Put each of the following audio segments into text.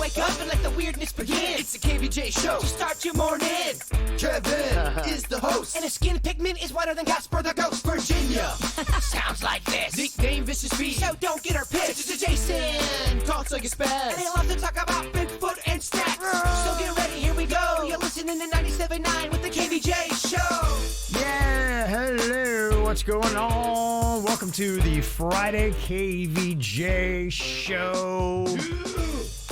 wake up and let the weirdness begin. It's the KVJ show to start your morning. Kevin is the host, and his skin pigment is whiter than Casper the Ghost. Virginia sounds like this. Nickname Vicious Beast, so don't get her pissed. It's Jason, talks like a spaz, and they love to talk about Bigfoot and stats. So get ready, here we go. You're listening to 97.9 with the KVJ show. Yeah, hello, what's going on? Welcome to the Friday KVJ show.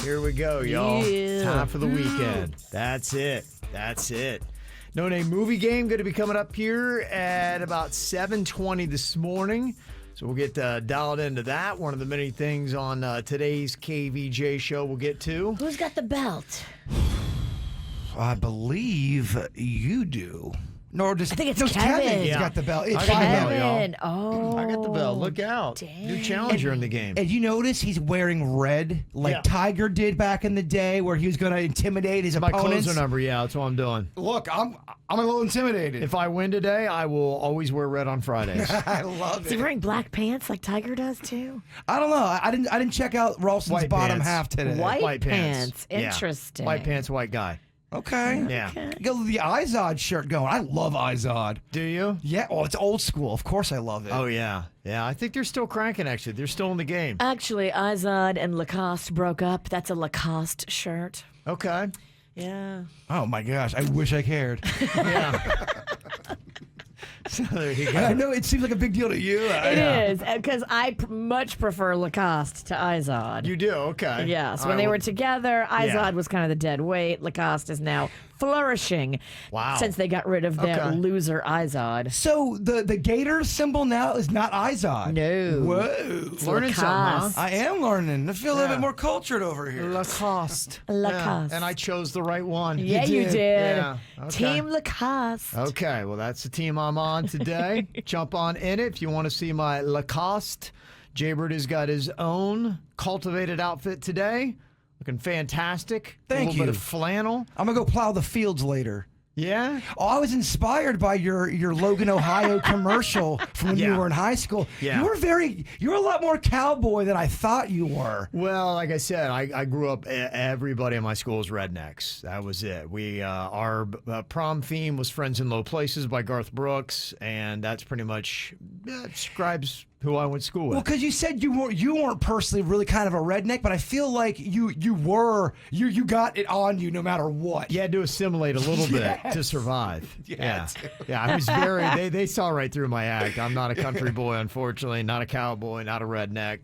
Here we go, y'all. Yeah. Time for the weekend. That's it. No Name Movie Game going to be coming up here at about 7:20 this morning. So we'll get dialed into that. One of the many things on today's KVJ show we'll get to. Who's got the belt? I believe you do. No, just I think it's Kevin. Kevin. He's Yeah. got the belt. It's I got the belt, Kevin. y'all. Kevin. Oh. I got the bell. Look out. Dang. New challenger in the game. And you notice he's wearing red, like Yeah. Tiger did back in the day, where he was going to intimidate his My opponents. closer number, yeah, that's what I'm doing. Look, I'm a little intimidated. If I win today, I will always wear red on Fridays. I love Is he it. wearing black pants like Tiger does too? I don't know. I didn't check out Ralston's White bottom pants. half today. White pants. Yeah. Interesting. White pants, white guy. Okay. Yeah. Get the Izod shirt going. I love Izod. Do you? Yeah. Oh, it's old school. Of course, I love it. Oh, yeah. Yeah, I think they're still cranking, actually. They're still in the game. Actually, Izod and Lacoste broke up. That's a Lacoste shirt. Okay. Yeah. Oh my gosh. I wish I cared. Yeah. So there you I go. know it seems like a big deal to you. It is, because I much prefer Lacoste to Izod. You do? Okay. Yes, All when right, they well, were together, Izod Yeah. was kind of the dead weight. Lacoste is now flourishing. Wow. Since they got rid of that Okay. loser Izod. So the gator symbol now is not Izod. No. Whoa. learning something, Lacoste. huh? I am learning. I feel a little Yeah. bit more cultured over here. Lacoste. Lacoste. Yeah, and I chose the right one. Yeah, you did. did. Yeah, okay. Team Lacoste. Okay, well, that's the team I'm on today. Jump on in it if you want to see my Lacoste. Jaybird has got his own cultivated outfit today. Looking fantastic. Thank A little you. bit of flannel. I'm going to go plow the fields later. Yeah? Oh, I was inspired by your Logan, Ohio commercial from when you Yeah. were in high school. Yeah. You were a lot more cowboy than I thought you were. Well, like I said, I grew up, everybody in my school was rednecks. That was it. Our prom theme was Friends in Low Places by Garth Brooks, and that's pretty much describes who I went to school with. Well, because you said you weren't personally really kind of a redneck, but I feel like you got it on you no matter what. You had to assimilate a little bit to survive. Yeah. Yeah, I was they saw right through my act. I'm not a country boy, unfortunately, not a cowboy, not a redneck.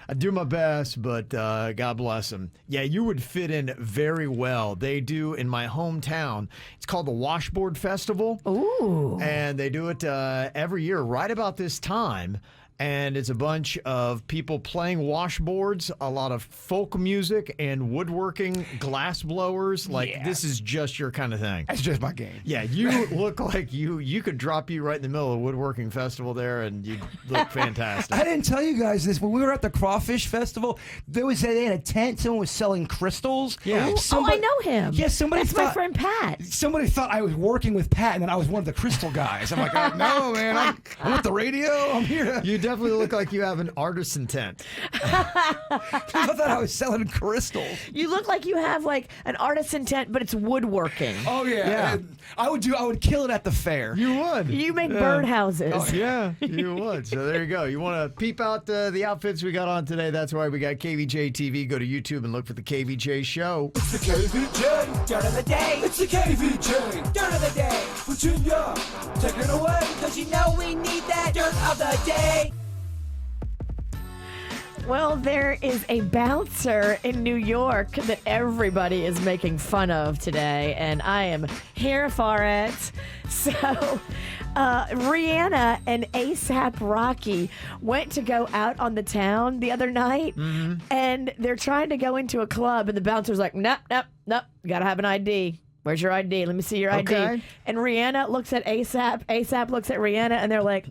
I do my best, but God bless them. Yeah, you would fit in very well. They do in my hometown. It's called the Washboard Festival. Ooh. And they do it every year right about this time. And it's a bunch of people playing washboards, a lot of folk music and woodworking, glass blowers. Like, this is just your kind of thing. That's just my game. Yeah, you look like you could drop you right in the middle of a woodworking festival there, and you look fantastic. I didn't tell you guys this. When we were at the Crawfish Festival, they had a tent. Someone was selling crystals. Yeah. Oh, I know him. Yeah, somebody That's my thought- friend Pat. Somebody thought I was working with Pat, and then I was one of the crystal guys. I'm like, oh, no, man, I'm with the radio. I'm here to... You definitely look like you have an artisan tent. I thought I was selling crystals. You look like you have like an artisan tent, but it's woodworking. Oh yeah, Yeah. And I would kill it at the fair. You would. You make birdhouses. Oh, yeah, you would. So there you go. You want to peep out the outfits we got on today? That's why we got KVJ TV. Go to YouTube and look for the KVJ show. It's the KVJ dirt of the day. It's the KVJ dirt of the day. Virginia, take it away, cause you know we need that dirt of the day. Well, there is a bouncer in New York that everybody is making fun of today, and I am here for it. So, Rihanna and A$AP Rocky went to go out on the town the other night, and they're trying to go into a club, and the bouncer's like, nope, you gotta have an ID. Where's your ID? Let me see your ID. Okay. And Rihanna looks at A$AP, A$AP looks at Rihanna, and they're like,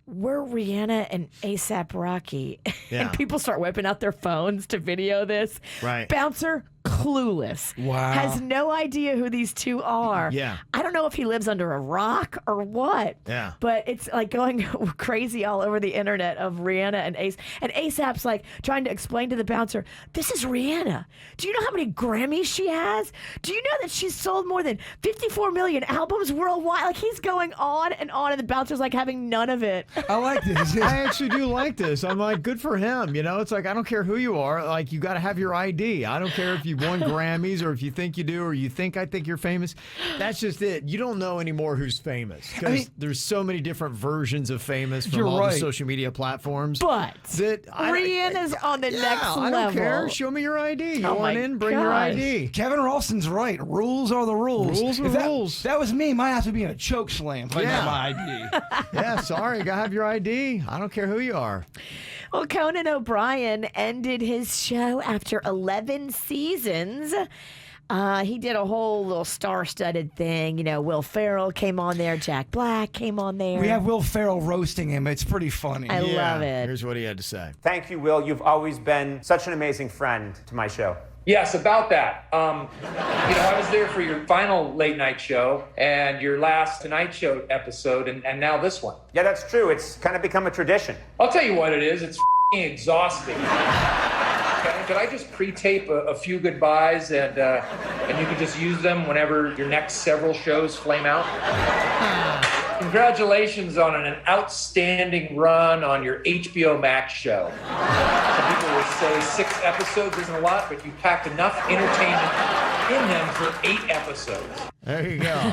we're Rihanna and A$AP Rocky. Yeah. And people start whipping out their phones to video this. Right. Bouncer, clueless. Wow. Has no idea who these two are. Yeah. I don't know if he lives under a rock or what. Yeah. But it's like going crazy all over the internet of Rihanna and Ace. And ASAP's like trying to explain to the bouncer, this is Rihanna. Do you know how many Grammys she has? Do you know that she's sold more than 54 million albums worldwide? Like he's going on, and the bouncer's like having none of it. I like this. I actually do like this. I'm like, good for him. You know, it's like, I don't care who you are. Like, you got to have your ID. I don't care if you won Grammys or if you think you do or you think I think you're famous. That's just it. You don't know anymore who's famous because there's so many different versions of famous from all the social media platforms. But that Rihanna's on the next level. I don't care. Show me your ID. You Oh want my in? Bring your gosh. ID. Kevin Ralston's right. Rules are the rules. Rules are If rules. That was me. My ass would be in a choke slam if I Yeah. got my ID. Yeah, sorry. You got to have your ID. I don't care who you are. Well, Conan O'Brien ended his show after 11 seasons. He did a whole little star-studded thing. You know, Will Ferrell came on there. Jack Black came on there. We have Will Ferrell roasting him. It's pretty funny. I love it. Here's what he had to say. Thank you, Will. You've always been such an amazing friend to my show. Yes, about that. I was there for your final late night show and your last Tonight Show episode and now this one. Yeah, that's true. It's kind of become a tradition. I'll tell you what it is. It's exhausting. Okay, could I just pre-tape a few goodbyes and you can just use them whenever your next several shows flame out? Congratulations on an outstanding run on your HBO Max show. Some people will say 6 episodes isn't a lot, but you packed enough entertainment in them for 8 episodes. There you go.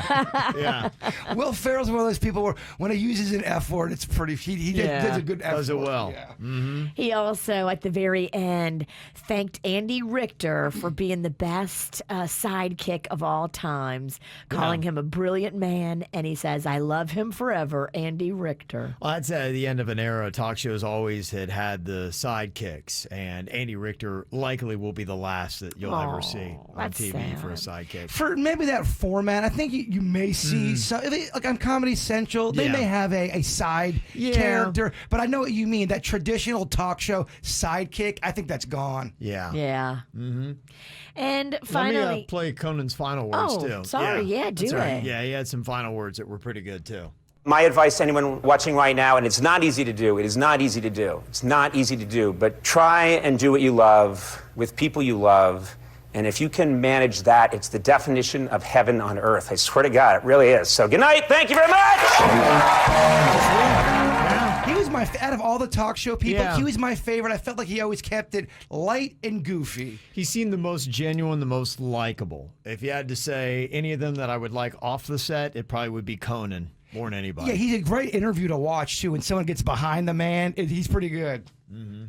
Yeah. Will Ferrell's one of those people where when he uses an F word, it's pretty. He does a good F word. Does it well. Yeah. Mm-hmm. He also, at the very end, thanked Andy Richter for being the best sidekick of all times, calling him a brilliant man, and he says, I love him forever, Andy Richter. Well, I'd say at the end of an era, talk shows always had the sidekicks, and Andy Richter likely will be the last that you'll ever see on that's TV sad. for a sidekick. For maybe that format, I think you may see some, like on Comedy Central, they may have a side character, but I know what you mean. That traditional talk show sidekick, I think that's gone. Yeah. Yeah. Mm-hmm. And finally, let me play Conan's final words too. Sorry, do That's right. it. Yeah, he had some final words that were pretty good too. My advice to anyone watching right now, and it's not easy to do. It is not easy to do. It's not easy to do, but try and do what you love with people you love. And if you can manage that, it's the definition of heaven on earth. I swear to God, it really is. So good night. Thank you very much. He was out of all the talk show people, Yeah. he was my favorite. I felt like he always kept it light and goofy. He seemed the most genuine, the most likable. If you had to say any of them that I would like off the set, it probably would be Conan more than anybody. Yeah, he's a great interview to watch, too. When someone gets behind the man, he's pretty good. Mm-hmm.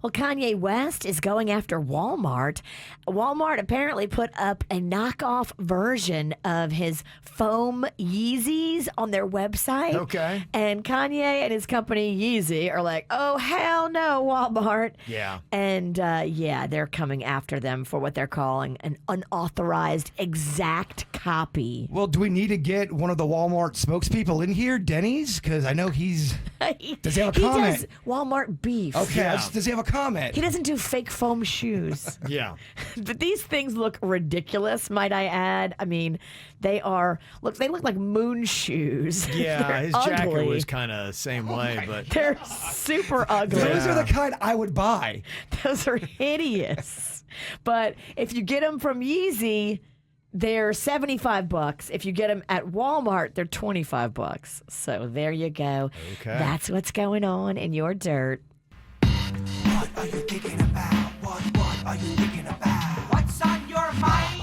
Well, Kanye West is going after Walmart. Walmart apparently put up a knockoff version of his foam Yeezys on their website. Okay. And Kanye and his company Yeezy are like, oh, hell no, Walmart. Yeah. And they're coming after them for what they're calling an unauthorized exact copy. Well, do we need to get one of the Walmart spokespeople in here, Dennys? Because I know does he have a comment? He does Walmart beef. Okay, Yeah. does he have a comment? He doesn't do fake foam shoes. Yeah. But these things look ridiculous, might I add. I mean, they look like moon shoes. Yeah, They're his ugly. jacket was kind of same way, but They're super ugly. Those are the kind I would buy. Those are hideous. But if you get them from Yeezy, they're $75. If you get them at Walmart, they're $25. So there you go. Okay. That's what's going on in your dirt. What are you thinking about? What are you thinking about? What's on your mind?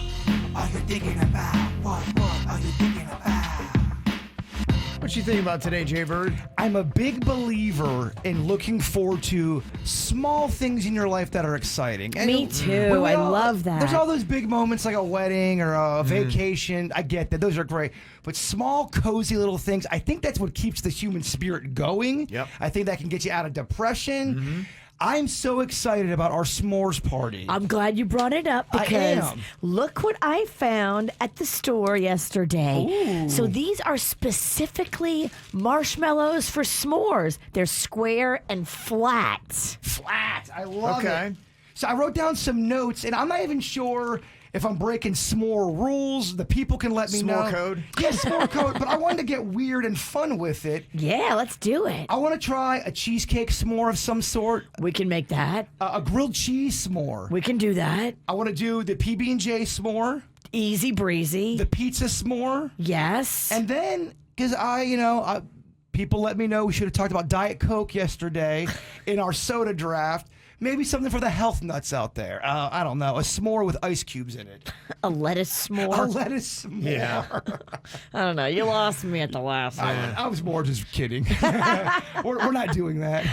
Are you thinking about? What are you thinking about? what you think about today, Jay Bird? I'm a big believer in looking forward to small things in your life that are exciting. And Me too. I love that. There's all those big moments like a wedding or a vacation. I get that. Those are great. But small, cozy little things, I think that's what keeps the human spirit going. Yep. I think that can get you out of depression. I'm so excited about our s'mores party. I'm glad you brought it up I because am. look what I found at the store yesterday. So these are specifically marshmallows for s'mores. They're square and flat. Flat. I love it. Okay. So I wrote down some notes, and I'm not even sure if I'm breaking s'more rules. The people can let me know. S'more code? Yeah, s'more code, but I wanted to get weird and fun with it. Yeah, let's do it. I want to try a cheesecake s'more of some sort, We can make that. a grilled cheese s'more. We can do that. I want to do the PB&J s'more, Easy breezy. the pizza s'more, Yes. and then, because people let me know we should have talked about Diet Coke yesterday in our soda draft. Maybe something for the health nuts out there. I don't know. A s'more with ice cubes in it. a lettuce s'more. A lettuce s'more. Yeah. I don't know. You lost me at the last one. I was more just kidding. we're not doing that.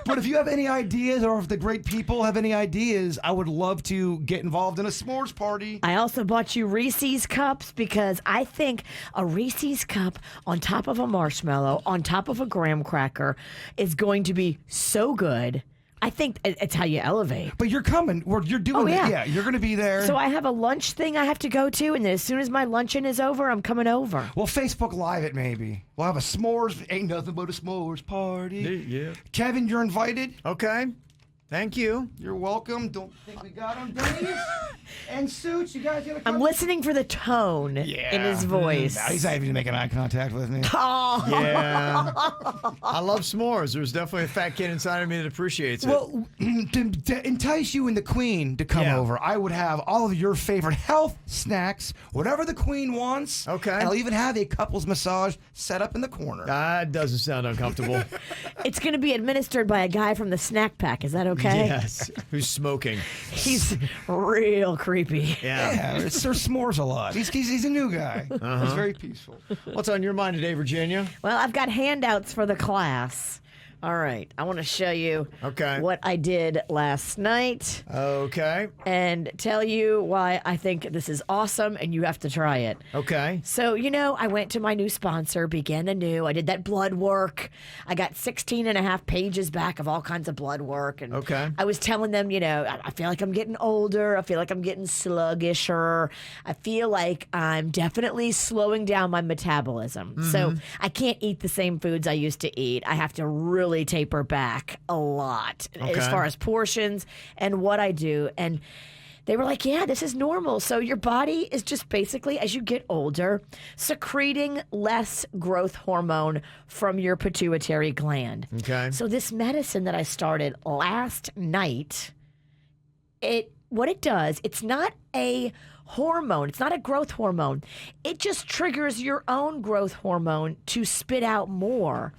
But if you have any ideas, or if the great people have any ideas, I would love to get involved in a s'mores party. I also bought you Reese's cups because I think a Reese's cup on top of a marshmallow, on top of a graham cracker, is going to be so good. I think it's how you elevate. But you're coming. You're doing yeah. it. Yeah, you're going to be there. So I have a lunch thing I have to go to, and then as soon as my luncheon is over, I'm coming over. We'll Facebook Live it maybe. We'll have a s'mores. Ain't nothing but a s'mores party. Yeah. Kevin, you're invited. Okay. Thank you. You're welcome. Don't think we got him. Dennys and Suits, you guys gonna come? I'm listening for the tone in his voice. He's not even making eye contact with me. Oh. Yeah. I love s'mores. There's definitely a fat kid inside of me that appreciates it. Well, to entice you and the Queen to come over, I would have all of your favorite health snacks, whatever the Queen wants. Okay. And I'll even have a couples massage set up in the corner. That doesn't sound uncomfortable. It's going to be administered by a guy from the snack pack. Is that okay? Yes. Who's smoking? He's real creepy. Yeah, it's Sir S'mores a lot. He's a new guy. He's very peaceful. What's on your mind today, Virginia? Well, I've got handouts for the class. All right. I want to show you what I did last night. Okay. And tell you why I think this is awesome and you have to try it. Okay. So, I went to my new sponsor, Begin Anew. I did that blood work. I got 16 and a half pages back of all kinds of blood work. And I was telling them, I feel like I'm getting older. I feel like I'm getting sluggisher. I feel like I'm definitely slowing down my metabolism. Mm-hmm. So I can't eat the same foods I used to eat. I have to really taper back a lot as far as portions and what I do. And they were like, yeah, this is normal. So your body is just basically, as you get older, secreting less growth hormone from your pituitary gland. Okay. So this medicine that I started last night, what it does, it's not a hormone. It's not a growth hormone. It just triggers your own growth hormone to spit out more.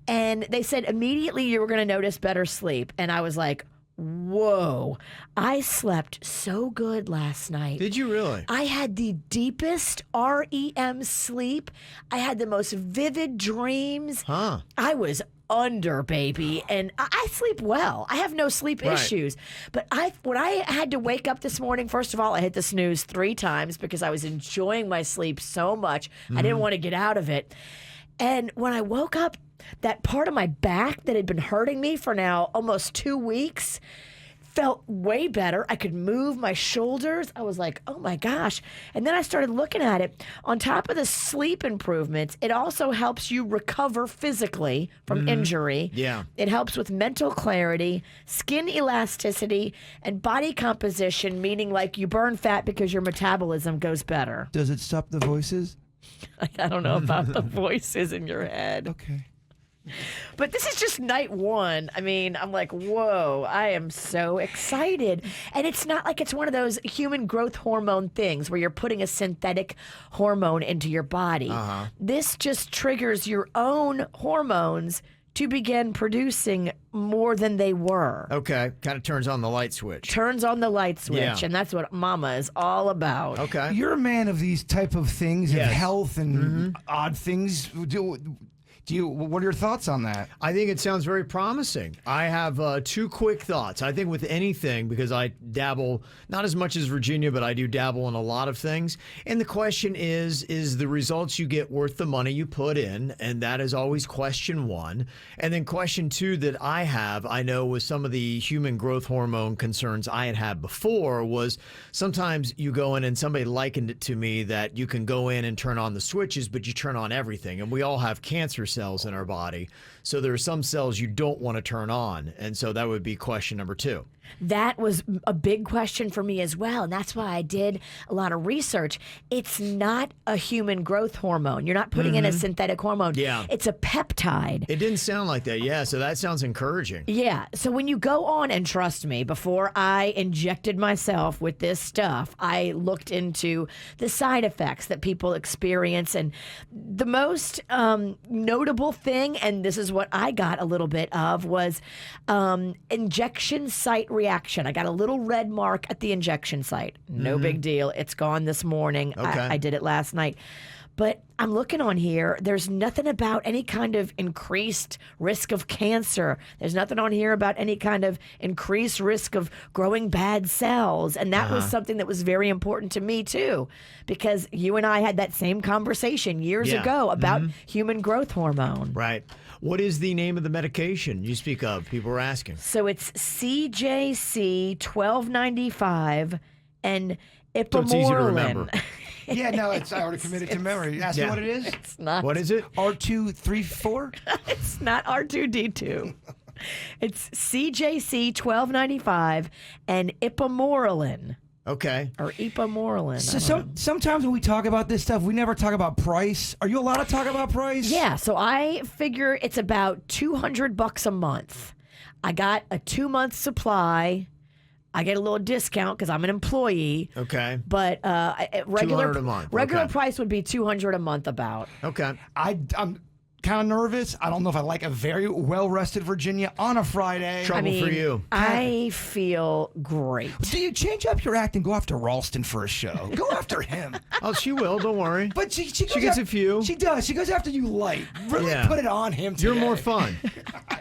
And they said immediately you were going to notice better sleep. And I was like, whoa, I slept so good last night. Did you really? I had the deepest REM sleep. I had the most vivid dreams. Huh. I was under, baby, and I sleep well. I have no sleep issues. But when I had to wake up this morning, first of all, I hit the snooze 3 times because I was enjoying my sleep so much. I didn't want to get out of it. And when I woke up, that part of my back that had been hurting me for now almost 2 weeks felt way better. I could move my shoulders. I was like, oh my gosh. And then I started looking at it. On top of the sleep improvements, it also helps you recover physically from injury. Yeah. It helps with mental clarity, skin elasticity, and body composition, meaning like you burn fat because your metabolism goes better. Does it stop the voices? I don't know about the voices in your head. Okay. But this is just night 1. I mean, I'm like, whoa, I am so excited. And it's not like it's one of those human growth hormone things where you're putting a synthetic hormone into your body. This just triggers your own hormones to begin producing more than they were. Okay. Kind of turns on the light switch. Turns on the light switch, and that's what Mama is all about. Okay. You're a man of these type of things, of health and odd things. What are your thoughts on that? I think it sounds very promising. I have 2 quick thoughts. I think with anything, because I dabble, not as much as Virginia, but I do dabble in a lot of things. And the question is the results you get worth the money you put in? And that is always question 1. And then question 2 that I know with some of the human growth hormone concerns I had before was sometimes you go in and somebody likened it to me that you can go in and turn on the switches, but you turn on everything. And we all have cancer cells in our body. So there are some cells you don't want to turn on. And so that would be question number 2. That was a big question for me as well. And that's why I did a lot of research. It's not a human growth hormone. You're not putting in a synthetic hormone. Yeah. It's a peptide. It didn't sound like that. Yeah, so that sounds encouraging. Yeah. So when you go on, and trust me, before I injected myself with this stuff, I looked into the side effects that people experience. And the most notable thing, and this is what I got a little bit of, was injection site reaction. I got a little red mark at the injection site. No big deal. It's gone this morning. Okay. I did it last night. But I'm looking on here. There's nothing about any kind of increased risk of cancer. There's nothing on here about any kind of increased risk of growing bad cells. And that was something that was very important to me, too, because you and I had that same conversation years ago about human growth hormone. Right. What is the name of the medication you speak of? People were asking. So it's CJC 1295 and Ipamorelin. So it's easy to remember. Yeah, no, I already committed to memory. Ask me what it is. It's not. What is it? R234? It's not R2D2. It's CJC 1295 and Ipamorelin. Okay. Or Ipamorelin. So sometimes when we talk about this stuff, we never talk about price. Are you allowed to talk about price? Yeah, so I figure it's about $200 a month. I got a 2-month supply. I get a little discount because I'm an employee. Okay. But regular $200 a month. Regular Okay. price would be $200 a month about. Okay. I'm kind of nervous. I don't know if I like a very well-rested Virginia on a Friday. Trouble for you. I feel great. Do you change up your act and go after Ralston for a show? Go after him. Oh, she will. Don't worry. But she gets a few. She does. She goes after you light. Really Yeah. put it on him today. You're more fun.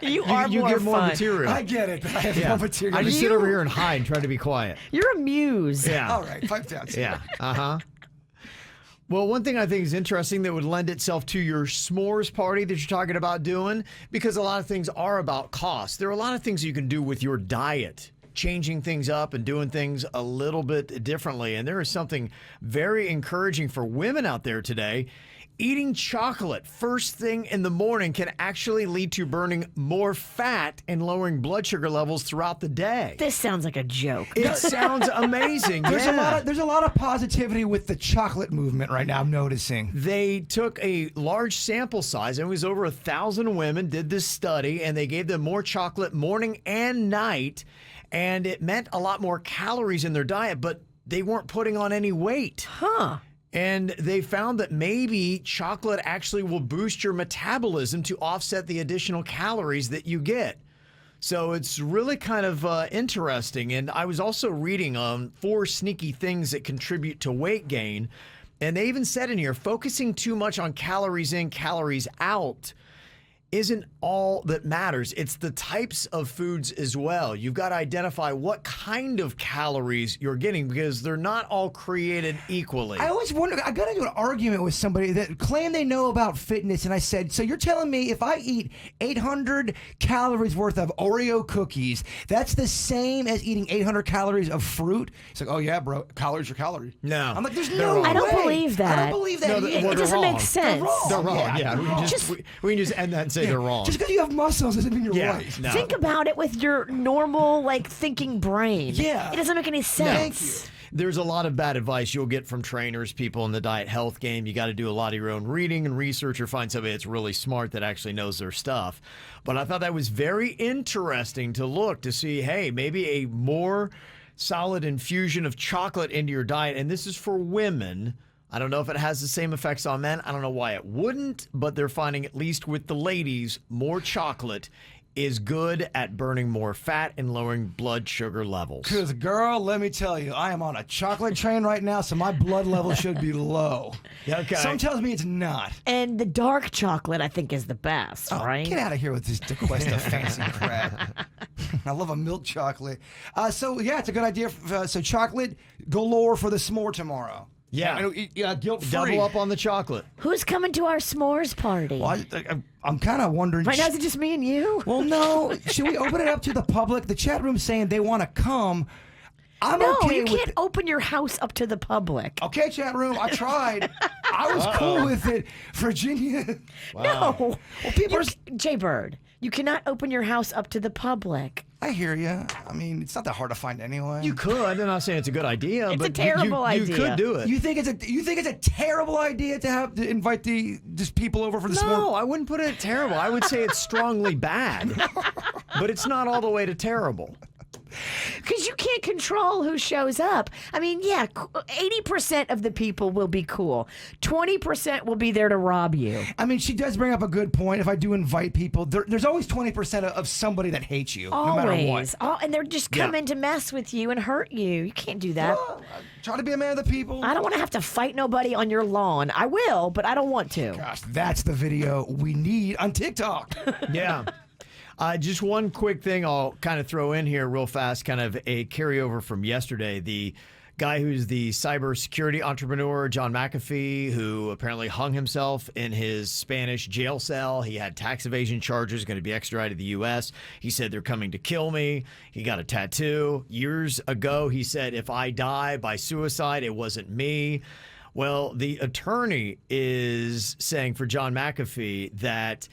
You are you more get more fun. material. I get it. I have Yeah. more material. I just sit over here and hide and try to be quiet. You're a muse. Yeah. All right, pipe down. Yeah. Uh-huh. Well, one thing I think is interesting that would lend itself to your s'mores party that you're talking about doing, because a lot of things are about cost. There are a lot of things you can do with your diet, changing things up and doing things a little bit differently. And there is something very encouraging for women out there today. Eating chocolate first thing in the morning can actually lead to burning more fat and lowering blood sugar levels throughout the day. This sounds like a joke. It sounds amazing. There's Yeah. a lot of positivity with the chocolate movement right now, I'm noticing. They took a large sample size, and it was over 1,000 women did this study, and they gave them more chocolate morning and night, and it meant a lot more calories in their diet, but they weren't putting on any weight. Huh. And they found that maybe chocolate actually will boost your metabolism to offset the additional calories that you get. So it's really kind of interesting. And I was also reading 4 sneaky things that contribute to weight gain. And they even said in here, focusing too much on calories in, calories out isn't all that matters. It's the types of foods as well. You've got to identify what kind of calories you're getting, because they're not all created equally. I always wonder, I got into an argument with somebody that claimed they know about fitness, and I said, so you're telling me if I eat 800 calories worth of Oreo cookies, that's the same as eating 800 calories of fruit? He's like, oh yeah, bro, calories are calories. No. I'm like, there's They're no wrong. way. I don't believe that. I don't believe that. No, either. well, It they're doesn't wrong. make sense. They're wrong. Yeah. We can just end that and say they're wrong. Just because you have muscles doesn't mean you're right. No. Think about it with your normal, thinking brain. Yeah. It doesn't make any sense. Thank you. There's a lot of bad advice you'll get from trainers, people in the diet health game. You got to do a lot of your own reading and research, or find somebody that's really smart that actually knows their stuff. But I thought that was very interesting to look to see, hey, maybe a more solid infusion of chocolate into your diet. And this is for women. I don't know if it has the same effects on men. I don't know why it wouldn't, but they're finding, at least with the ladies, more chocolate is good at burning more fat and lowering blood sugar levels. Because, girl, let me tell you, I am on a chocolate train right now, so my blood level should be low. Okay. Some tells me it's not. And the dark chocolate, I think, is the best, right? Get out of here with this DeQuesta fancy crap. I love a milk chocolate. So, yeah, it's a good idea. So, chocolate galore for the s'more tomorrow. Yeah. Guilt-free. Double up on the chocolate. Who's coming to our s'mores party? Well, I'm kind of wondering. Right now, is it just me and you? Well, no. Should we open it up to the public? The chat room's saying they want to come. I'm No, okay you with can't open your house up to the public. Okay, chat room, I tried. I was cool with it. Virginia. No. Well, people are... Jay Bird, you cannot open your house up to the public. I hear you. I mean, it's not that hard to find anyway. You could. I'm not saying it's a good idea, It's but a terrible you idea. could do it. You think it's a terrible idea to invite just people over for the No, sport? I wouldn't put it terrible. I would say it's strongly bad, but it's not all the way to terrible. Because you can't control who shows up. I mean, yeah, 80% of the people will be cool. 20% will be there to rob you. I mean, she does bring up a good point. If I do invite people, there's always 20% of somebody that hates you, no matter what. Always. And they're just coming to mess with you and hurt you. You can't do that. Try to be a man of the people. I don't want to have to fight nobody on your lawn. I will, but I don't want to. Gosh, that's the video we need on TikTok. Yeah. Just one quick thing I'll kind of throw in here real fast, kind of a carryover from yesterday. The guy who's the cybersecurity entrepreneur, John McAfee, who apparently hung himself in his Spanish jail cell. He had tax evasion charges, going to be extradited to the U.S. He said, they're coming to kill me. He got a tattoo. Years ago, he said, if I die by suicide, it wasn't me. Well, the attorney is saying for John McAfee that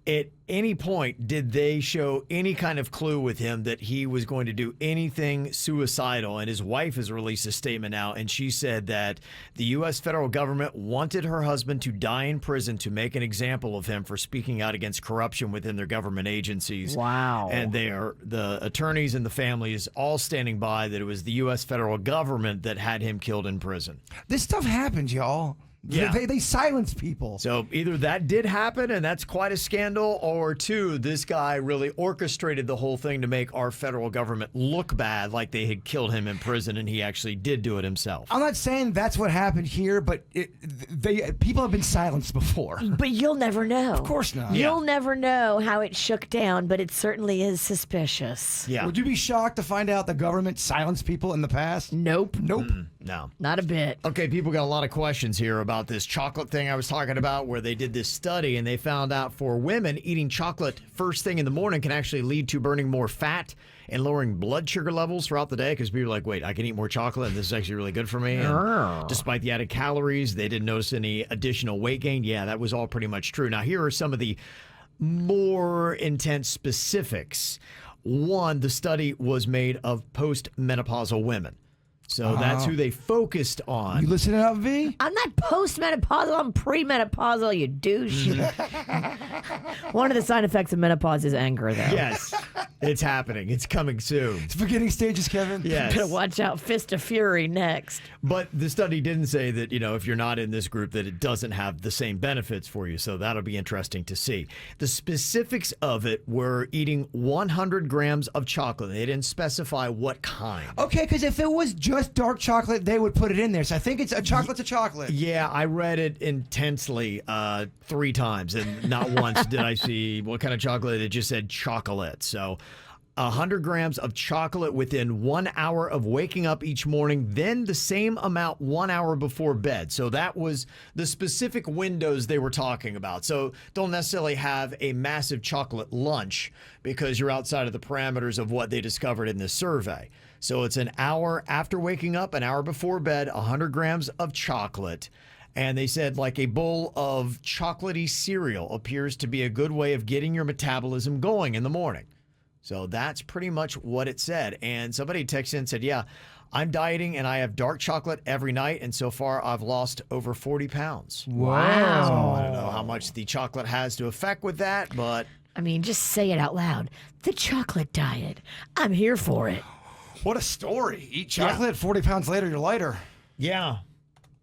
at any point did they show any kind of clue with him that he was going to do anything suicidal. And his wife has released a statement now, and she said that the U.S. federal government wanted her husband to die in prison to make an example of him for speaking out against corruption within their government agencies. Wow. And the attorneys and the families all standing by that it was the U.S. federal government that had him killed in prison. This stuff happens, y'all. Yeah. They silence people. So either that did happen, and that's quite a scandal, or two, this guy really orchestrated the whole thing to make our federal government look bad, like they had killed him in prison, and he actually did do it himself. I'm not saying that's what happened here, but people have been silenced before. But you'll never know. Of course not. You'll never know how it shook down, but it certainly is suspicious. Yeah. Would you be shocked to find out the government silenced people in the past? Nope. Nope. No. Not a bit. Okay, people got a lot of questions here about this chocolate thing I was talking about, where they did this study and they found out for women, eating chocolate first thing in the morning can actually lead to burning more fat and lowering blood sugar levels throughout the day, because people are like, wait, I can eat more chocolate and this is actually really good for me. And despite the added calories, they didn't notice any additional weight gain. Yeah, that was all pretty much true. Now, here are some of the more intense specifics. One, the study was made of postmenopausal women. So that's who they focused on. You listening up, V? I'm not postmenopausal. I'm premenopausal, you douche. One of the side effects of menopause is anger, though. Yes, it's happening. It's coming soon. It's beginning stages, Kevin. Yes. Better watch out. Fist of Fury next. But the study didn't say that, if you're not in this group, that it doesn't have the same benefits for you. So that'll be interesting to see. The specifics of it were eating 100 grams of chocolate. They didn't specify what kind. Okay, because if it was just dark chocolate, they would put it in there. So I think it's a chocolate's a chocolate. Yeah, I read it intensely 3 times, and not once did I see what kind of chocolate. It just said chocolate. So 100 grams of chocolate within 1 hour of waking up each morning, then the same amount 1 hour before bed. So that was the specific windows they were talking about. So don't necessarily have a massive chocolate lunch because you're outside of the parameters of what they discovered in this survey. So it's an hour after waking up, an hour before bed, 100 grams of chocolate. And they said like a bowl of chocolatey cereal appears to be a good way of getting your metabolism going in the morning. So that's pretty much what it said. And somebody texted in and said, yeah, I'm dieting and I have dark chocolate every night. And so far I've lost over 40 pounds. Wow. So I don't know how much the chocolate has to affect with that, but I mean, just say it out loud. The chocolate diet. I'm here for it. What a story. Eat chocolate, 40 pounds later, you're lighter. yeah,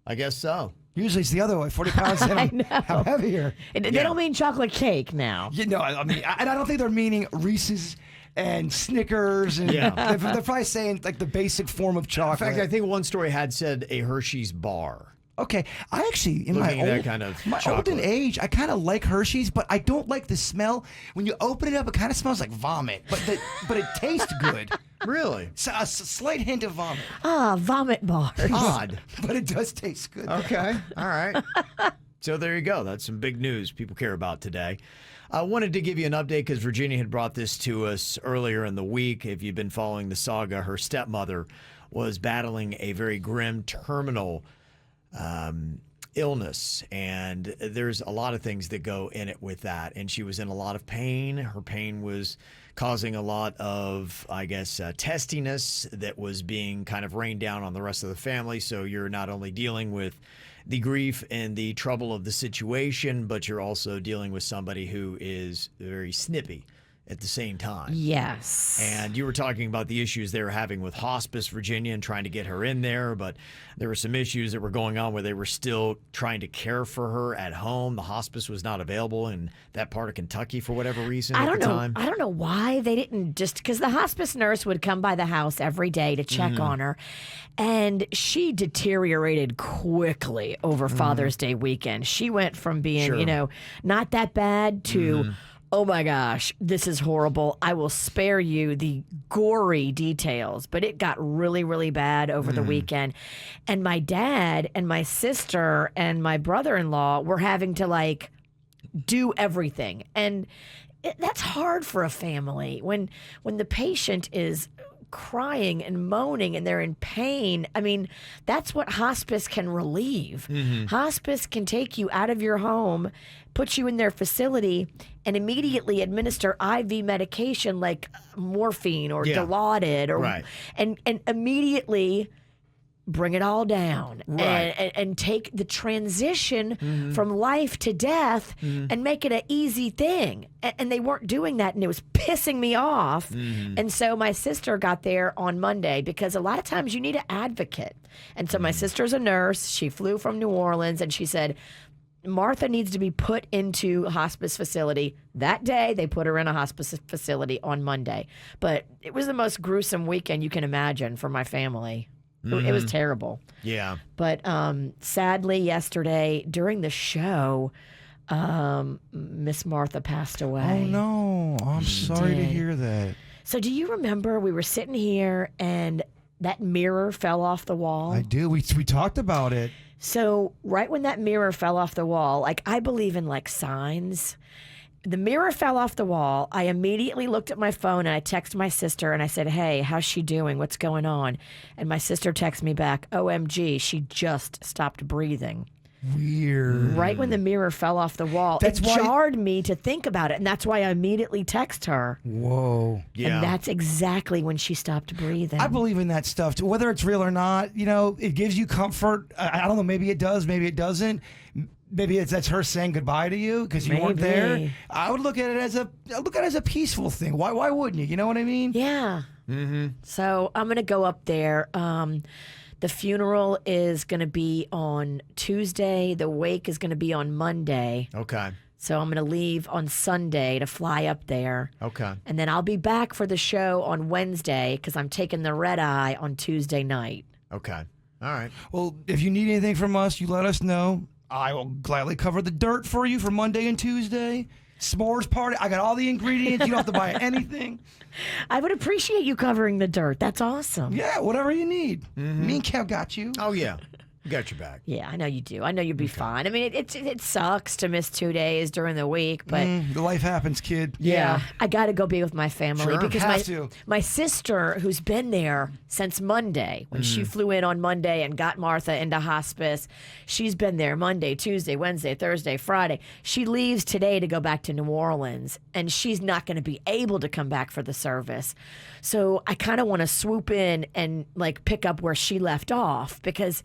I guess so. Usually it's the other way. 40 pounds in, I'm heavier. They don't mean chocolate cake now. I mean, I don't think they're meaning Reese's and Snickers. And they're probably saying like the basic form of chocolate. In fact, I think one story had said a Hershey's bar. Okay, I actually, in Looking my at old, that kind of my chocolate. olden age, I kind of like Hershey's, but I don't like the smell. When you open it up, it kind of smells like vomit, but it tastes good. Really? So a slight hint of vomit. Vomit bars. Odd. But it does taste good. Okay. All right. So there you go. That's some big news people care about today. I wanted to give you an update because Virginia had brought this to us earlier in the week. If you've been following the saga, her stepmother was battling a very grim terminal illness, and there's a lot of things that go in it with that. And she was in a lot of pain. Her pain was causing a lot of, I guess, testiness that was being kind of rained down on the rest of the family. So you're not only dealing with the grief and the trouble of the situation, but you're also dealing with somebody who is very snippy at the same time. Yes. And you were talking about the issues they were having with hospice, Virginia, and trying to get her in there, but there were some issues that were going on where they were still trying to care for her at home. The hospice was not available in that part of Kentucky for whatever reason at the time. I don't know why they didn't just, because the hospice nurse would come by the house every day to check on her, and she deteriorated quickly over Father's Day weekend. She went from being, you know, not that bad to... oh my gosh, this is horrible. I will spare you the gory details, but it got really, really bad over the weekend. And my dad and my sister and my brother-in-law were having to like do everything. And that's hard for a family when the patient is crying and moaning and they're in pain. I mean, that's what hospice can relieve. Hospice can take you out of your home, put you in their facility, and immediately administer IV medication like morphine or Dilaudid, or and immediately bring it all down and take the transition from life to death and make it an easy thing. And they weren't doing that, and it was pissing me off. And so my sister got there on Monday, because a lot of times you need an advocate. And so my sister's a nurse. She flew from New Orleans, and she said, Martha needs to be put into a hospice facility. That day, they put her in a hospice facility on Monday. But it was the most gruesome weekend you can imagine for my family. It was terrible. Yeah. But sadly, yesterday during the show, Miss Martha passed away. Oh, no. I'm sorry to hear that. So do you remember we were sitting here and that mirror fell off the wall? I do. We talked about it. So right when that mirror fell off the wall, like I believe in like signs. The mirror fell off the wall. I immediately looked at my phone and I texted my sister and I said, hey, how's she doing? What's going on? And my sister texted me back, OMG, she just stopped breathing. Weird. Right when the mirror fell off the wall. It jarred me to think about it. And that's why I immediately text her. Whoa. Yeah. And that's exactly when she stopped breathing. I believe in that stuff too. Whether it's real or not, you know, it gives you comfort. I don't know. Maybe it does. Maybe it doesn't. Maybe that's her saying goodbye to you because you weren't there. I would look at it as a peaceful thing. Why wouldn't you? You know what I mean? Yeah. So I'm gonna go up there. The funeral is gonna be on Tuesday. The wake is gonna be on Monday. Okay. So I'm gonna leave on Sunday to fly up there. Okay. And then I'll be back for the show on Wednesday because I'm taking the red eye on Tuesday night. Okay. All right. Well, if you need anything from us, you let us know. I will gladly cover the dirt for you for Monday and Tuesday. S'mores party. I got all the ingredients. You don't have to buy anything. I would appreciate you covering the dirt. That's awesome. Yeah, whatever you need. Me and Kev got you. Oh, yeah. Got your back. Yeah, I know you do. I know you'll be fine. I mean, it sucks to miss 2 days during the week, but Life happens, kid. yeah, I got to go be with my family Sure. because Have to. my sister, who's been there since Monday, when she flew in on Monday and got Martha into hospice, she's been there Monday, Tuesday, Wednesday, Thursday, Friday. She leaves today to go back to New Orleans, and she's not going to be able to come back for the service. So I kind of want to swoop in and like pick up where she left off because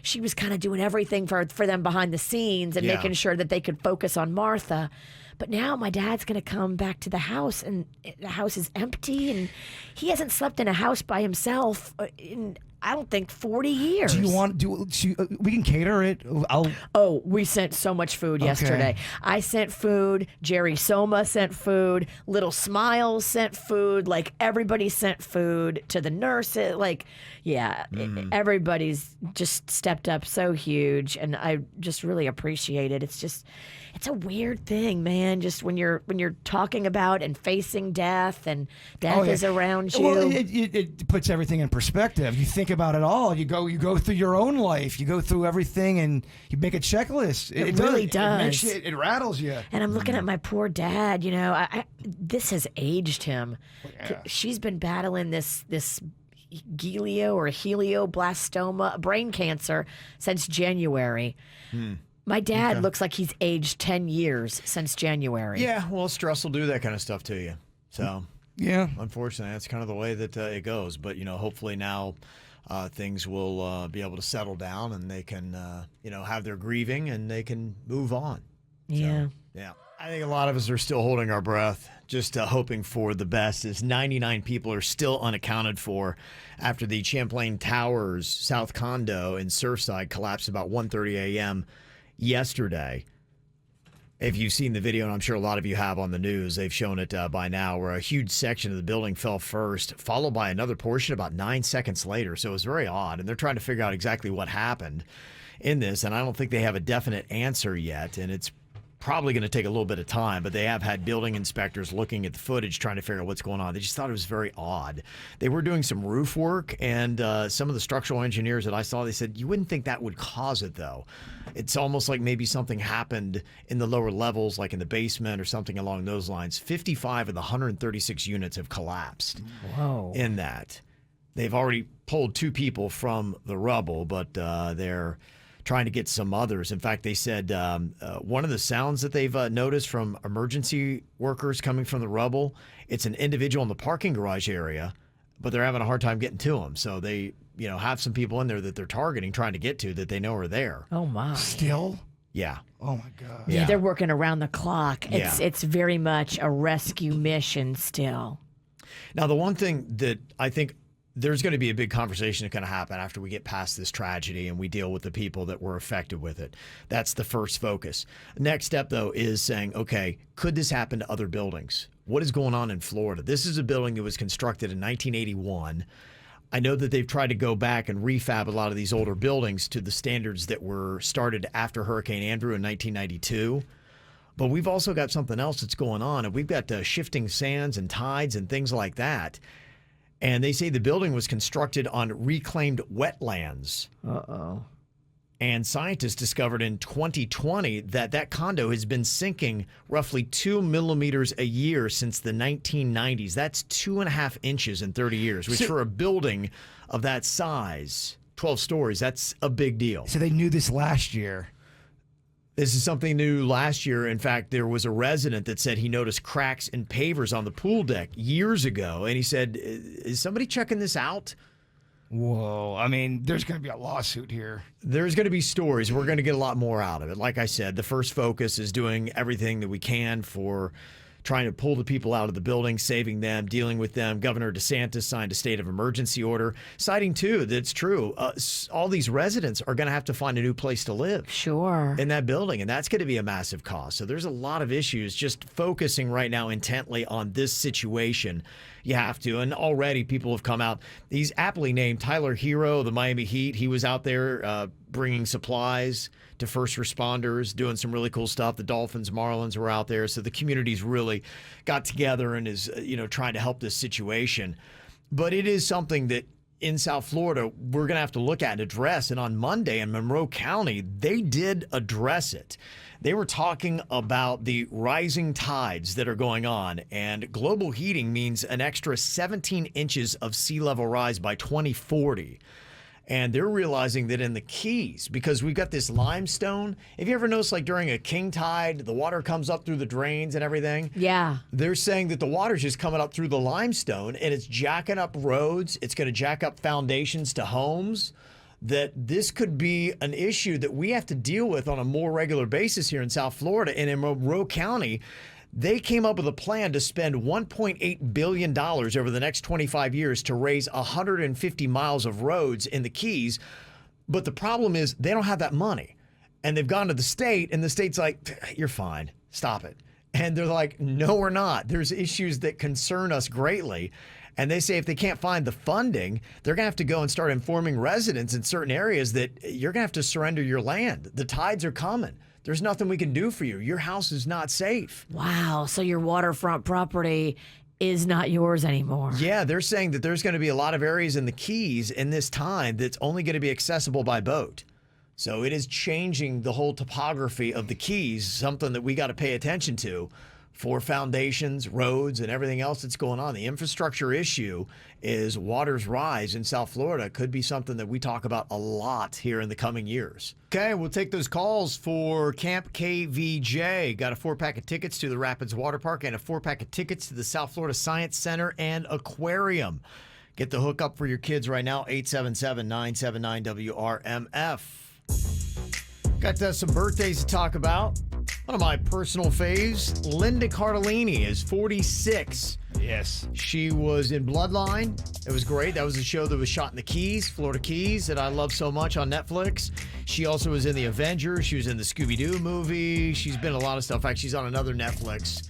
she was kind of doing everything for them behind the scenes and making sure that they could focus on Martha. But now my dad's going to come back to the house, and the house is empty, and he hasn't slept in a house by himself in, I don't think, 40 years. Do you want we can cater it. We sent so much food yesterday. I sent food. Jerry Soma sent food. Little Smiles sent food. Like, everybody sent food to the nurses. Like, yeah, everybody's just stepped up so huge, and I just really appreciate it. It's a weird thing, man. Just when you're talking about and facing death, and death is around you. Well, it puts everything in perspective. You think about it all. You go through your own life. You go through everything, and you make a checklist. It really does. It rattles you. And I'm looking at my poor dad. You know, this has aged him. Yeah. She's been battling this helioblastoma, brain cancer, since January. My dad looks like he's aged 10 years since January. Yeah, well, stress will do that kind of stuff to you. So Yeah. Unfortunately, that's kind of the way that it goes. But, hopefully now things will be able to settle down and they can, have their grieving and they can move on. Yeah. So, yeah. I think a lot of us are still holding our breath, just hoping for the best, as 99 people are still unaccounted for after the Champlain Towers South Condo in Surfside collapsed about 1:30 a.m. yesterday. If you've seen the video, and I'm sure a lot of you have on the news, they've shown it by now, where a huge section of the building fell first, followed by another portion about 9 seconds later. So it was very odd, and they're trying to figure out exactly what happened in this, and I don't think they have a definite answer yet, and it's probably going to take a little bit of time, but they have had building inspectors looking at the footage trying to figure out what's going on. They just thought it was very odd. They were doing some roof work, and some of the structural engineers that I saw, they said, you wouldn't think that would cause it, though. It's almost like maybe something happened in the lower levels, like in the basement or something along those lines. 55 of the 136 units have collapsed. Whoa. In that. They've already pulled 2 people from the rubble, but they're trying to get some others. In fact, they said one of the sounds that they've noticed from emergency workers coming from the rubble, it's an individual in the parking garage area, but they're having a hard time getting to them. So they, have some people in there that they're targeting, trying to get to, that they know are there. Oh, my. Still? Yeah. Oh, my God. Yeah, they're working around the clock. Yeah. It's very much a rescue mission still. Now, the one thing that I think there's going to be a big conversation that's going to happen after we get past this tragedy and we deal with the people that were affected with it. That's the first focus. Next step, though, is saying, okay, could this happen to other buildings? What is going on in Florida? This is a building that was constructed in 1981. I know that they've tried to go back and refab a lot of these older buildings to the standards that were started after Hurricane Andrew in 1992. But we've also got something else that's going on, and we've got shifting sands and tides and things like that. And they say the building was constructed on reclaimed wetlands. Uh-oh. And scientists discovered in 2020 that condo has been sinking roughly 2 millimeters a year since the 1990s. That's 2.5 inches in 30 years, which for a building of that size, 12 stories, that's a big deal. So they knew this last year. This is something new last year. In fact, there was a resident that said he noticed cracks in pavers on the pool deck years ago. And he said, is somebody checking this out? Whoa. I mean, there's going to be a lawsuit here. There's going to be stories. We're going to get a lot more out of it. Like I said, the first focus is doing everything that we can for trying to pull the people out of the building, saving them, dealing with them. Governor DeSantis signed a state of emergency order, citing, too, that it's true. All these residents are going to have to find a new place to live. Sure. In that building, and that's going to be a massive cost. So there's a lot of issues. Just focusing right now intently on this situation, you have to. And already people have come out. He's aptly named Tyler Hero, the Miami Heat. He was out there bringing supplies to first responders, doing some really cool stuff. The Dolphins, Marlins were out there. So the community's really got together and is, trying to help this situation. But it is something that in South Florida, we're going to have to look at and address. And on Monday in Monroe County, they did address it. They were talking about the rising tides that are going on, and global heating means an extra 17 inches of sea level rise by 2040. And they're realizing that in the Keys, because we've got this limestone. Have you ever noticed, like during a king tide, the water comes up through the drains and everything? Yeah. They're saying that the water's just coming up through the limestone and it's jacking up roads. It's going to jack up foundations to homes. That this could be an issue that we have to deal with on a more regular basis here in South Florida. And in Monroe County, they came up with a plan to spend $1.8 billion over the next 25 years to raise 150 miles of roads in the Keys. But the problem is they don't have that money. And they've gone to the state, and the state's like, you're fine. Stop it. And they're like, no, we're not. There's issues that concern us greatly. And they say if they can't find the funding, they're going to have to go and start informing residents in certain areas that you're going to have to surrender your land. The tides are coming. There's nothing we can do for you. Your house is not safe. Wow. So your waterfront property is not yours anymore. Yeah, they're saying that there's going to be a lot of areas in the Keys in this time that's only going to be accessible by boat. So it is changing the whole topography of the Keys, something that we got to pay attention to for foundations, roads, and everything else that's going on. The infrastructure issue is water's rise in South Florida. Could be something that we talk about a lot here in the coming years. Okay, we'll take those calls for Camp KVJ. Got a 4-pack of tickets to the Rapids Water Park and a 4-pack of tickets to the South Florida Science Center and Aquarium. Get the hookup for your kids right now, 877-979-WRMF. Got some birthdays to talk about. One of my personal faves, Linda Cardellini, is 46. Yes. She was in Bloodline. It was great. That was a show that was shot in the Keys, Florida Keys, that I love so much on Netflix. She also was in The Avengers. She was in the Scooby-Doo movie. She's been in a lot of stuff. In fact, she's on another Netflix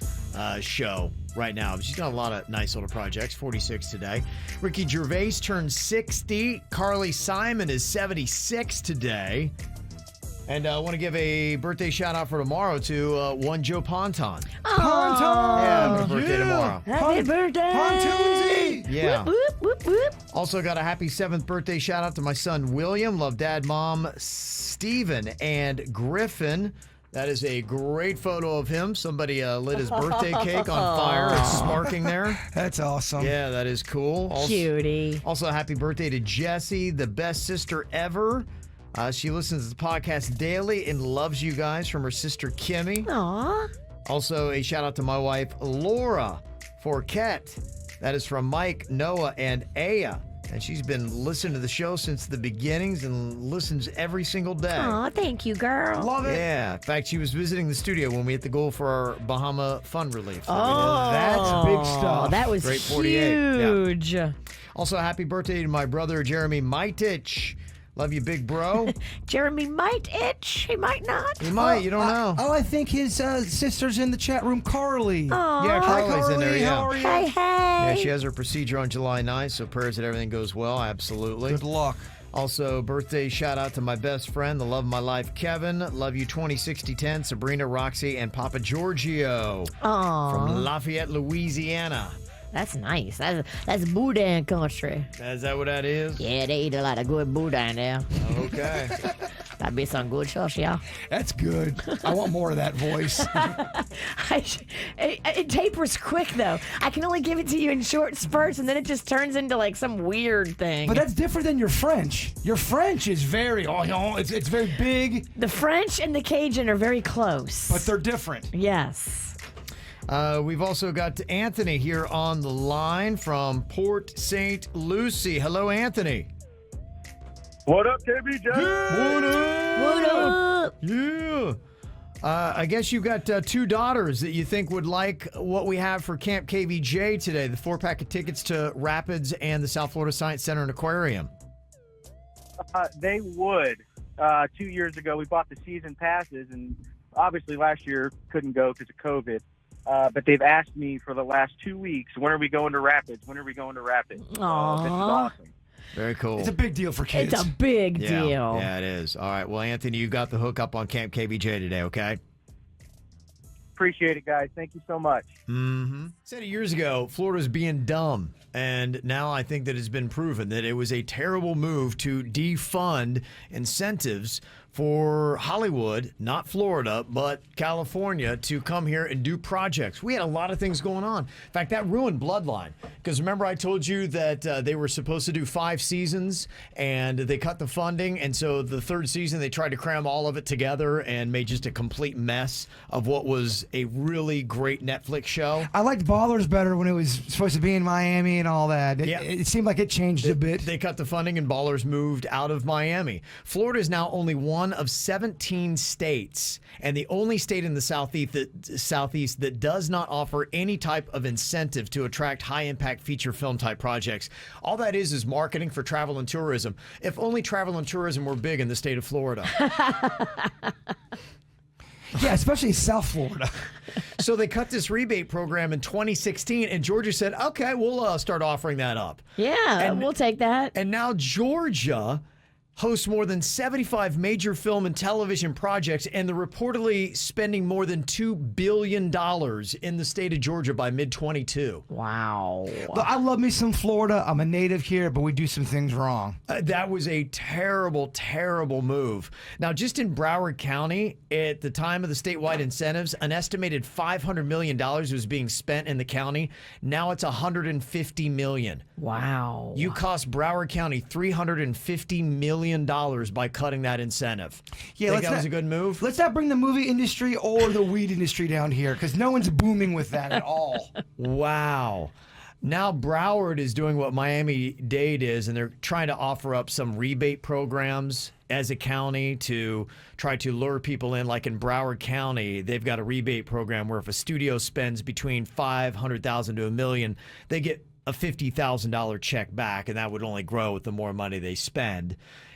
show right now. She's got a lot of nice little projects. 46 today. Ricky Gervais turned 60. Carly Simon is 76 today. And I want to give a birthday shout out for tomorrow to one Joe Ponton. Ponton! Yeah, happy birthday tomorrow. Happy birthday! Pontoonsy! Yeah. Whoop, whoop, whoop. Also got a happy 7th birthday shout out to my son William. Love dad, mom, Steven, and Griffin. That is a great photo of him. Somebody lit his birthday cake on fire. It's sparking there. That's awesome. Yeah, that is cool. Cutie. Also, happy birthday to Jessie, the best sister ever. She listens to the podcast daily and loves you guys, from her sister Kimmy. Aw. Also, a shout out to my wife Laura Forquette. That is from Mike, Noah, and Aya. And she's been listening to the show since the beginnings and listens every single day. Aw, thank you, girl. Love it. Yeah. In fact, she was visiting the studio when we hit the goal for our Bahama Fund Relief. Oh, That's big stuff. That was Great 48. huge. Yeah. Also, happy birthday to my brother, Jeremy Mitich. Love you, big bro. Jeremy might itch. He might not. You might. You don't know. Oh, I think his sister's in the chat room, Carly. Aw. Yeah, Hi, Carly's in there, Carly. yeah. How are you? Hey, hey. Yeah, she has her procedure on July 9th, so prayers that everything goes well. Absolutely. Good luck. Also, birthday shout out to my best friend, the love of my life, Kevin. Love you, 206010, Sabrina, Roxy, and Papa Giorgio Aw. from Lafayette, Louisiana. That's nice. That's Boudin country. Is that what that is? Yeah, they eat a lot of good Boudin there. Okay. Gotta be some good sauce, y'all. That's good. I want more of that voice. It tapers quick, though. I can only give it to you in short spurts, and then it just turns into like some weird thing. But that's different than your French. Your French is very, it's very big, The French and the Cajun are very close. but they're different. Yes. We've also got Anthony here on the line from Port St. Lucie. Hello, Anthony. What up, KBJ? What up? What up? Yeah. I guess you've got 2 daughters that you think would like what we have for Camp KVJ today, the 4-pack of tickets to Rapids and the South Florida Science Center and Aquarium. They would. 2 years ago, we bought the season passes, and obviously last year couldn't go because of COVID. But they've asked me for the last 2 weeks, when are we going to Rapids? When are we going to Rapids? Aw. This is awesome. Very cool. It's a big deal for kids. It's a big yeah. deal. Yeah, it is. All right. Well, Anthony, you got the hookup on Camp KVJ today, okay? Appreciate it, guys. Thank you so much. Mm-hmm. Said it years ago, Florida was being dumb. And now I think that it's been proven that it was a terrible move to defund incentives for Hollywood, not Florida, but California, to come here and do projects. We had a lot of things going on. In fact, that ruined Bloodline. Because remember I told you that they were supposed to do 5 seasons, and they cut the funding, and so the 3rd season they tried to cram all of it together and made just a complete mess of what was a really great Netflix show. I liked Ballers better when it was supposed to be in Miami and all that. Yeah. It seemed like it changed a bit. They cut the funding and Ballers moved out of Miami. Florida is now only one of 17 states, and the only state in the Southeast that does not offer any type of incentive to attract high-impact feature film type projects. All that is marketing for travel and tourism. If only travel and tourism were big in the state of Florida. Yeah, especially South Florida. So they cut this rebate program in 2016, and Georgia said, okay, we'll start offering that up. Yeah, we'll take that. And now Georgia hosts more than 75 major film and television projects, and they're reportedly spending more than $2 billion in the state of Georgia by mid-22. Wow. Look, I love me some Florida. I'm a native here, but we do some things wrong. That was a terrible, terrible move. Now, just in Broward County, at the time of the statewide incentives, an estimated $500 million was being spent in the county. Now it's $150 million. Wow. You cost Broward County $350 million by cutting that incentive. Yeah, Think that was a good move? Let's not bring the movie industry or the weed industry down here because no one's booming with that at all. Wow. Now Broward is doing what Miami-Dade is, and they're trying to offer up some rebate programs as a county to try to lure people in. Like in Broward County, they've got a rebate program where if a studio spends between $500,000 to $1 million, they get a $50,000 check back, and that would only grow with the more money they spend.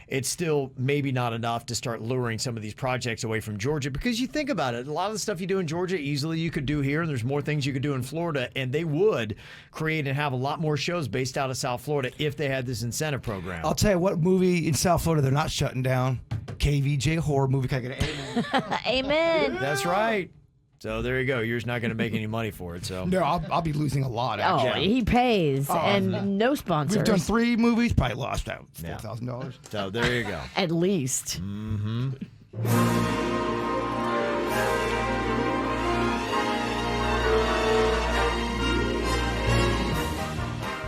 It's still maybe not enough to start luring some of these projects away from Georgia, because you think about it, a lot of the stuff you do in Georgia easily you could do here, and there's more things you could do in Florida, and they would create and have a lot more shows based out of South Florida if they had this incentive program. I'll tell you what movie in South Florida they're not shutting down. KVJ horror movie. Can I get an amen? Amen. That's right. So there you go. You're just not going to make any money for it. So No, I'll be losing a lot, Oh, actually. he pays, and no sponsors. We've done 3 movies, probably lost out $4,000. So there you go. At least.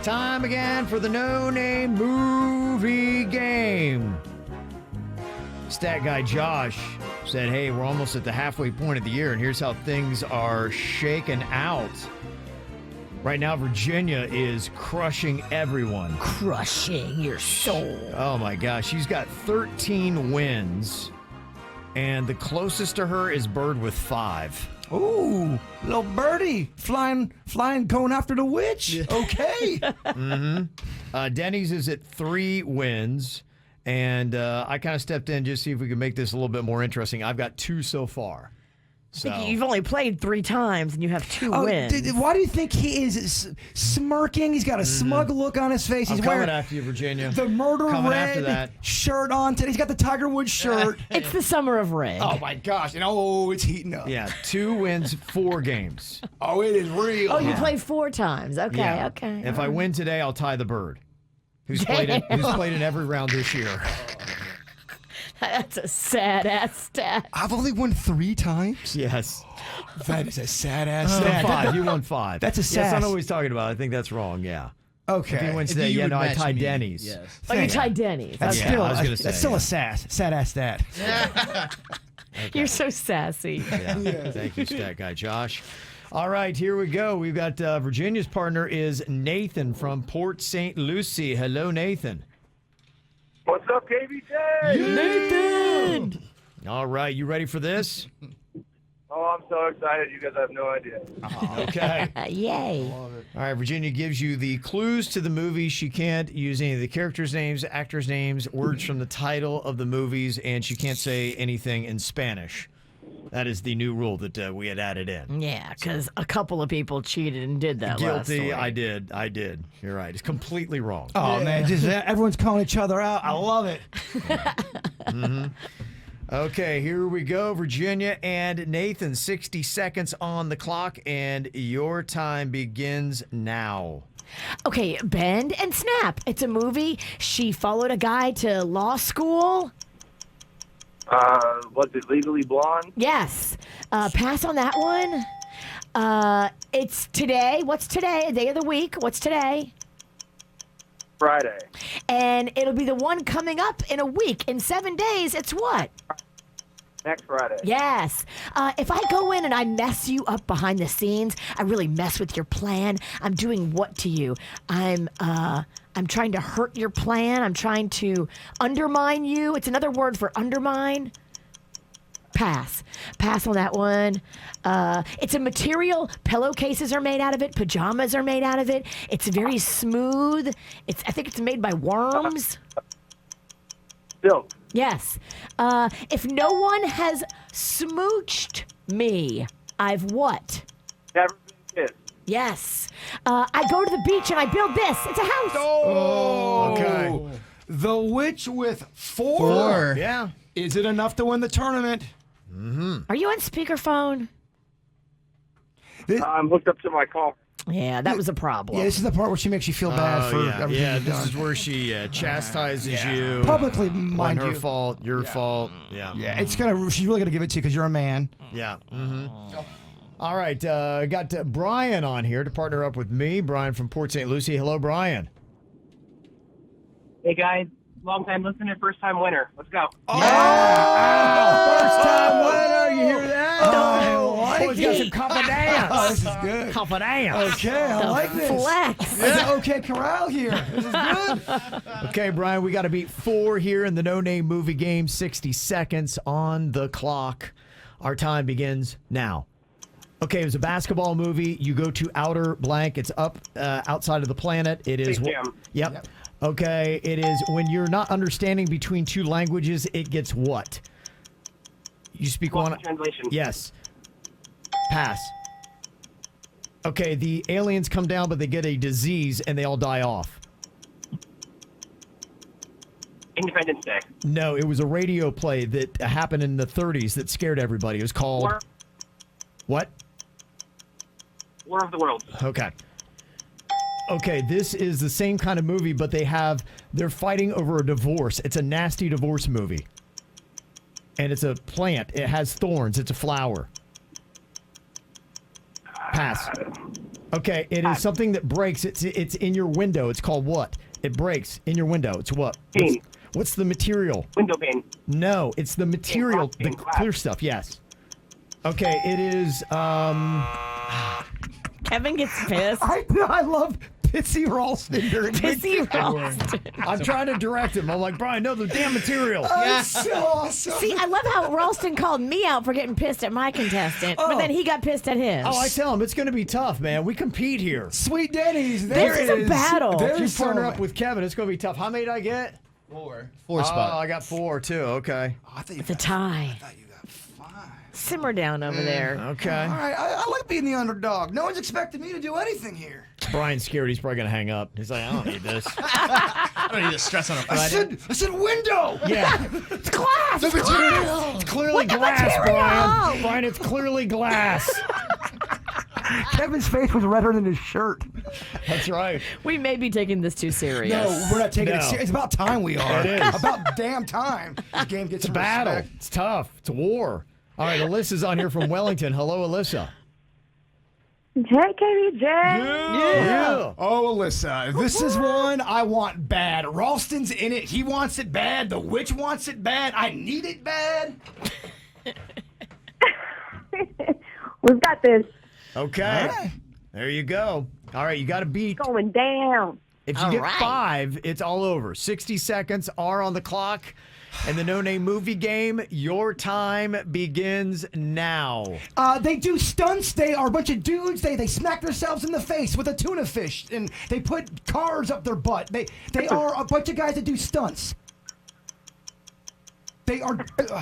Time again for the No Name Movie Game. Stat guy Josh said, hey, we're almost at the halfway point of the year, and here's how things are shaken out. Right now, Virginia is crushing everyone. Crushing your soul. Oh, my gosh. She's got 13 wins, and the closest to her is Bird with 5. Ooh, little birdie flying, going after the witch. Okay. Dennys is at 3 wins. And I kind of stepped in just to see if we could make this a little bit more interesting. I've got 2 so far. So You've only played 3 times, and you have 2 wins. Why do you think he is smirking? He's got a smug look on his face. I'm He's coming wearing after you, Virginia. the murder Coming after red that. shirt on today. He's got the Tiger Woods shirt. It's the summer of red. Oh my gosh! And it's heating up. Yeah, 2 wins, 4 games. Oh, it is real. Oh, you played 4 times. Okay, Yeah. okay. If I win today, I'll tie the Bird, who's played in every round this year. That's a sad-ass stat. I've only won 3 times. Yes. That is a sad ass So stat. 5. You won 5. That's a Yes, I sass. know what he's talking about. I think that's wrong. Yeah. Okay. If he wins today, You would I match tied me. Dennys. Yes. Oh, you Thank- tied Dennys. That's Yeah, still, I was gonna that's say, still yeah. a sad ass stat. You're so sassy. Yeah. Thank you, stat guy Josh. All right, here we go. We've got Virginia's partner is Nathan from Port St. Lucie. Hello, Nathan. What's up, KVJ? Nathan! All right, you ready for this? Oh, I'm so excited. You guys have no idea. Okay. Yay. All right, Virginia gives you the clues to the movie. She can't use any of the characters' names, actors' names, words from the title of the movies, and she can't say anything in Spanish. That is the new rule that we had added in. Yeah, because a couple of people cheated and did that last Guilty. week. I did. You're right. It's completely wrong. Oh man, just everyone's calling each other out. I love it. Okay, here we go, Virginia and Nathan. 60 seconds on the clock, and your time begins now. Okay, Bend and Snap. It's a movie. She followed a guy to law school. Was it Legally Blonde? Yes. Pass on that one. It's today. What's today? A day of the week. What's today? Friday. And it'll be the one coming up in a week. In 7 days, it's what? Next Friday. Yes. If I go in and I mess you up behind the scenes, I really mess with your plan. I'm doing what to you? I'm trying to hurt your plan. I'm trying to undermine you. It's another word for undermine. Pass. Pass on that one. It's a material. Pillowcases are made out of it. Pajamas are made out of it. It's very smooth. I think it's made by worms. Silk. Yes. If no one has smooched me, I've what? Never been kissed. Yes. I go to the beach and I build this. It's a house. Okay. The Witch with 4. Yeah. Is it enough to win the tournament? Are you on speakerphone? I'm hooked up to my call. Yeah, that was a problem. Yeah, this is the part where she makes you feel bad for everything yeah. you've This done. is where she chastises you Publicly, on mind her you. fault, your fault. Yeah. Yeah, she's really gonna give it to you because you're a man. Yeah. All right, got Brian on here to partner up with me. Brian from Port St. Lucie. Hello, Brian. Hey guys, long time listener, first time winner. Let's go. First time winner. You hear that? Boys got some confidence. This is good. Confidence. Okay, I like this. Flex. It's an okay corral here. This is good. Okay, Brian, we got to beat 4 here in the No Name Movie Game. 60 seconds on the clock. Our time begins now. Okay, it was a basketball movie. You go to outer blank. It's up outside of the planet. It is. Space Jam. Yep. Okay, it is when you're not understanding between 2 languages, it gets what? You speak one. Translation. Yes. Pass. Okay, the aliens come down, but they get a disease and they all die off. Independence Day. No, it was a radio play that happened in the 30s that scared everybody. It was called. War. What? War of the Worlds. Okay. Okay, this is the same kind of movie, but they're fighting over a divorce. It's a nasty divorce movie. And it's a plant. It has thorns. It's a flower. Pass. Okay, it is something that breaks. It's in your window. It's called what? It breaks in your window. It's what? Pane. What's the material? Window pane. No, it's the material, the glass. clear stuff. Yes. Okay, it is. Kevin gets pissed. I love Pitsy Ralston during Pissy Ralston. I'm trying to direct him. I'm like, Brian, no, the damn material. So awesome. See, I love how Ralston called me out for getting pissed at my contestant, but then he got pissed at his. Oh, I tell him it's going to be tough, man. We compete here. Sweet Denny's. This is a battle. If you There's partner some- up with Kevin, it's going to be tough. How many did I get? 4 Oh, spot. I got 4 too. Okay. I think It's a tie. you got 5. Simmer down over there. Okay. All right, I like being the underdog. No one's expecting me to do anything here. Brian's scared. He's probably going to hang up. He's like, I don't need this. I don't need to stress on a I Friday. said window. Yeah. It's glass. It's glass. It's clearly What the glass, material? Brian. Brian, it's clearly glass. Kevin's face was redder than his shirt. That's right. We may be taking this too serious. No, we're not taking it No. serious. It's about time we are. It is. About damn time. This game gets It's a battle. respect. It's tough. It's a war. All right, Alyssa's on here from Wellington. Hello, Alyssa. Hey, KVJ. Yeah. Oh, Alyssa, this is one I want bad. Ralston's in it. He wants it bad. The witch wants it bad. I need it bad. We've got this Okay. All right. There you go. All right, you got to beat. going down. If you All get right. 5, it's all over. 60 seconds are on the clock. And the No Name Movie Game, your time begins now. They do stunts. They are a bunch of dudes. They smack themselves in the face with a tuna fish, and they put cars up their butt. They are a bunch of guys that do stunts. They are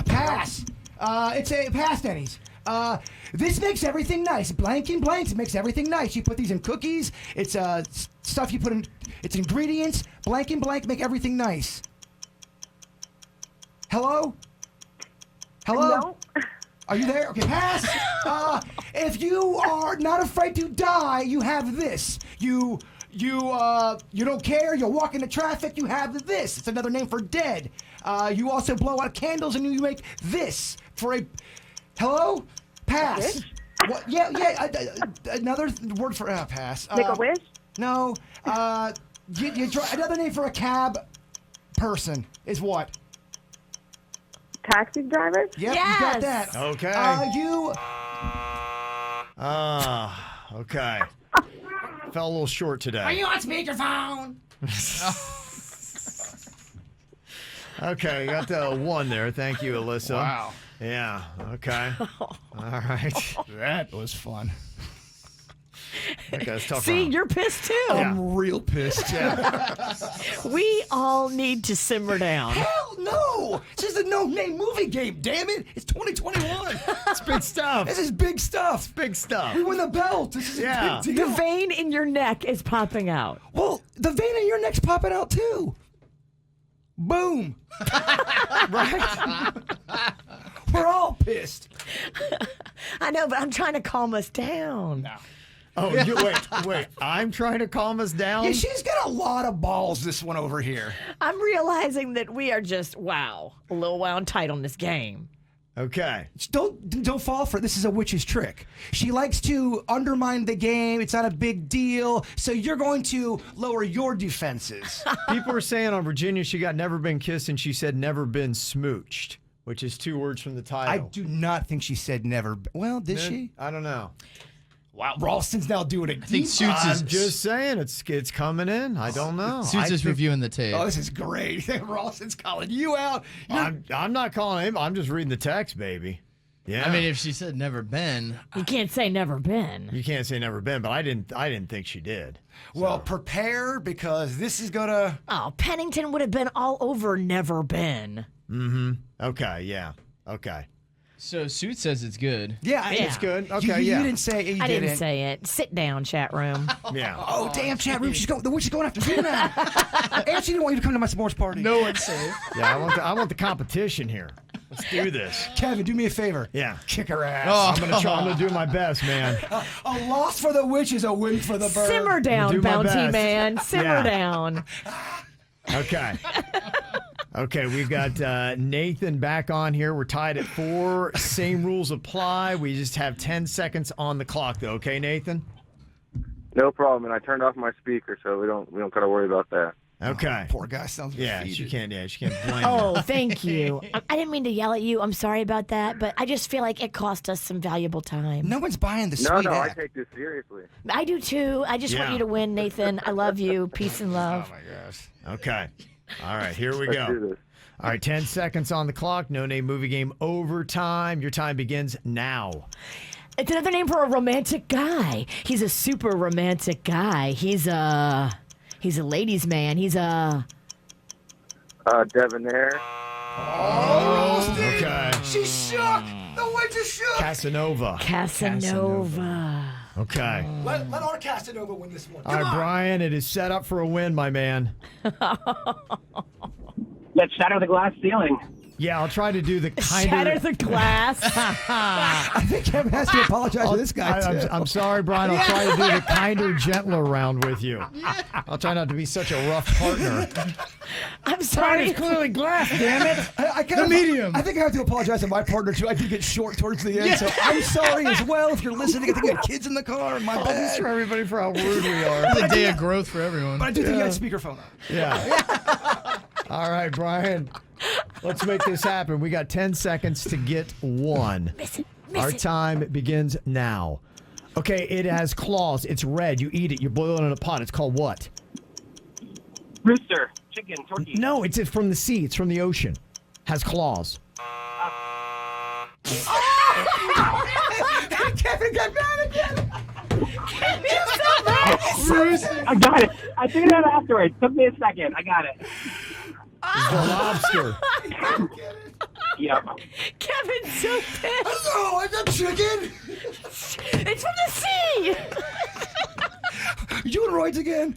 pass. It's a pass, Denny's. This makes everything nice. Blank and blanks makes everything nice. You put these in cookies. It's stuff you put in. It's ingredients. Blank and blank make everything nice. Hello? Hello? No. Are you there? Okay, pass. If you are not afraid to die, you have this. You don't care. You'll walk into traffic. You have this. It's another name for dead. You also blow out candles and you make this for a. Hello? Pass. What? Yeah. Another word for pass. Make a wish. No. Another name for a cab person is what? Taxi drivers. Yep, Yes. you got that. Okay. Okay. Fell a little short today. Are you on speakerphone? Okay, you got the 1 there. Thank you, Alyssa. Wow. Yeah, okay. All right. That was fun. Okay, that's tough. See, round. you're pissed too. I'm real pissed. We all need to simmer down. Hell no! This is a no-name movie game, damn it! It's 2021. It's big stuff. This is big stuff. Big stuff. We win the belt. This is Yeah. a big The deal. vein in your neck is popping out. Well, the vein in your neck's popping out too. Boom. Right? We're all pissed. I know, but I'm trying to calm us down. No. Oh, wait. I'm trying to calm us down. Yeah, she's got a lot of balls, this one over here. I'm realizing that we are just, a little wound tight on this game. Okay. Don't fall for it. This is a witch's trick. She likes to undermine the game. It's not a big deal. So you're going to lower your defenses. People are saying on Virginia she got never been kissed and she said never been smooched, which is 2 words from the title. I do not think she said never. Well, did she? I don't know. Wow, Ralston's now doing it. I think Suits is I'm just saying it's coming in. I don't know. Suits is reviewing the tape. Oh, this is great. Ralston's calling you out. I'm not calling him. I'm just reading the text, baby. Yeah. I mean, if she said never been, You can't say never been. you can't say never been, but I didn't think she did. Well, prepare because this is gonna. Oh, Pennington would have been all over never been. Okay. Yeah. Okay. so Suits says it's good. Yeah, Yeah. It's good. You, Okay. you yeah. didn't say it. You I didn't didn't say it. Sit down, chat room. Yeah. Oh, damn, chat room. The witch is going after you now. And she didn't want you to come to my sports party. No one's safe. Yeah. I want the competition here. Let's do this. Kevin, do me a favor. Yeah. Kick her ass. I'm gonna do my best, man. A loss for the witch is a win for the bird. Simmer down, Do my bounty best. man. Simmer Yeah. down. Okay. Okay, we've got Nathan back on here. We're tied at 4. Same rules apply. We just have 10 seconds on the clock, though. Okay, Nathan? No problem, and I turned off my speaker, so we don't gotta worry about that. Okay. Poor guy sounds Yeah, defeated. she can't blame Oh, you. thank you. I didn't mean to yell at you. I'm sorry about that, but I just feel like it cost us some valuable time. No one's buying the No, sweet no, I app. take this seriously. I do too. I just want Yeah. you to win, Nathan. I love you. Peace and love. Okay. All right, here we Let's do go. this. All right, 10 seconds on the clock. No name movie game overtime. Your time begins now. It's another name for a romantic guy. He's a super romantic guy. He's a ladies' man. He's a Debonair. Okay. She's shook. The witch is shook. Casanova. Casanova. Okay. Let our Casanova win this one. All right, Brian, it is set up for a win, my man. Let's shatter the glass ceiling. Yeah, I'll try to do the kinder. Shatter the glass. I think Kevin has to apologize to this guy, too. I'm sorry, Brian. I'll try to do the kinder, gentler round with you. I'll try not to be such a rough partner. I'm sorry. clearly glass, damn it. I kind of, medium. I think I have to apologize to my partner, too. I did get short towards the end, so I'm sorry as well if you're listening. I think you have kids in the car. My Thanks bad. for everybody for how rude we are. It's a day of growth for everyone. But I do think you had speakerphone on. Yeah. All right, Brian. Let's make this happen. We got 10 seconds to get one. Our time begins now. Okay, it has claws. It's red. You eat it. You boil it in a pot. It's called what? Rooster, chicken, turkey. No, it's from the sea. It's from the ocean. Has claws. Kevin got mad again. I got it. I figured it out afterwards. Took me a second. I got it. It's the lobster. Yep. Kevin's so pissed. No, I got chicken. It's from the sea. You and Royds again?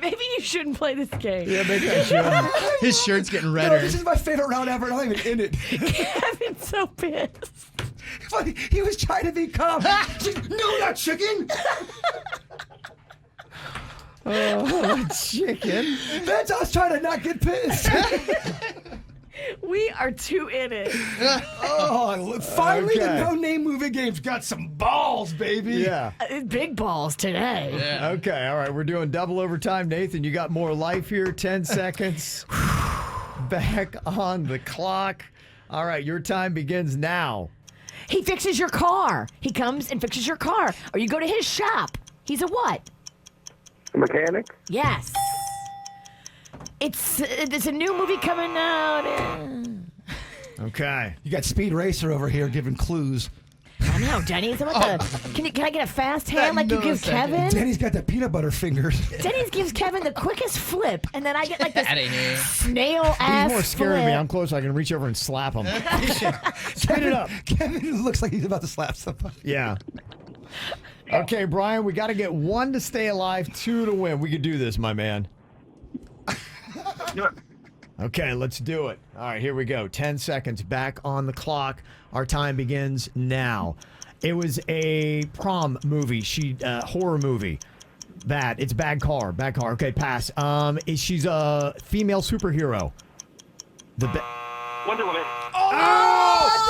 Maybe you shouldn't play this game. Yeah, maybe I should. His shirt's getting No, redder. this is my favorite round ever, and I'm not even in it. Kevin's so pissed. Funny, he was trying to be calm. No, not chicken. Oh, chicken. That's us trying to not get pissed. We are too in it. Oh, finally Okay. the no-name movie game's got some balls, baby. Yeah. Big balls today. Yeah. Okay, all right. We're doing double overtime. Nathan, you got more life here. 10 seconds. Back on the clock. All right, your time begins now. He fixes your car. He comes and fixes your car. Or you go to his shop. He's a what? A mechanic? Yes. It's a new movie coming out. Okay. You got Speed Racer over here giving clues. I know, Dennys. Can I get a fast hand like you give Kevin? Danny's got the peanut butter fingers. Denny's gives Kevin the quickest flip, and then I get like this Outta here. snail He's ass more scared of me. flip. I'm close. I can reach over and slap him. Spit it up. Kevin looks like he's about to slap somebody. Yeah. Okay, Brian, we got to get 1 to stay alive, 2 to win. We could do this, my man. Do it. Okay, let's do it. All right, here we go. 10 seconds back on the clock. Our time begins now. It was a prom movie. Horror movie. It's Bad Car. Bad Car. Okay, pass. She's a female superhero. Wonder Woman.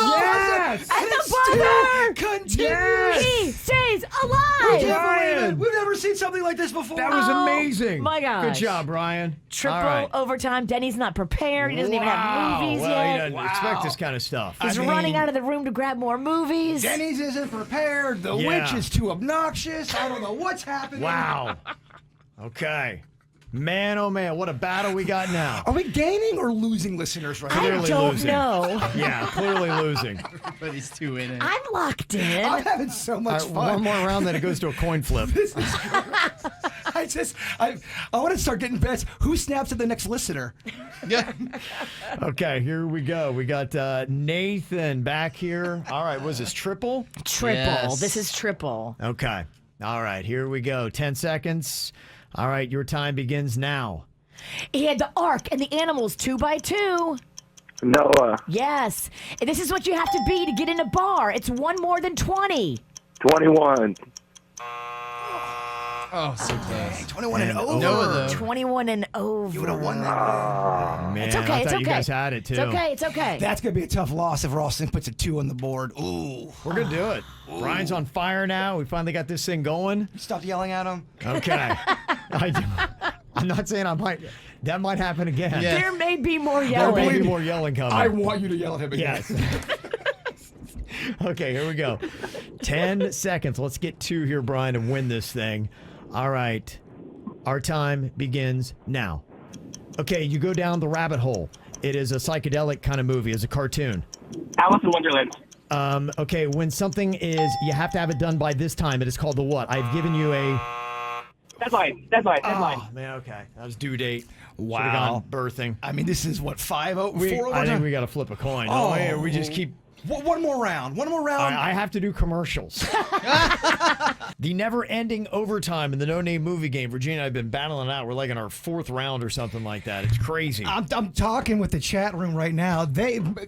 Yes! And the buzzer continues. Yes! He stays alive. Brian! We've never seen something like this before. That was amazing. my gosh. Good job, Brian. Triple All right. overtime. Denny's not prepared. He doesn't even have movies well, yet. He doesn't expect this kind of stuff. He's running out of the room to grab more movies. Denny's isn't prepared. The witch is too obnoxious. I don't know what's happening. Wow. Okay. Man, oh man, what a battle we got now. Are we gaining or losing listeners right now? I Clearly don't losing. know. Yeah, clearly losing. Everybody's too in it. I'm locked in. I'm having so much fun. One more round, then it goes to a coin flip. This is great. I want to start getting bets. Who snaps at the next listener? Yeah. Okay, here we go. We got Nathan back here. All right, was this triple? Triple. Yes. This is triple. Okay. All right, here we go. 10 seconds. All right, your time begins now. He had the ark and the animals 2 by 2. Noah. Yes. And this is what you have to be to get in a bar. It's one more than 20. 21. Oh, so close. 21 and over. Noah, though. 21 and over. You would have won that. Man, It's okay. I It's thought okay. you guys had it too. It's okay. It's okay. That's going to be a tough loss if Ralston puts a 2 on the board. Ooh. We're going to do it. Brian's on fire now. We finally got this thing going. Stop yelling at him. Okay. I'm not saying that might happen again. Yeah. There may be more There yelling. may be more yelling coming. I want you to yell at him again. Yes. Okay, here we go. 10 seconds. Let's get 2 here, Brian, and win this thing. All right. Our time begins now. Okay, you go down the rabbit hole. It is a psychedelic kind of movie. It's a cartoon. Alice in Wonderland. Okay, when something is, you have to have it done by this time. It is called the what? I've given you a... Deadline. Oh, man, okay. That was due date. Wow. Should have gone birthing. I mean, this is what, 5 4 I think we got to flip a coin. Oh. Or we just keep... One more round. One more round. I have to do commercials. The never-ending overtime in the no-name movie game. Virginia and I have been battling it out. We're like in our 4th round or something like that. It's crazy. I'm talking with the chat room right now.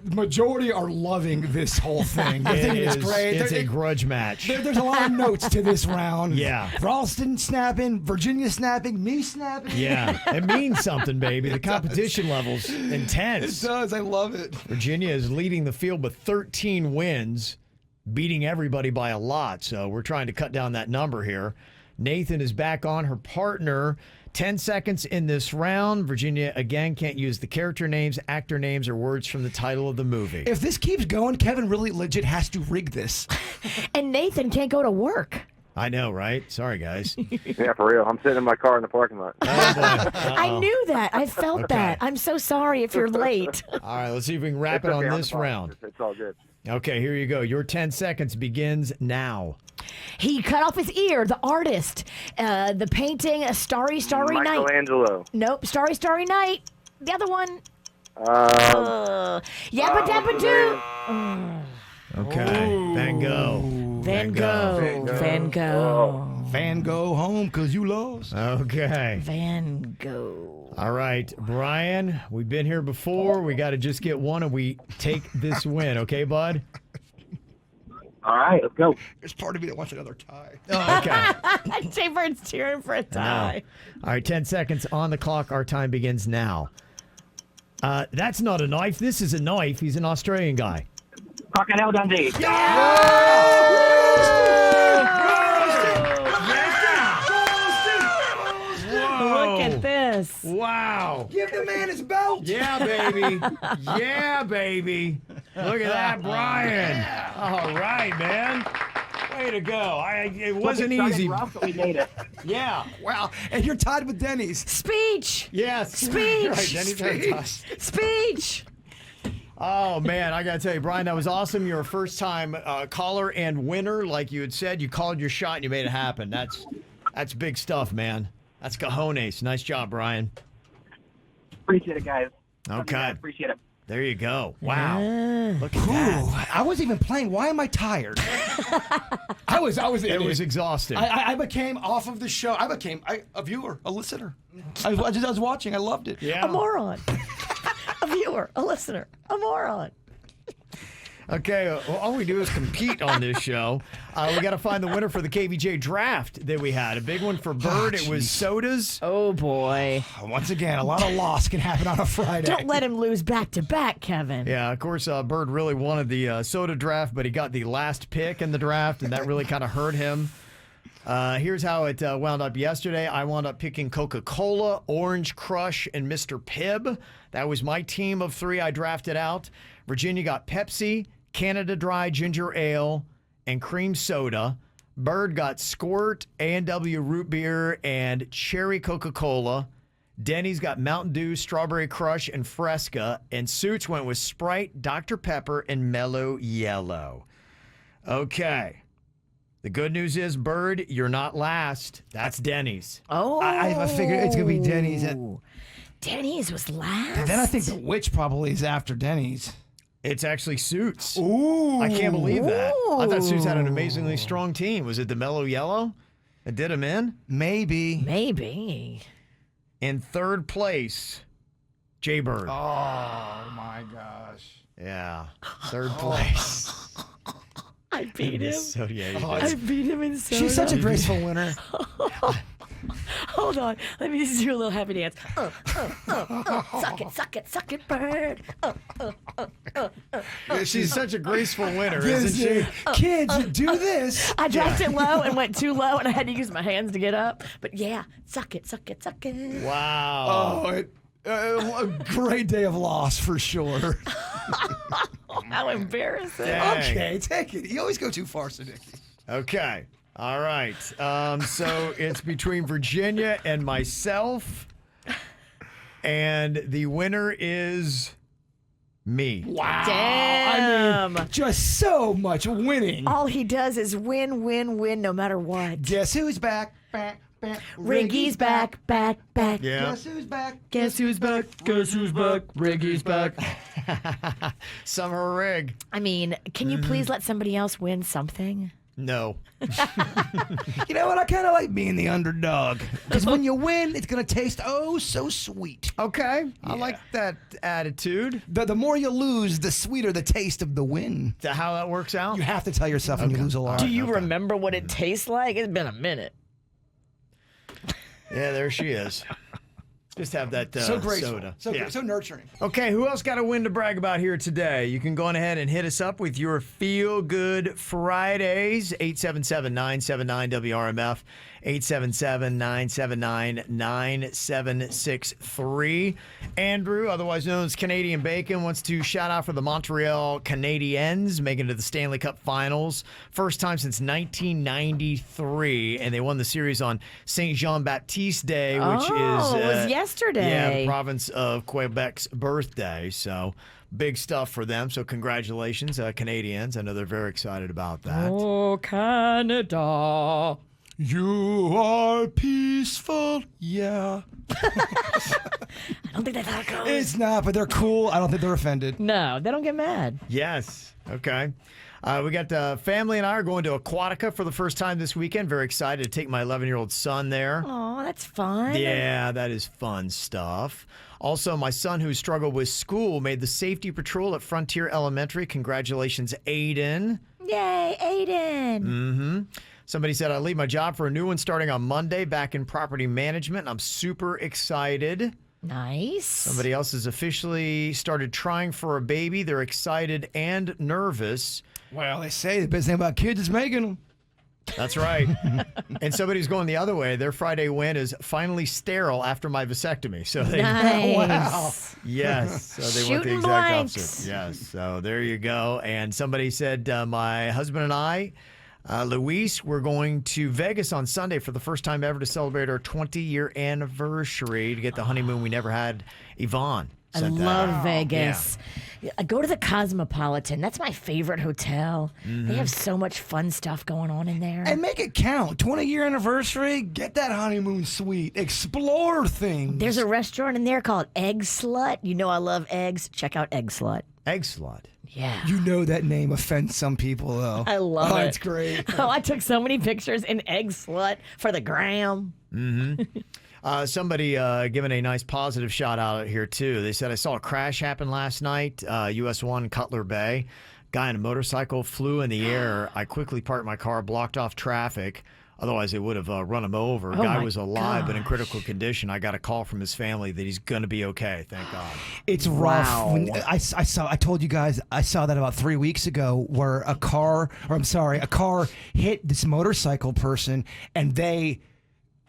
Majority are loving this whole thing. They think it's great. It's a grudge match. There's a lot of notes to this round. Yeah. Ralston snapping, Virginia snapping, me snapping. Yeah, it means something, baby. The competition level's intense. It does. I love it. Virginia is leading the field with 13 wins, beating everybody by a lot. So we're trying to cut down that number here. Nathan is back on. Her partner. 10 seconds in this round. Virginia, again, can't use the character names, actor names, or words from the title of the movie. If this keeps going, Kevin really legit has to rig this. And Nathan can't go to work. I know, right? Sorry, guys. Yeah, for real. I'm sitting in my car in the parking lot. Oh, boy. I knew that. I felt that. I'm so sorry if you're late. All right, let's see if we can wrap It's it okay, on I'm this fine. round. It's all good. Okay, here you go. Your 10 seconds begins now. He cut off his ear, the artist. The painting, a Starry, Starry Night. Michelangelo. Nope, Starry, Starry Night. The other one. Yabba Dabba Doo. Okay, Van Gogh. Van Gogh. Van Gogh. Van Gogh home because you lost. Okay. Van Gogh. All right, Brian, we've been here before. We got to just get one and we take this win. Okay, bud? All right, let's go. There's part of me that wants another tie. Okay. Jay-Bird's cheering for a tie. All right, 10 seconds on the clock. Our time begins now. That's not a knife. This is a knife. He's an Australian guy. Crocodile Dundee. Look at this. Wow. Give the man his belt. Yeah, baby. Yeah, baby. Look at that, Brian. All right, man. Way to go. It wasn't easy. Rough, but we made it. Yeah. Wow. And you're tied with Denny's. Speech. Yes. Speech. Right, Denny's had a tie. Speech. Oh, man, I got to tell you, Brian, that was awesome. You're a first-time caller and winner, like you had said. You called your shot and you made it happen. That's big stuff, man. That's cojones. Nice job, Brian. Appreciate it, guys. Okay. Appreciate it. There you go. Wow. Look at Ooh, that. I wasn't even playing. Why am I tired? I was. It was exhausting. I became off of the show. I became a viewer, a listener. I was watching. I loved it. Yeah. A moron. A viewer, a listener, a moron. Okay, well, all we do is compete on this show. We got to find the winner for the KVJ draft that we had. A big one for Bird. It was sodas. Oh, boy. Once again, a lot of loss can happen on a Friday. Don't let him lose back-to-back, Kevin. Yeah, of course, Bird really wanted the soda draft, but he got the last pick in the draft, and that really kind of hurt him. Here's how it wound up yesterday. I wound up picking Coca-Cola, Orange Crush, and Mr. Pibb. That was my team of 3 I drafted out. Virginia got Pepsi, Canada Dry Ginger Ale, and Cream Soda. Bird got Squirt, A&W Root Beer, and Cherry Coca-Cola. Dennys got Mountain Dew, Strawberry Crush, and Fresca. And Suits went with Sprite, Dr. Pepper, and Mellow Yellow. Okay. The good news is, Bird, you're not last. That's Dennys. Oh. I figured it's going to be Dennys. Dennys was last. And then I think the Witch probably is after Dennys. It's actually Suits. Ooh. I can't believe that. I thought Suits had an amazingly strong team. Was it the Mellow Yellow that did him in? Maybe. In third place, Jay Bird. Oh, my gosh. Yeah. Third place. I beat him. So, yeah, you I did. beat him in soda. She's such a graceful winner. Hold on. Let me just do a little happy dance. Suck it, Bird. She's such a graceful winner, isn't she? Kids, do this. I dropped it low and went too low, and I had to use my hands to get up. But yeah, suck it. Wow. A great day of loss for sure. How embarrassing. Dang. Okay, take it. You always go too far, Sadicki. Okay. All right. So it's between Virginia and myself. And the winner is me. Wow. Damn. I mean, just so much winning. All he does is win, no matter what. Guess who's back? Riggy's back. Yeah. Guess who's back? Guess who's back? Riggy's back. Summer Rig. I mean, can you please let somebody else win something? No. You know what? I kind of like being the underdog. Because when you win, it's going to taste oh so sweet. Okay. I like that attitude. The more you lose, the sweeter the taste of the win. Is that how that works out? You have to tell yourself when you lose a lot. Do you remember what it tastes like? It's been a minute. Yeah, there she is. Just have that so graceful. soda. So nurturing. Okay, who else got a win to brag about here today? You can go on ahead and hit us up with your Feel Good Fridays, 877-979-WRMF, 877-979-9763. Andrew, otherwise known as Canadian Bacon, wants to shout out for the Montreal Canadiens, making it to the Stanley Cup Finals. First time since 1993, and they won the series on Saint Jean-Baptiste Day, which is... it was yesterday. Yeah, the province of Quebec's birthday. So big stuff for them. So congratulations, Canadians. I know they're very excited about that. Oh, Canada. You are peaceful, yeah. I don't think that's how it goes. It's not, but they're cool. I don't think they're offended. No, they don't get mad. Yes. Okay. We got the family and I are going to Aquatica for the first time this weekend. Very excited to take my 11-year-old son there. Oh, that's fun. Yeah, that is fun stuff. Also, my son who struggled with school made the safety patrol at Frontier Elementary. Congratulations, Aiden. Yay, Aiden. Mm-hmm. Somebody said, I leave my job for a new one starting on Monday back in property management. I'm super excited. Nice. Somebody else has officially started trying for a baby. They're excited and nervous. Well, they say the best thing about kids is making them. That's right. And somebody's going the other way. Their Friday win is finally sterile after my vasectomy. So they Nice. Wow. Yes. So they went the Shooting exact blanks. opposite. Yes. So there you go. And somebody said, my husband and I, Luis, we're going to Vegas on Sunday for the first time ever to celebrate our 20-year anniversary to get the honeymoon we never had, Yvonne. I sent that love out. Vegas. I go to the Cosmopolitan. That's my favorite hotel. They have so much fun stuff going on in there. And make it count. 20-year anniversary, get that honeymoon suite. Explore things. There's a restaurant in there called Egg Slut. You know I love eggs. Check out Egg Slut. Egg Slut. Yeah. You know that name offends some people, though. I love it. It's great. Oh, I took so many pictures in Egg Slut for the gram. Somebody giving a nice positive shout out here, too. They said, I saw a crash happen last night, US 1 Cutler Bay. Guy on a motorcycle flew in the air. I quickly parked my car, blocked off traffic. Otherwise, they would have run him over. Guy was alive, but in critical condition. I got a call from his family that he's going to be okay. Thank God. It's rough. Wow. When I told you guys, I saw that about 3 weeks ago where a car hit this motorcycle person and they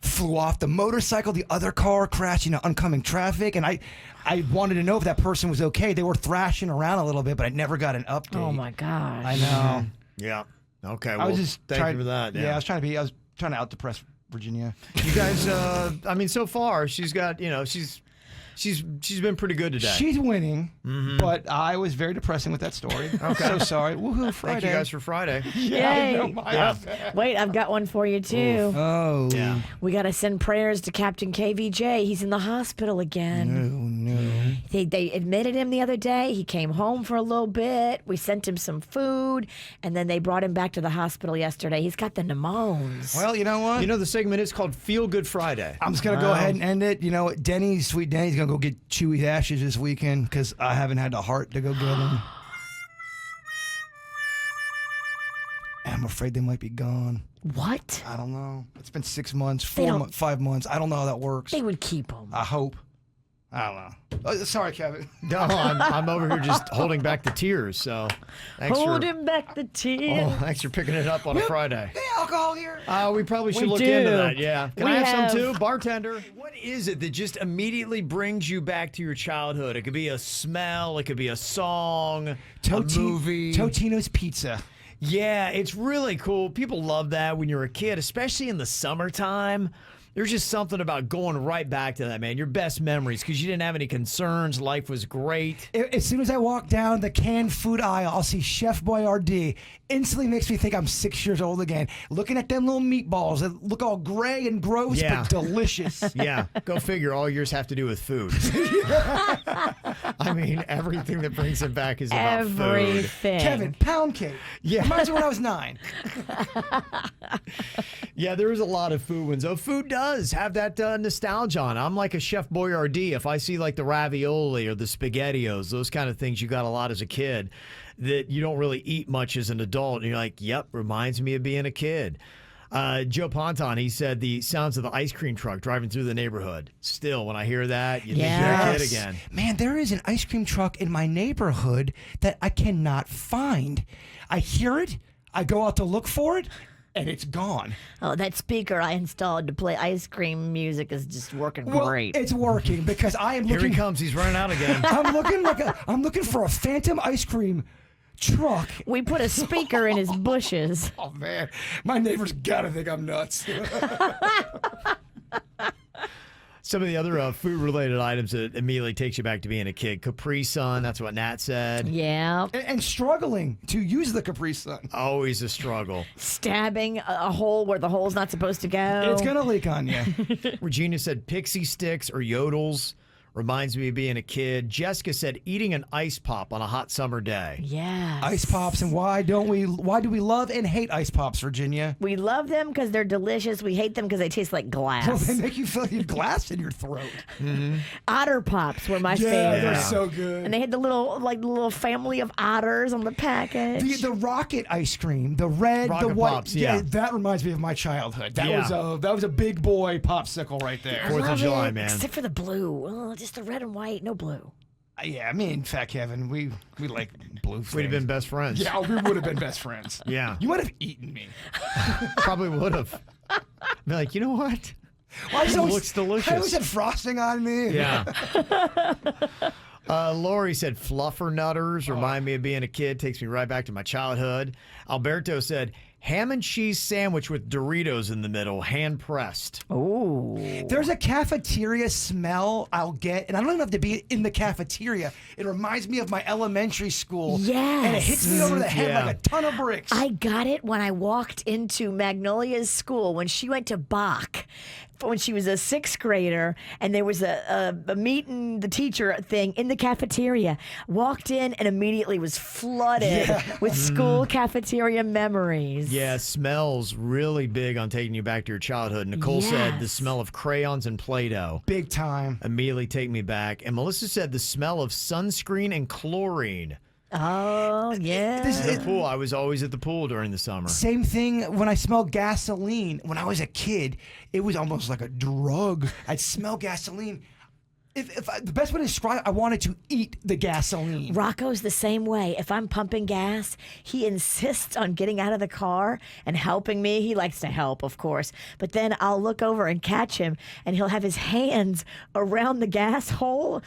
flew off the motorcycle. The other car crashed into oncoming traffic. And I wanted to know if that person was okay. They were thrashing around a little bit, but I never got an update. Oh, my gosh. I know. Yeah. Okay. I Well, was just thank trying, you for that. Yeah, I was trying to out-depress Virginia. You guys, I mean, so far, she's got, she's been pretty good today. She's winning, but I was very depressing with that story. Okay. So sorry. Woohoo, Friday. Thank you guys for Friday. Yay. I know, Wait, I've got one for you, too. Oh. Yeah. We got to send prayers to Captain KVJ. He's in the hospital again. No. They admitted him the other day. He came home for a little bit. We sent him some food, and then they brought him back to the hospital yesterday. He's got the pneumonias. Well, you know what? You know, the segment is called Feel Good Friday. I'm just going to go ahead and end it. You know, Dennys, sweet Dennys, going to go get Chewy's ashes this weekend because I haven't had the heart to go get them. And I'm afraid they might be gone. What? I don't know. It's been 6 months, They don't- 5 months. I don't know how that works. They would keep him. I hope. I don't know. Sorry, Kevin. No, I'm over here just holding back the tears. So thanks Holding back the tears. thanks for picking it up on a Friday. Hey, alcohol here. We probably should We look do. into that. Yeah. Can We I have have- some too, bartender? What is it that just immediately brings you back to your childhood? It could be a smell. It could be a song, a movie. Totino's Pizza. Yeah, it's really cool. People love that when you're a kid, especially in the summertime. There's just something about going right back to that, man. Your best memories because you didn't have any concerns. Life was great. As soon as I walk down the canned food aisle, I'll see Chef Boyardee. Instantly makes me think I'm 6 years old again. Looking at them little meatballs that look all gray and gross, Yeah. but delicious. Yeah, go figure. All yours have to do with food. I mean, everything that brings it back is about food. Everything. Kevin, pound cake. Yeah. Reminds me when I was 9. Yeah, there is a lot of food ones. Oh, food does have that nostalgia on it. I'm like a Chef Boyardee. If I see like the ravioli or the SpaghettiOs, those kind of things you got a lot as a kid that you don't really eat much as an adult. And you're like, yep, reminds me of being a kid. Joe Ponton, he said the sounds of the ice cream truck driving through the neighborhood. Still, when I hear that, you think you're a kid again. Man, there is an ice cream truck in my neighborhood that I cannot find. I hear it, I go out to look for it, and it's gone. Oh, that speaker I installed to play ice cream music is just working Well, great. it's working because I am Here looking. he comes. He's running out again. I'm looking for a phantom ice cream truck. We put a speaker in his bushes. Oh man, my neighbors gotta think I'm nuts. Some of the other food-related items that immediately takes you back to being a kid. Capri Sun, that's what Nat said. Yeah. and struggling to use the Capri Sun. Always a struggle. Stabbing a hole where the hole's not supposed to go. It's gonna leak on you. Regina said pixie sticks or yodels. Reminds me of being a kid. Jessica said eating an ice pop on a hot summer day. Yes. Ice pops, and why do we love and hate ice pops, Virginia? We love them because they're delicious. We hate them because they taste like glass. Well, they make you feel your glass in your throat. Otter Pops were my Yeah, favorite. they're so good. And they had the little family of otters on the package. The rocket ice cream, the red, Rocket the white. Pops, yeah. That reminds me of my childhood. That Yeah. was a big boy popsicle right there. I 4th of love July, it, man. Except for the blue. Oh, just the red and white, no blue. Yeah, me and Fat Kevin, we like blue things. We'd have been best friends. Yeah, we would have been best friends. Yeah. You might have eaten me. Probably would have. Be like, you know what? Well, It looks delicious. I always had frosting on me. Yeah. Lori said fluffer nutters remind me of being a kid. Takes me right back to my childhood. Alberto said ham and cheese sandwich with Doritos in the middle, hand pressed. Oh. There's a cafeteria smell I'll get, and I don't even have to be in the cafeteria. It reminds me of my elementary school. Yes. And it hits me over the head Yeah. like a ton of bricks. I got it when I walked into Magnolia's school when she went to Bach. When she was a 6th grader, and there was a meeting the teacher thing in the cafeteria. Walked in and immediately was flooded with school cafeteria memories. Yeah, smells really big on taking you back to your childhood. Nicole said the Yes. smell of crayons and Play-Doh. Big time. Immediately take me back. And Melissa said the smell of sunscreen and chlorine. Oh, yeah. The pool. I was always at the pool during the summer. Same thing when I smelled gasoline. When I was a kid, it was almost like a drug. I'd smell gasoline. The best way to describe it, I wanted to eat the gasoline. Rocco's the same way. If I'm pumping gas, he insists on getting out of the car and helping me. He likes to help, of course. But then I'll look over and catch him, and he'll have his hands around the gas hole.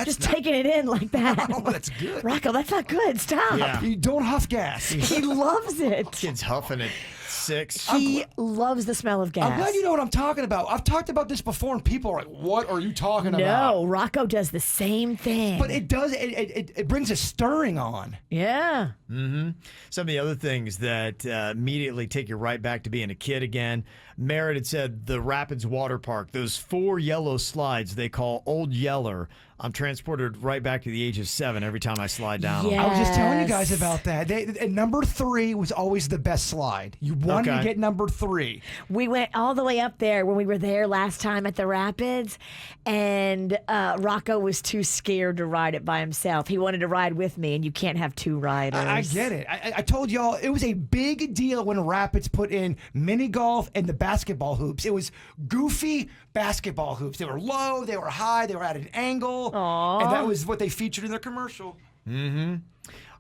Just taking it in like that. Oh, that's good. Rocco, that's not good. Stop. Yeah. You don't huff gas. He loves it. Kids huffing at 6. He loves the smell of gas. I'm glad you know what I'm talking about. I've talked about this before, and people are like, what are you talking about? No, Rocco does the same thing. But it does, it brings a stirring on. Yeah. Mm-hmm. Some of the other things that immediately take you right back to being a kid again. Merritt had said the Rapids Water Park, those 4 yellow slides they call Old Yeller. I'm transported right back to the age of 7 every time I slide down. Yeah. them. I was just telling you guys about that. And number 3 was always the best slide. You wanted to get number 3. We went all the way up there when we were there last time at the Rapids, and Rocco was too scared to ride it by himself. He wanted to ride with me, and you can't have 2 riders. I get it. I told y'all it was a big deal when Rapids put in mini golf and the basketball hoops. It was goofy basketball hoops. They were low, they were high, they were at an angle. Aww. And that was what they featured in their commercial. Mm-hmm.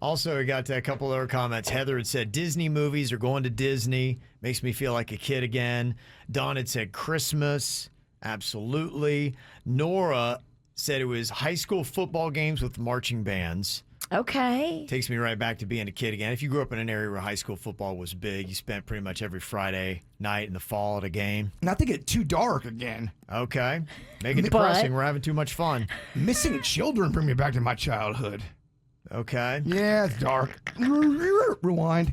Also, we got a couple other comments. Heather had said Disney movies or going to Disney makes me feel like a kid again. Dawn had said Christmas. Absolutely. Nora said it was high school football games with marching bands. Okay. Takes me right back to being a kid again. If you grew up in an area where high school football was big, you spent pretty much every Friday night in the fall at a game. Not to get too dark again. Okay. Make it depressing. We're having too much fun. Missing children bring me back to my childhood. Okay. Yeah, it's dark. Rewind.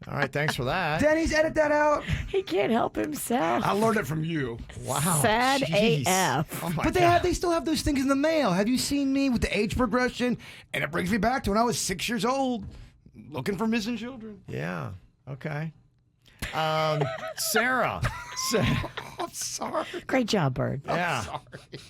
All right, thanks for that. Dennys, edit that out. He can't help himself. I learned it from you. Wow. Sad Jeez. AF. Oh my But God. they still have those things in the mail. Have you seen me with the age progression? And it brings me back to when I was 6 years old, looking for missing children. Yeah. Okay. Sarah. I'm sorry. Great job, Bird. Yeah. Sorry.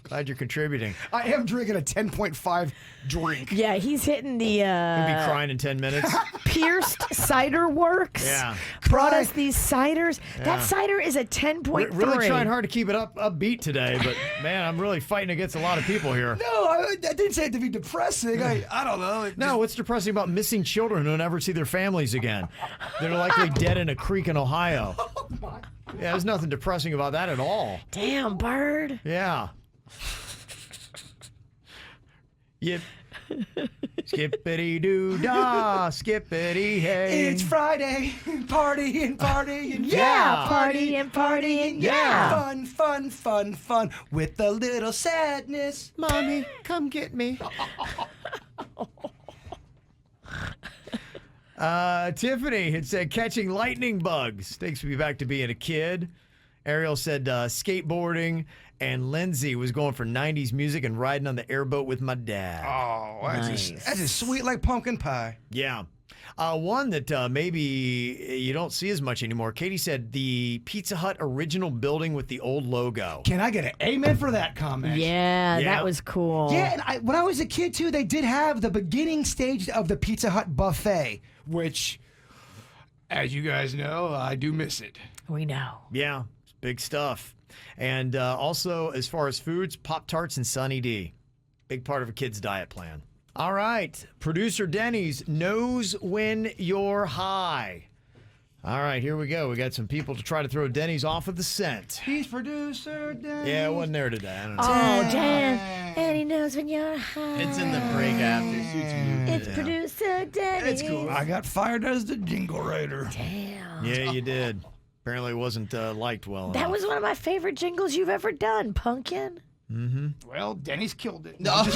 Glad you're contributing. I am drinking a 10.5 drink. Yeah, he's hitting the You'll be crying in 10 minutes. Pierced Cider Works. Yeah. Brought Cry. us these ciders. Yeah. That cider is a 10.3. Really trying hard to keep it upbeat today, but man, I'm really fighting against a lot of people here. No, I didn't say it to be depressing. I don't know. It No, what's depressing about missing children who never see their families again? They're likely dead in a creek in Ohio. Yeah, there's nothing depressing about that at all. Damn, Bird. Yeah. Yep. Skippity doo dah, skippity hey. It's Friday, partying, partying, Yeah, partying, partying, yeah. Fun, fun, fun, fun, with a little sadness. Mommy, come get me. Tiffany had said catching lightning bugs. Takes me back to being a kid. Ariel said skateboarding. And Lindsay was going for 90s music and riding on the airboat with my dad. Oh, that's just sweet like pumpkin pie. Yeah. One that maybe you don't see as much anymore. Katie said the Pizza Hut original building with the old logo. Can I get an amen for that comment? Yeah, that was cool. Yeah, and when I was a kid, too, they did have the beginning stage of the Pizza Hut buffet, which, as you guys know, I do miss it. We know. Yeah, it's big stuff. And also, as far as foods, Pop-Tarts and Sunny D. Big part of a kid's diet plan. All right. Producer Dennys knows when you're high. All right, here we go. We got some people to try to throw Dennys off of the scent. He's producer Dennys. Yeah, I wasn't there today. I don't know. Oh, Dan. And he knows when you're high. It's in the break after. Suits movie. It's producer Dennys. It's cool. I got fired as the jingle writer. Damn. Yeah, you did. Apparently, it wasn't liked well That enough. was one of my favorite jingles you've ever done, Pumpkin. Well, Denny's killed it. No, I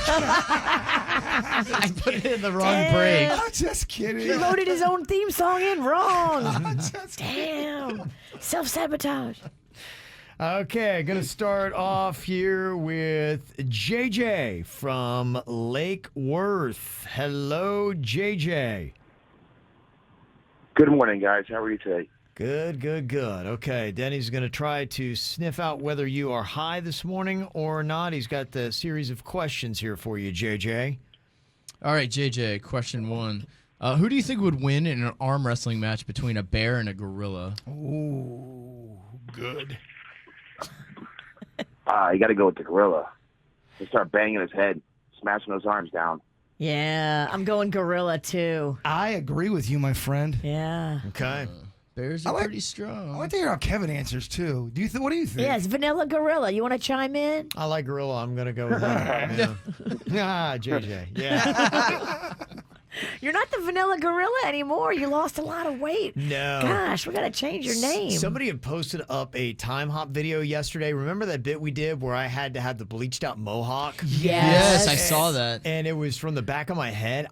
put it in the wrong break. I'm just kidding. He loaded his own theme song in wrong. I'm just Damn. Self-sabotage. Okay, going to start off here with JJ from Lake Worth. Hello, JJ. Good morning, guys. How are you today? Good, good, good. Okay, Denny's going to try to sniff out whether you are high this morning or not. He's got the series of questions here for you, JJ. All right, JJ, question 1. Who do you think would win in an arm wrestling match between a bear and a gorilla? Ooh, good. You got to go with the gorilla. Just start banging his head, smashing those arms down. Yeah, I'm going gorilla too. I agree with you, my friend. Yeah. Okay. Bears are pretty strong. I like to hear how Kevin answers too. What do you think? Yes, vanilla gorilla. You want to chime in? I like gorilla. I'm going to go with that. Yeah. JJ. Yeah. You're not the vanilla gorilla anymore. You lost a lot of weight. No. Gosh, we got to change your name. Somebody had posted up a time hop video yesterday. Remember that bit we did where I had to have the bleached out mohawk? Yes, I saw that. And it was from the back of my head.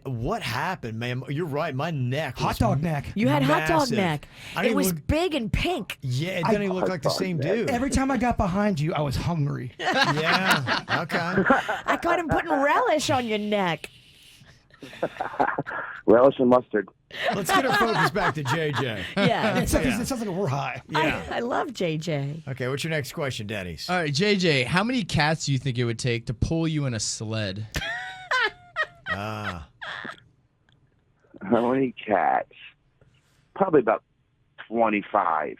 What happened, man? You're right. My neck was Hot dog neck. You had hot dog massive. neck. I It didn't was look- big and pink. Yeah, it didn't even look like the same dude. Every time I got behind you, I was hungry. Yeah. Okay. I caught him putting relish on your neck. Relish and mustard. Let's get our focus back to JJ. Yeah. It sounds like we're high. Yeah. I love JJ. Okay, what's your next question, Dennys? All right, JJ, how many cats do you think it would take to pull you in a sled? How many cats? Probably about 25.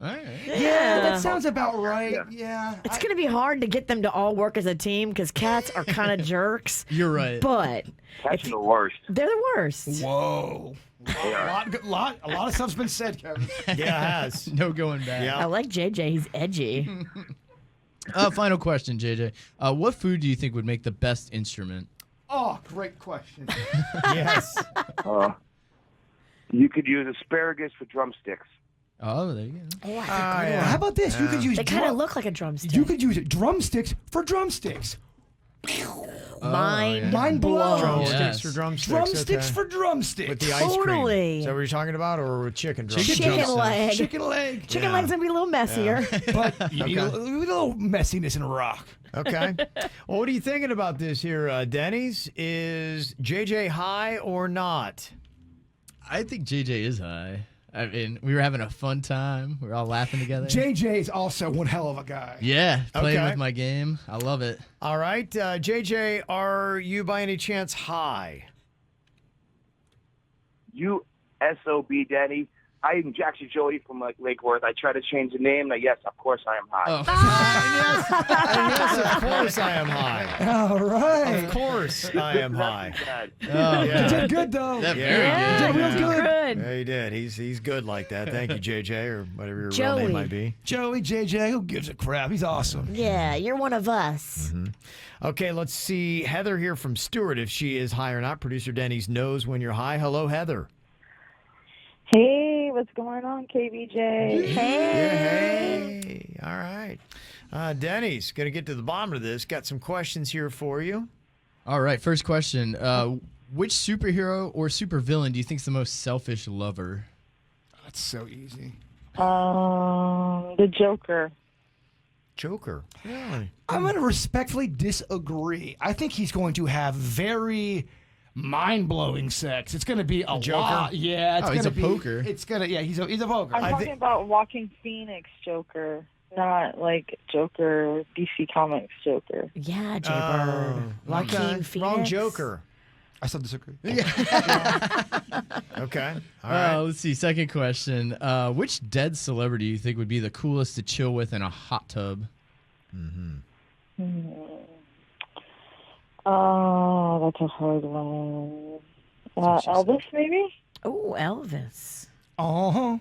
All right. Yeah, that sounds about right. Yeah. It's going to be hard to get them to all work as a team because cats are kind of jerks. You're right. But Cats are the worst. they're the worst. Whoa. A lot of stuff's been said, Kevin. Yeah, it has. No going back. Yeah. I like JJ. He's edgy. Final question, JJ. What food do you think would make the best instrument? Oh, great question. Yes. You could use asparagus for drumsticks. Oh, there you go. Oh, that's a good yeah. one. How about this? You could use They kind of look like a drumstick. You could use drumsticks for drumsticks. Mind, Mind blown. Drumsticks Yes. for drumsticks. Drumsticks okay. for drumsticks. With the ice cream. Totally. Is that what you're talking about, or with chicken drumsticks? Chicken drumsticks. leg. Chicken leg. Chicken Yeah. leg's going to be a little messier. But you need a little messiness in rock. Okay. Well, what are you thinking about this here, Denny's? Is JJ high or not? I think JJ is high. I mean, we were having a fun time. We were all laughing together. JJ is also one hell of a guy. Yeah, playing Okay. with my game. I love it. All right. JJ, are you by any chance high? You SOB, Danny. I am Jackson Joey from Lake Worth. I try to change the name. Now, yes, of course I am high. Yes, of course I am high. All right. Of course I am high. Oh, You Yeah. did good, though. That Yeah. very Yeah, good. real good. good. Yeah, he did. He's good like that. Thank you, JJ, or whatever your real Joey. name might be. Joey, JJ, who gives a crap? He's awesome. Yeah, you're one of us. Okay, let's see Heather here from Stewart, if she is high or not. Producer Denny's knows when you're high. Hello, Heather. Hey, what's going on, KVJ? Hey. All right. Denny's going to get to the bottom of this. Got some questions here for you. All right, first question. Which superhero or supervillain do you think is the most selfish lover? That's so easy. The Joker. Joker. Really? I'm going to respectfully disagree. I think he's going to have very mind-blowing sex. It's going to be a Joker? lot. Yeah, it's Oh, he's gonna a poker. It's going to, yeah, he's a poker. I'm talking about Walking Phoenix Joker, not like Joker, DC Comics Joker. Yeah, Jay Bird. Joaquin Phoenix. Wrong Joker. I still disagree. Okay. All right. Let's see. Second question. Which dead celebrity do you think would be the coolest to chill with in a hot tub? Oh, that's a hard one. Elvis, maybe? Oh, Elvis. Uh-huh.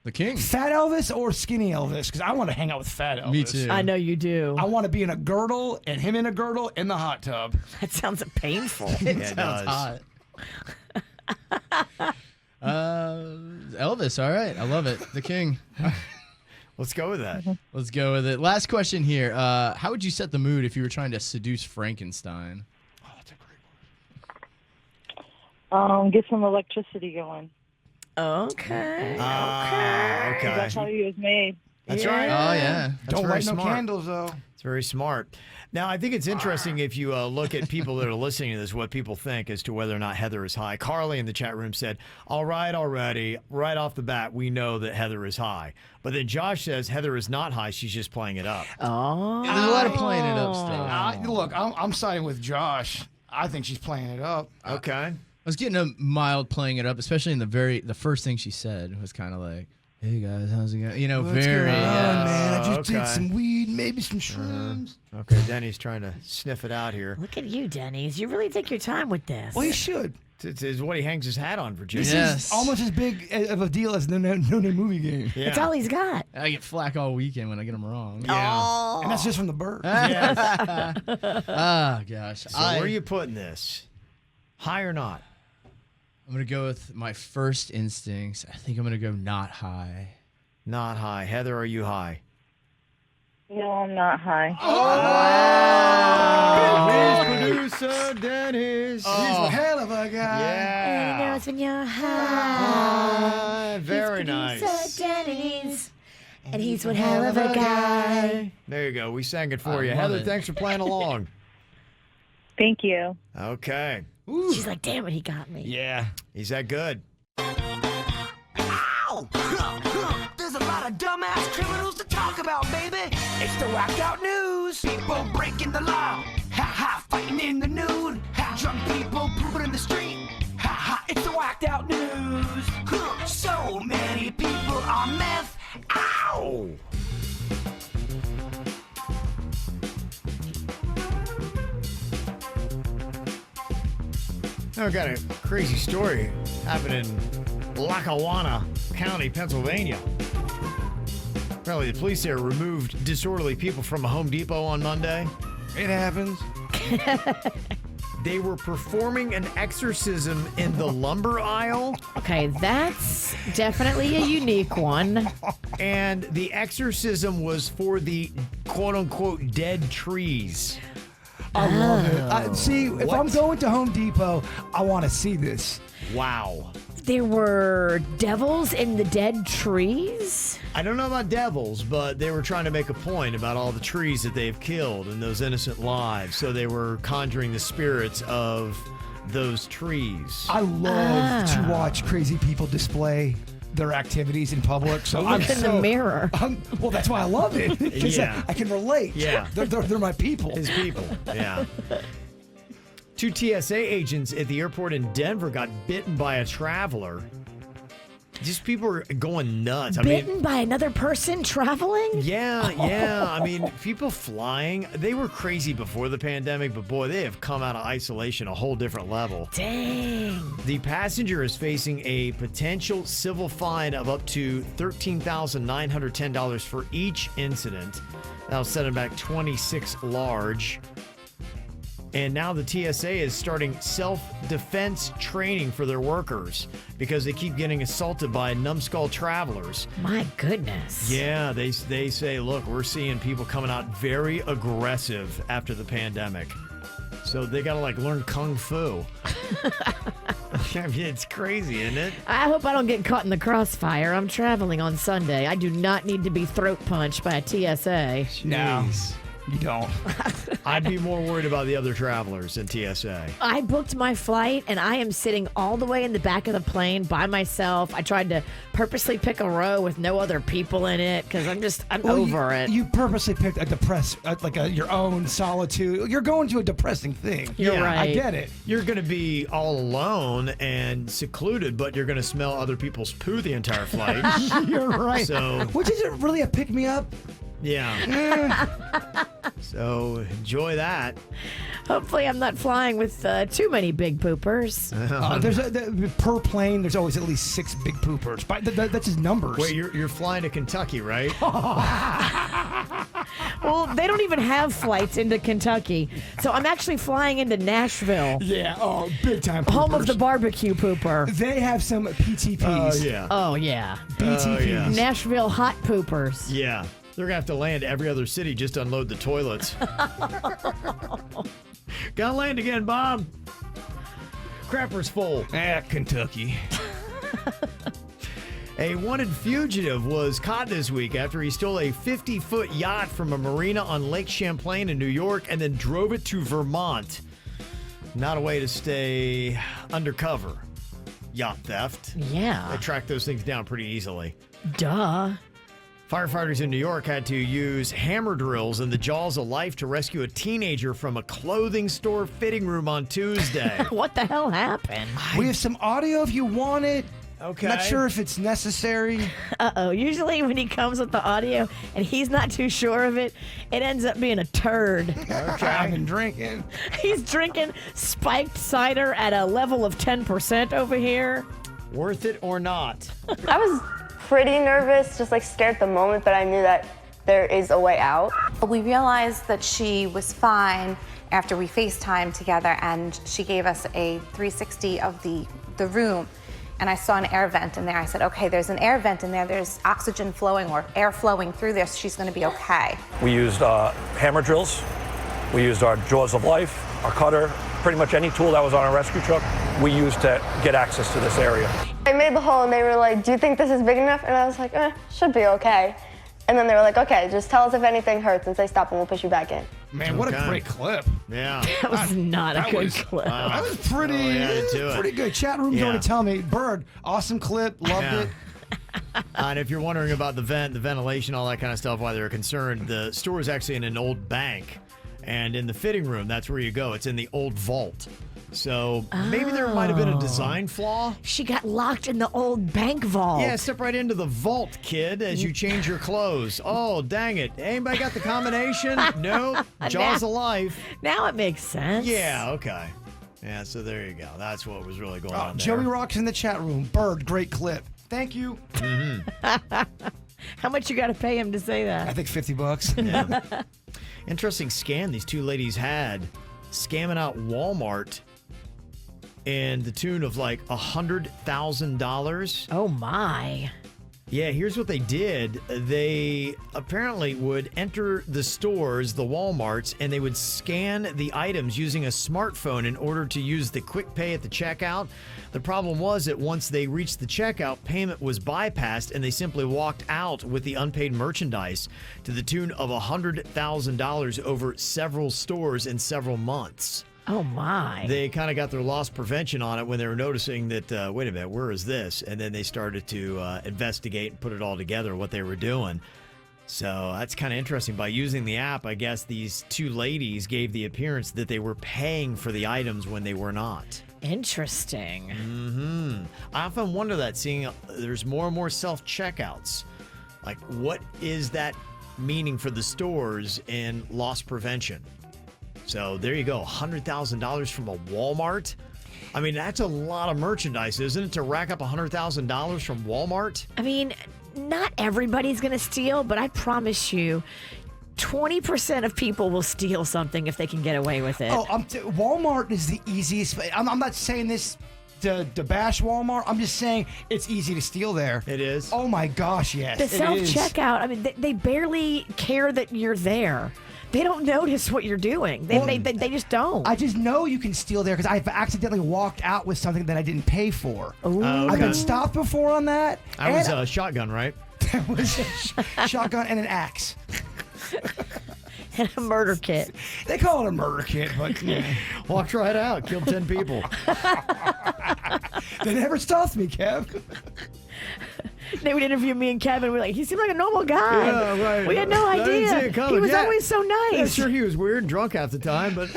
The king. Fat Elvis or skinny Elvis? Because I want to hang out with Fat Elvis. Me too. I know you do. I want to be in a girdle and him in a girdle in the hot tub. That sounds painful. It sounds hot. Elvis, all right. I love it. The king. Let's go with that. Let's go with it. Last question here. How would you set the mood if you were trying to seduce Frankenstein? Oh, that's a great one. Get some electricity going. Okay. Okay. That's how he was made. That's right. Oh, yeah. That's Don't very light no smart. candles, though. It's very smart. Now, I think it's interesting if you look at people that are listening to this, what people think as to whether or not Heather is high. Carly in the chat room said, all right, already, right off the bat, we know that Heather is high. But then Josh says Heather is not high. She's just playing it up. Oh. Yeah, there's a lot of playing it up stuff. Look, I'm siding with Josh. I think she's playing it up. Okay. I was getting a mild playing it up, especially in the first thing she said was kind of like, hey guys, how's it going? You know, What's very. going on, man? I just did okay. some weed, maybe some shrooms. Okay, Denny's trying to sniff it out here. Look at you, Dennys. You really take your time with this. Well, he should. It's what he hangs his hat on, Virginia. This Yes. is almost as big of a deal as the No Name Movie Game. Yeah. It's all he's got. I get flack all weekend when I get them wrong. Yeah. And that's just from the bird. Ah, gosh. So where are you putting this? High or not? I'm going to go with my first instincts. I think I'm going to go not high. Not high. Heather, are you high? No, I'm not high. Here's producer Dennis. He's a hell of a guy. Yeah. He knows when you're high. Very He's nice. producer Dennys, and he's one hell of a guy. There you go. We sang it for I you. love Heather, it. thanks for playing along. Thank you. Okay. She's like, damn it, he got me. Yeah. He's that good. Ow! There's a lot of dumbass criminals to talk about, baby. It's the whacked out news. People breaking the law. Ha ha, fighting in the nude. Ha, drunk people pooping in the street. Ha ha, it's the whacked out news. So many people on meth. Ow! Now, I've got a crazy story happening in Lackawanna County, Pennsylvania. Apparently, the police there removed disorderly people from a Home Depot on Monday. It happens. They were performing an exorcism in the lumber aisle, Okay, that's definitely a unique one. and the exorcism was for the quote-unquote dead trees. I love it. See, if I'm going to Home Depot, I want to see this. Wow. There were devils in the dead trees? I don't know about devils, but they were trying to make a point about all the trees that they've killed and those innocent lives. So they were conjuring the spirits of those trees. I love to watch crazy people display their activities in public. So Look in the mirror. Well, that's why I love it. 'Cause Yeah. I can relate. Yeah. They're my people. His people, yeah. 2 TSA agents at the airport in Denver got bitten by a traveler. Just people are going nuts. Bitten by another person traveling? Yeah. I mean, people flying, they were crazy before the pandemic, but boy, they have come out of isolation a whole different level. Dang. The passenger is facing a potential civil fine of up to $13,910 for each incident. That'll set him back 26 large. And now the TSA is starting self-defense training for their workers because they keep getting assaulted by numbskull travelers. My goodness. Yeah, they say, look, we're seeing people coming out very aggressive after the pandemic. So they got to learn Kung Fu. I mean, it's crazy, isn't it? I hope I don't get caught in the crossfire. I'm traveling on Sunday. I do not need to be throat punched by a TSA. No, you don't. I'd be more worried about the other travelers than TSA. I booked my flight and I am sitting all the way in the back of the plane by myself. I tried to purposely pick a row with no other people in it because I'm over it. You purposely picked a your own solitude. You're going to a depressing thing. You're right. I get it. You're going to be all alone and secluded, but you're going to smell other people's poo the entire flight. You're right. So, Which isn't really a pick-me-up. Yeah. So enjoy that. Hopefully, I'm not flying with too many big poopers. Per plane, there's always at least 6 big poopers. That's his numbers. Wait, you're flying to Kentucky, right? Well, they don't even have flights into Kentucky. So I'm actually flying into Nashville. Yeah, big time poopers. Home of the barbecue pooper. They have some PTPs. Oh, yeah. BTPs. yeah. Nashville hot poopers. Yeah. They're going to have to land every other city just to unload the toilets. Gotta land again, Bob. Crapper's full. Kentucky. A wanted fugitive was caught this week after he stole a 50-foot yacht from a marina on Lake Champlain in New York and then drove it to Vermont. Not a way to stay undercover. Yacht theft. Yeah. They track those things down pretty easily. Duh. Firefighters in New York had to use hammer drills in the jaws of life to rescue a teenager from a clothing store fitting room on Tuesday. What the hell happened? We have some audio if you want it. Okay. Not sure if it's necessary. Uh-oh. Usually when he comes with the audio and he's not too sure of it, it ends up being a turd. Okay. I've been drinking. He's drinking spiked cider at a level of 10% over here. Worth it or not? I was pretty nervous, just like scared at the moment, but I knew that there is a way out. We realized that she was fine after we FaceTimed together, and she gave us a 360 of the room. And I saw an air vent in there. I said, okay, there's an air vent in there. There's oxygen flowing or air flowing through this. She's going to be okay. We used hammer drills. We used our jaws of life, our cutter, pretty much any tool that was on a rescue truck, we used to get access to this area. I made the hole and they were like, do you think this is big enough? And I was like, should be okay. And then they were like, okay, just tell us if anything hurts and say stop and we'll push you back in. Man, what a great clip. Yeah. That was not a good clip. That was pretty good. Chat room's already telling me, Bird, awesome clip, loved it. And if you're wondering about the ventilation, all that kind of stuff, why they're concerned, the store is actually in an old bank. And in the fitting room, that's where you go. It's in the old vault. So maybe there might have been a design flaw. She got locked in the old bank vault. Yeah, step right into the vault, kid, as you change your clothes. Oh, dang it. Anybody got the combination? No? Jaws of life. Now it makes sense. Yeah, okay. Yeah, so there you go. That's what was really going on there. Joey Rock's in the chat room. Bird, great clip. Thank you. How much you got to pay him to say that? I think $50. Yeah. Interesting scam these two ladies had, scamming out Walmart in the tune of like $100,000. Oh my. Yeah, here's what they did. They apparently would enter the stores, the Walmarts, and they would scan the items using a smartphone in order to use the quick pay at the checkout. The problem was that once they reached the checkout, payment was bypassed and they simply walked out with the unpaid merchandise to the tune of $100,000 over several stores in several months. Oh, my. They kind of got their loss prevention on it when they were noticing that, wait a minute, where is this? And then they started to investigate and put it all together, what they were doing. So that's kind of interesting. By using the app, I guess these two ladies gave the appearance that they were paying for the items when they were not. Interesting. Mm-hmm. I often wonder that, seeing there's more and more self-checkouts. Like, what is that meaning for the stores in loss prevention? So there you go, $100,000 from a Walmart. I mean, that's a lot of merchandise, isn't it, to rack up $100,000 from Walmart? I mean, not everybody's going to steal, but I promise you, 20% of people will steal something if they can get away with it. Oh, Walmart is the easiest. I'm not saying this to bash Walmart. I'm just saying it's easy to steal there. It is? Oh, my gosh, yes. The self-checkout, I mean, they barely care that you're there. They don't notice what you're doing. They just don't. I just know you can steal there because I've accidentally walked out with something that I didn't pay for. Okay. I've been stopped before on that. That was a shotgun, right? That was a shotgun and an axe. And a murder kit. They call it a murder kit, but walked right out, killed 10 people. They never stopped me, Kev. They would interview me and Kevin. We're like, he seemed like a normal guy. Yeah, right. We had no I didn't see idea. it coming. He was Yeah. always so nice. Yeah, sure, he was weird and drunk half the time, but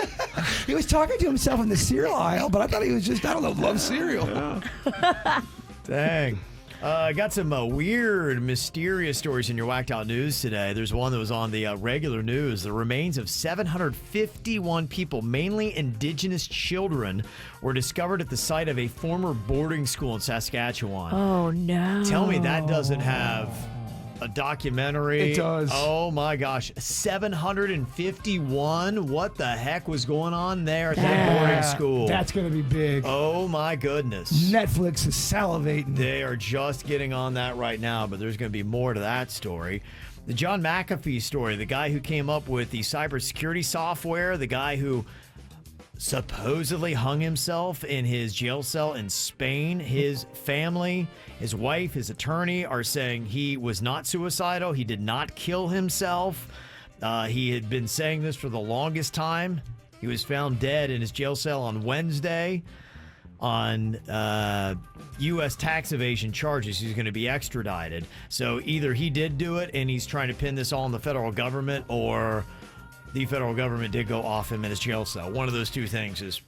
he was talking to himself in the cereal aisle, but I thought he was just, I don't know, love cereal. Yeah. Dang. Got some weird, mysterious stories in your Whacked Out News today. There's one that was on the regular news. The remains of 751 people, mainly indigenous children, were discovered at the site of a former boarding school in Saskatchewan. Oh, no. Tell me that doesn't have a documentary. It does. Oh, my gosh. 751? What the heck was going on there at that boarding school? That's going to be big. Oh, my goodness. Netflix is salivating. They are just getting on that right now, but there's going to be more to that story. The John McAfee story, the guy who came up with the cybersecurity software, the guy who supposedly hung himself in his jail cell in Spain. His family, his wife, his attorney are saying he was not suicidal. He did not kill himself. He had been saying this for the longest time. He was found dead in his jail cell on Wednesday on U.S. tax evasion charges. He's going to be extradited. So either he did do it and he's trying to pin this all on the federal government, or the federal government did go off him in his jail cell. One of those two things is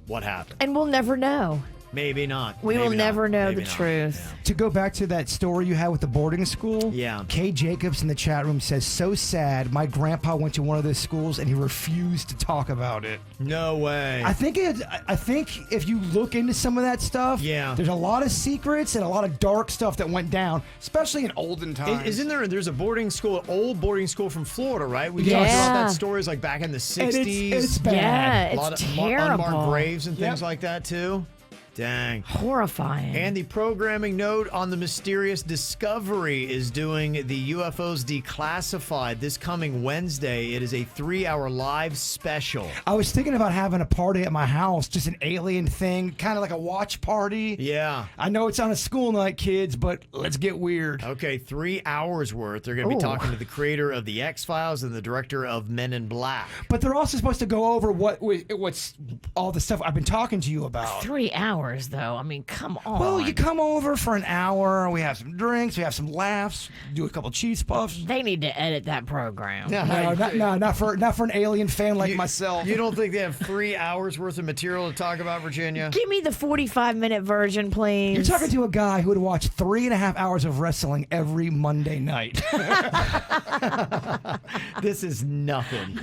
what happened. And we'll never know. Maybe not. We will never know Maybe the not. truth. Yeah. To go back to that story you had with the boarding school, Kay Jacobs in the chat room says, so sad. My grandpa went to one of those schools and he refused to talk about it. No way. I think if you look into some of that stuff, there's a lot of secrets and a lot of dark stuff that went down, especially in olden times. Isn't there's a boarding school, old boarding school from Florida, right? We Yeah. talked about that stories like back in the 60s. It's bad. Yeah, a lot it's of terrible. unmarked graves and things like that too. Dang. Horrifying. And the programming note on the mysterious discovery is doing the UFOs Declassified this coming Wednesday. It is a 3-hour live special. I was thinking about having a party at my house, just an alien thing, kind of like a watch party. Yeah. I know it's on a school night, kids, but let's get weird. Okay, 3 hours worth. They're going to be talking to the creator of the X-Files and the director of Men in Black. But they're also supposed to go over what's all the stuff I've been talking to you about. 3 hours, though. I mean, come on. Well, you come over for an hour. We have some drinks. We have some laughs. Do a couple cheese puffs. They need to edit that program. No, not for an alien fan like myself. You don't think they have 3 hours worth of material to talk about, Virginia? Give me the 45-minute version, please. You're talking to a guy who would watch 3.5 hours of wrestling every Monday night. This is nothing.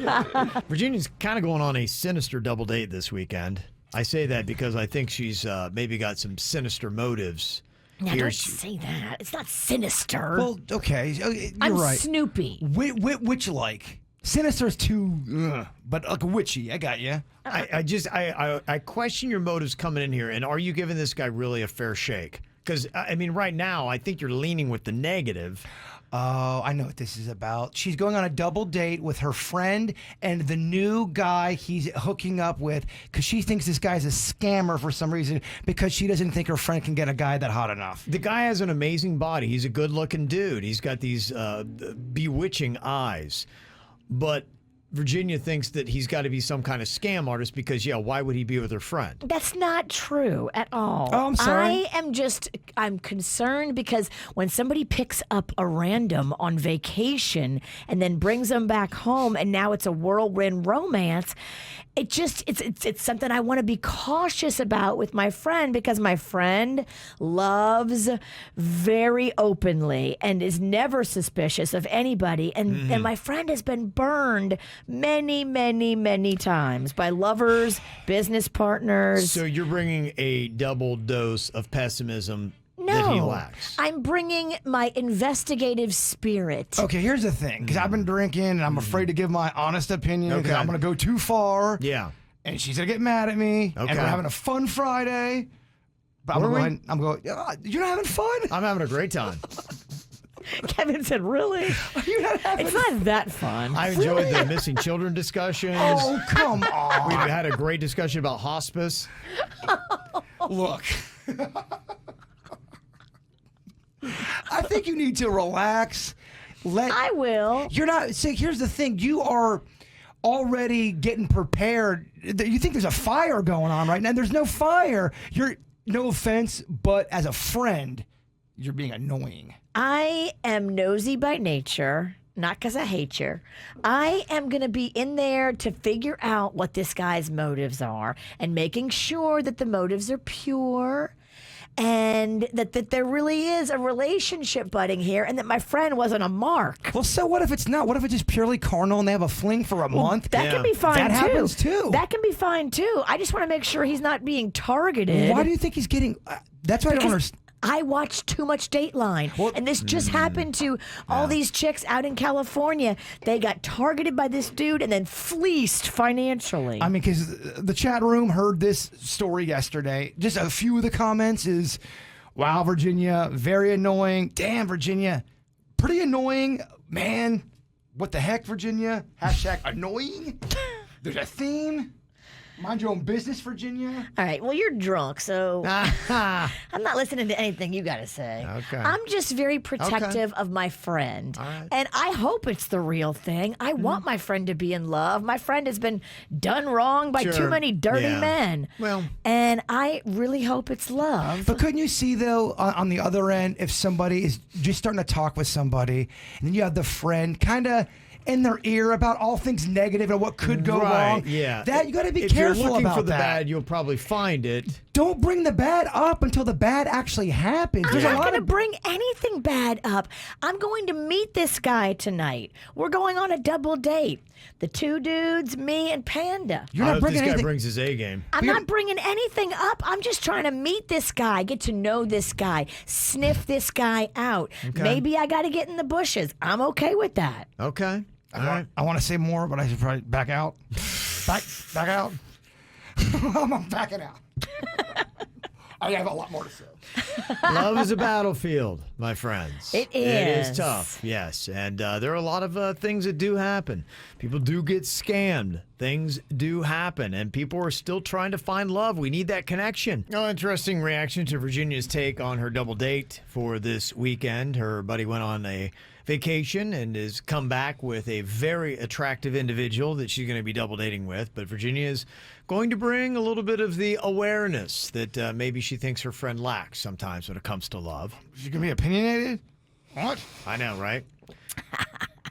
Virginia's kind of going on a sinister double date this weekend. I say that because I think she's maybe got some sinister motives. Now, don't say that. It's not sinister. Well, okay. You're I'm right. Snoopy. Witch-like. Sinister's too, but like witchy. I got you. I question your motives coming in here, and are you giving this guy really a fair shake? Because, I mean, right now, I think you're leaning with the negative. Oh, I know what this is about. She's going on a double date with her friend and the new guy he's hooking up with because she thinks this guy's a scammer for some reason because she doesn't think her friend can get a guy that hot enough. The guy has an amazing body. He's a good-looking dude. He's got these bewitching eyes. But Virginia thinks that he's got to be some kind of scam artist because, why would he be with her friend? That's not true at all. Oh, I'm sorry. I'm concerned because when somebody picks up a random on vacation and then brings them back home and now it's a whirlwind romance, it's something I want to be cautious about with my friend because my friend loves very openly and is never suspicious of anybody. And my friend has been burned many, many, many times by lovers, business partners. So you're bringing a double dose of pessimism that he lacks. I'm bringing my investigative spirit. Okay, here's the thing, because I've been drinking and I'm afraid to give my honest opinion because I'm going to go too far. Yeah. And she's going to get mad at me. Okay. And we're having a fun Friday. But I'm going, you're not having fun? I'm having a great time. Kevin said, really? You're not having It's not that fun. I enjoyed the missing children discussions. Oh, come on. We've had a great discussion about hospice. Look. I think you need to relax. I will. You're not. See, here's the thing. You are already getting prepared. You think there's a fire going on right now. There's no fire. You're, no offense, but as a friend, you're being annoying. I am nosy by nature, not because I hate you. I am going to be in there to figure out what this guy's motives are and making sure that the motives are pure and that there really is a relationship budding here, and that my friend wasn't a mark. Well, so what if it's not? What if it's just purely carnal and they have a fling for a month? That can be fine That too. happens too. That can be fine too. I just want to make sure he's not being targeted. Why do you think he's getting? That's what I don't understand. I watch too much Dateline, and this just happened to all these chicks out in California. They got targeted by this dude and then fleeced financially. I mean, because the chat room heard this story yesterday. Just a few of the comments is, wow, Virginia, very annoying. Damn, Virginia, pretty annoying. Man, what the heck, Virginia? Hashtag annoying. There's a theme. Mind your own business, Virginia. All right, well, you're drunk, so I'm not listening to anything you got to say. Okay. I'm just very protective of my friend. All right. And I hope it's the real thing. I want my friend to be in love. My friend has been done wrong by too many dirty men. Well, and I really hope it's love. But couldn't you see, though, on the other end, if somebody is just starting to talk with somebody, and then you have the friend kind of in their ear about all things negative and what could go wrong. Yeah. That you got to be if careful you're looking about for the that. bad, you'll probably find it. Don't bring the bad up until the bad actually happens. I'm not going to bring anything bad up. I'm going to meet this guy tonight. We're going on a double date. The two dudes, me and Panda. You're not bringing this guy anything. brings his A game. I'm not bringing anything up. I'm just trying to meet this guy, get to know this guy, sniff this guy out. Okay. Maybe I got to get in the bushes. I'm okay with that. Okay. All right. I want to say more, but I should probably back out. Back out. I'm backing out. I have a lot more to say. Love is a battlefield, my friends. It It is. is tough, yes. And there are a lot of things that do happen. People do get scammed. Things do happen. And people are still trying to find love. We need that connection. Oh, interesting reaction to Virginia's take on her double date for this weekend. Her buddy went on a vacation and has come back with a very attractive individual that she's going to be double dating with. But Virginia is going to bring a little bit of the awareness that maybe she thinks her friend lacks sometimes when it comes to love. She's going to be opinionated? What? I know, right?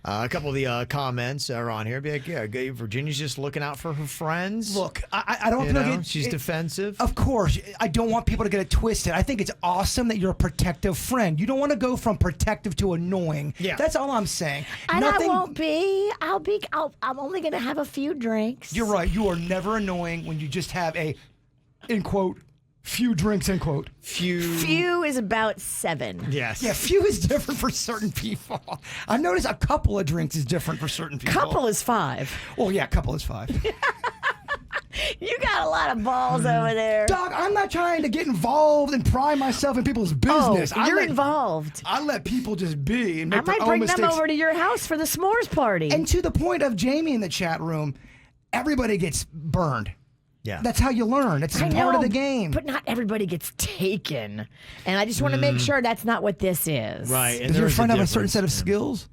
A couple of the comments are on here. Be like, yeah, Virginia's just looking out for her friends. Look, I don't know, she's defensive. Of course. I don't want people to get it twisted. I think it's awesome that you're a protective friend. You don't want to go from protective to annoying. Yeah. That's all I'm saying. And I won't be. I'm only going to have a few drinks. You're right. You are never annoying when you just have a, in quote, few drinks, end quote. Few is about 7. Yes. Yeah, few is different for certain people. I've noticed a couple of drinks is different for certain people. Couple is 5. Well, yeah, couple is 5. You got a lot of balls over there. Dog, I'm not trying to get involved and pry myself in people's business. Oh, you're involved. I let people just be and make I might their own bring mistakes. them over to your house for the s'mores party. And to the point of Jamie in the chat room, everybody gets burned. Yeah. That's how you learn. It's I part know, of the game. But not everybody gets taken. And I just want to make sure that's not what this is. Right. And Does your there's friend have a difference. certain set of skills?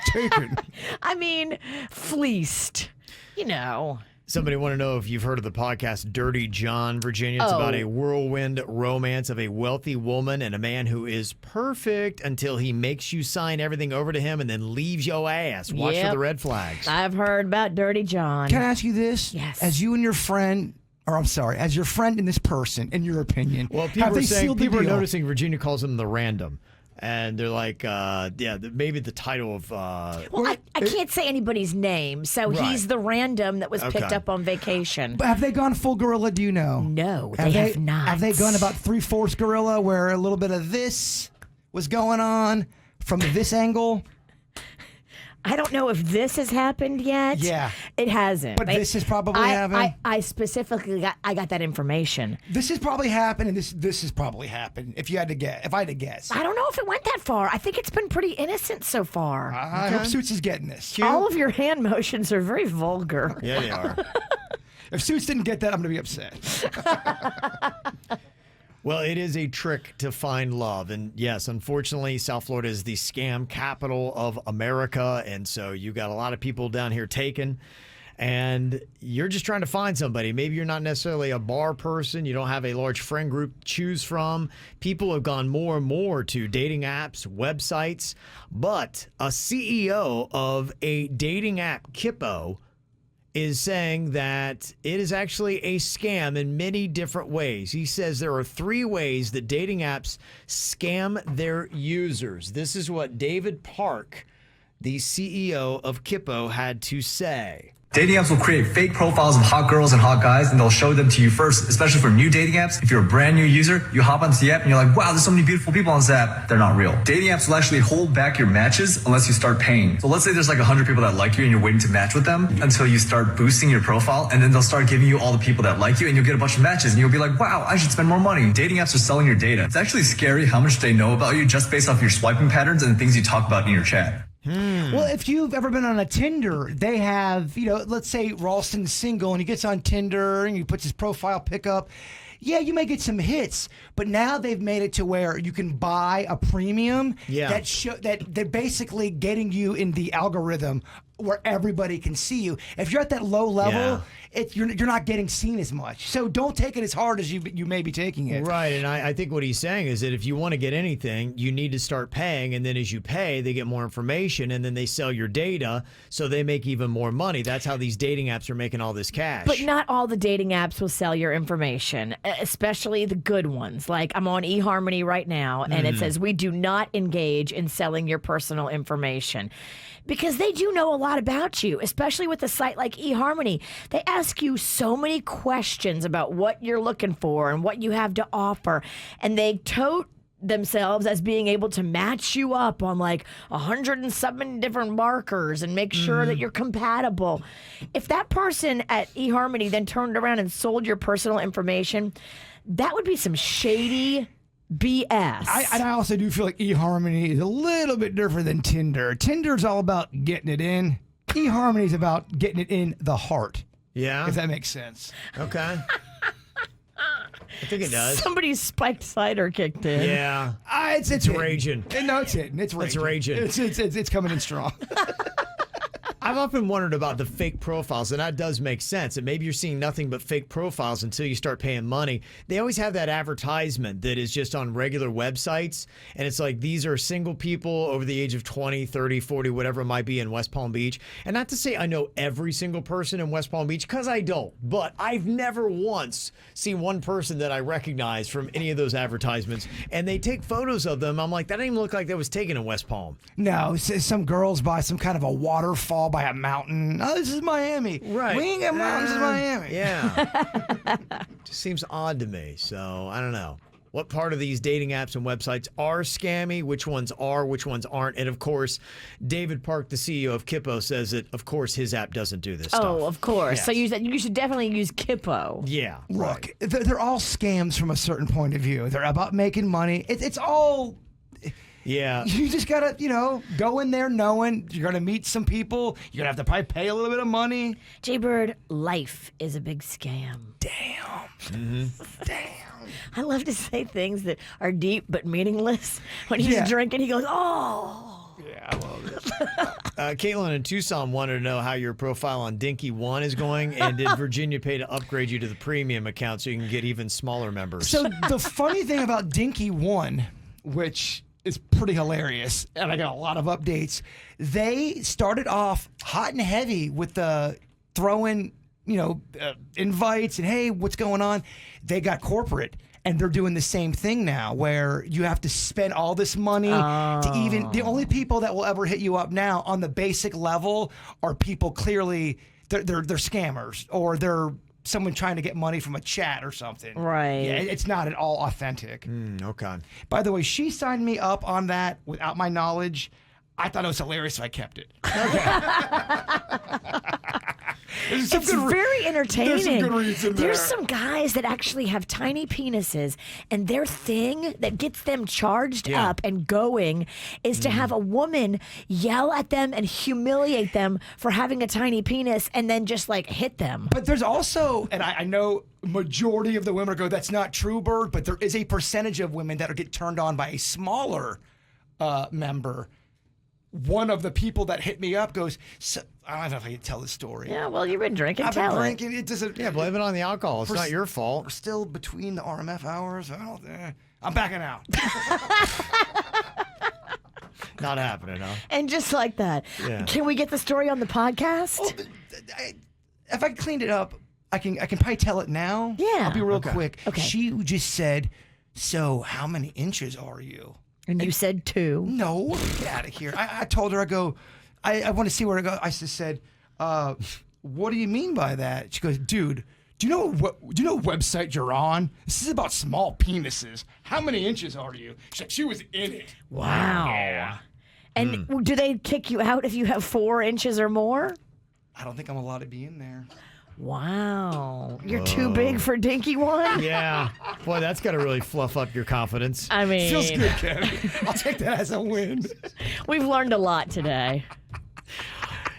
Taken. I mean, fleeced. You know. Somebody want to know if you've heard of the podcast Dirty John, Virginia. It's about a whirlwind romance of a wealthy woman and a man who is perfect until he makes you sign everything over to him and then leaves your ass. Watch for the red flags. I've heard about Dirty John. Can I ask you this? Yes. As you and your friend, or I'm sorry, as your friend and this person, in your opinion, Well, have people they are saying sealed the people are deal? noticing Virginia calls him the random. And they're like, maybe the title of... Well, I can't say anybody's name, so he's the random that was picked up on vacation. But have they gone full gorilla? Do you know? No, they have not. Have they gone about 3/4 gorilla, where a little bit of this was going on from this angle? I don't know if this has happened yet. Yeah. It hasn't. But this has probably happened? I specifically got that information. This has probably happened, and this has probably happened. If I had to guess, I don't know if it went that far. I think it's been pretty innocent so far. I hope Suits is getting this. All of your hand motions are very vulgar. Yeah, they are. If Suits didn't get that, I'm going to be upset. Well, it is a trick to find love. And yes, unfortunately, South Florida is the scam capital of America. And so you got a lot of people down here taken. And you're just trying to find somebody. Maybe you're not necessarily a bar person. You don't have a large friend group to choose from. People have gone more and more to dating apps, websites. But a CEO of a dating app, Kippo, is saying that it is actually a scam in many different ways. He says there are 3 ways that dating apps scam their users. This is what David Park, the CEO of Kvj, had to say. Dating apps will create fake profiles of hot girls and hot guys, and they'll show them to you first, especially for new dating apps. If you're a brand new user, you hop onto the app and you're like, wow, there's so many beautiful people on this app. They're not real. Dating apps will actually hold back your matches unless you start paying. So let's say there's like 100 people that like you and you're waiting to match with them until you start boosting your profile, and then they'll start giving you all the people that like you, and you'll get a bunch of matches, and you'll be like, wow, I should spend more money. Dating apps are selling your data. It's actually scary how much they know about you just based off your swiping patterns and the things you talk about in your chat. Well, if you've ever been on a Tinder, they have, let's say Ralston's single and he gets on Tinder and he puts his profile pic up. Yeah, you may get some hits, but now they've made it to where you can buy a premium that they're basically getting you in the algorithm where everybody can see you. If you're at that low level, you're not getting seen as much. So don't take it as hard as you may be taking it. Right, and I think what he's saying is that if you want to get anything, you need to start paying, and then as you pay, they get more information, and then they sell your data, so they make even more money. That's how these dating apps are making all this cash. But not all the dating apps will sell your information, especially the good ones. Like I'm on eHarmony right now, and it says we do not engage in selling your personal information. Because they do know a lot about you, especially with a site like eHarmony. They ask you so many questions about what you're looking for and what you have to offer. And they tote themselves as being able to match you up on like 107 different markers and make sure that you're compatible. If that person at eHarmony then turned around and sold your personal information, that would be some shady BS. I also do feel like eHarmony is a little bit different than Tinder. Tinder's all about getting it in. eHarmony's about getting it in the heart. Yeah. If that makes sense. Okay. I think it does. Somebody's spiked cider kicked in. Yeah. It's raging. No, it's hitting. It's raging. It's coming in strong. I've often wondered about the fake profiles, and that does make sense. And maybe you're seeing nothing but fake profiles until you start paying money. They always have that advertisement that is just on regular websites, and it's like these are single people over the age of 20, 30, 40, whatever it might be in West Palm Beach. And not to say I know every single person in West Palm Beach, because I don't, but I've never once seen one person that I recognize from any of those advertisements, and they take photos of them. I'm like, that didn't even look like that was taken in West Palm. No, some girls by some kind of a waterfall by a mountain. Oh, this is Miami. Right. We ain't got mountains in Miami. Yeah. Just seems odd to me. So I don't know. What part of these dating apps and websites are scammy? Which ones are? Which ones aren't? And of course, David Park, the CEO of Kvj, says that of course his app doesn't do this stuff. Oh, of course. Yes. So you should definitely use Kvj. Yeah. Look, they're all scams from a certain point of view. They're about making money. It's all. Yeah. You just gotta, go in there knowing you're gonna meet some people. You're gonna have to probably pay a little bit of money. Jay Bird, life is a big scam. Damn. Damn. I love to say things that are deep but meaningless. When he's drinking, he goes, oh. Yeah, I love it. Caitlin in Tucson wanted to know how your profile on Dinky One is going, and did Virginia pay to upgrade you to the premium account so you can get even smaller members? So the funny thing about Dinky One, which is pretty hilarious, and I got a lot of updates. They started off hot and heavy with the throwing, invites and hey, what's going on? They got corporate, and they're doing the same thing now, where you have to spend all this money to even. The only people that will ever hit you up now on the basic level are people clearly they're scammers, or they're someone trying to get money from a chat or something. Right. Yeah, it's not at all authentic. Okay. By the way, she signed me up on that without my knowledge. I thought it was hilarious, so I kept it. It's very entertaining. There's some good reads in there. There's some guys that actually have tiny penises, and their thing that gets them charged up and going is to have a woman yell at them and humiliate them for having a tiny penis and then just like hit them. But there's also, and I know majority of the women go, that's not true, Bird, but there is a percentage of women that get turned on by a smaller member. One of the people that hit me up goes, so, I don't know if I can tell this story. Yeah, well, you've been drinking. I've been tell drinking. It doesn't. Yeah, blame it on the alcohol. It's not your fault. We're still between the RMF hours. I'm backing out. Not happening, huh? And just like that. Yeah. Can we get the story on the podcast? if I cleaned it up, I can probably tell it now. Yeah. I'll be real quick. Okay. She just said, "So how many inches are you?" And you said 2. No, get out of here. I told her, I want to see where to go. I just said, what do you mean by that? She goes, dude, do you know what website you're on? This is about small penises. How many inches are you? She's like, she was in it. Wow. Yeah. And do they kick you out if you have 4 inches or more? I don't think I'm allowed to be in there. Wow. You're too big for Dinky One? Yeah. Boy, that's got to really fluff up your confidence. I mean, Feels good, Kevin. I'll take that as a win. We've learned a lot today.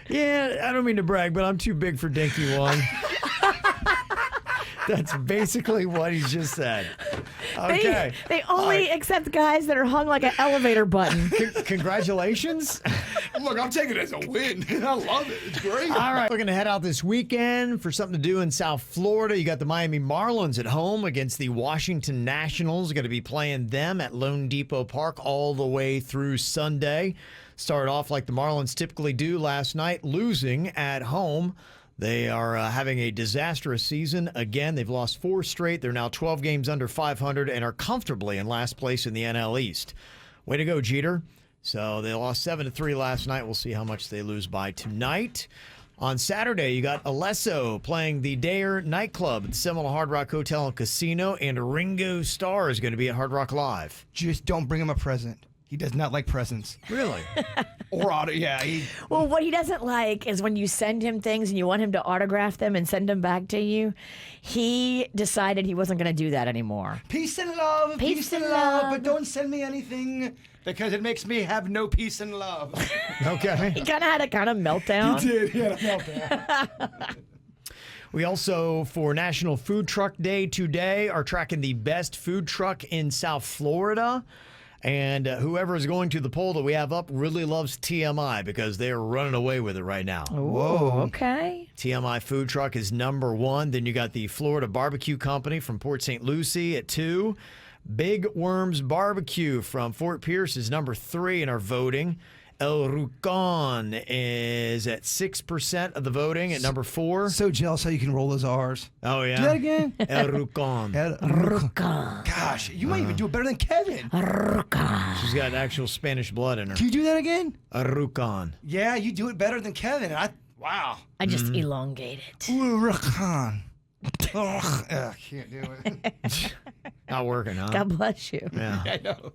Yeah, I don't mean to brag, but I'm too big for Dinky One. That's basically what he just said. Okay. They only accept guys that are hung like an elevator button. Congratulations. Look, I'm taking it as a win. I love it. It's great. All right, we're going to head out this weekend for something to do in South Florida. You got the Miami Marlins at home against the Washington Nationals. Going to be playing them at Lone Depot Park all the way through Sunday. Started off like the Marlins typically do last night, losing at home. They are having a disastrous season. Again, they've lost 4 straight. They're now 12 games under 500 and are comfortably in last place in the NL East. Way to go, Jeter. So they lost 7-3 last night. We'll see how much they lose by tonight. On Saturday, you got Alesso playing the Dare nightclub at the Seminole Hard Rock Hotel and Casino, and Ringo Starr is going to be at Hard Rock Live. Just don't bring him a present. He does not like presents. Really? Or auto, yeah. Well, what he doesn't like is when you send him things and you want him to autograph them and send them back to you. He decided he wasn't going to do that anymore. Peace and love, peace and love, but don't send me anything because it makes me have no peace and love. Okay. He kind of had a meltdown. He did. He had a meltdown. We also, for National Food Truck Day today, are tracking the best food truck in South Florida. And whoever is going to the poll that we have up really loves TMI because they are running away with it right now. Whoa. Okay. TMI Food Truck is number 1. Then you got the Florida Barbecue Company from Port St. Lucie at 2. Big Worms Barbecue from Fort Pierce is number 3 in our voting. El Rucon is at 6% of the voting at number 4. So jealous how you can roll those R's. Oh, yeah. Do that again. El Rucon. El Rucon. Gosh, you might even do it better than Kevin. Rucon. She's got actual Spanish blood in her. Can you do that again? El Rucon. Yeah, you do it better than Kevin. Wow. I just elongate it. El Rucon. I can't do it. Not working, huh? God bless you. Yeah. I know.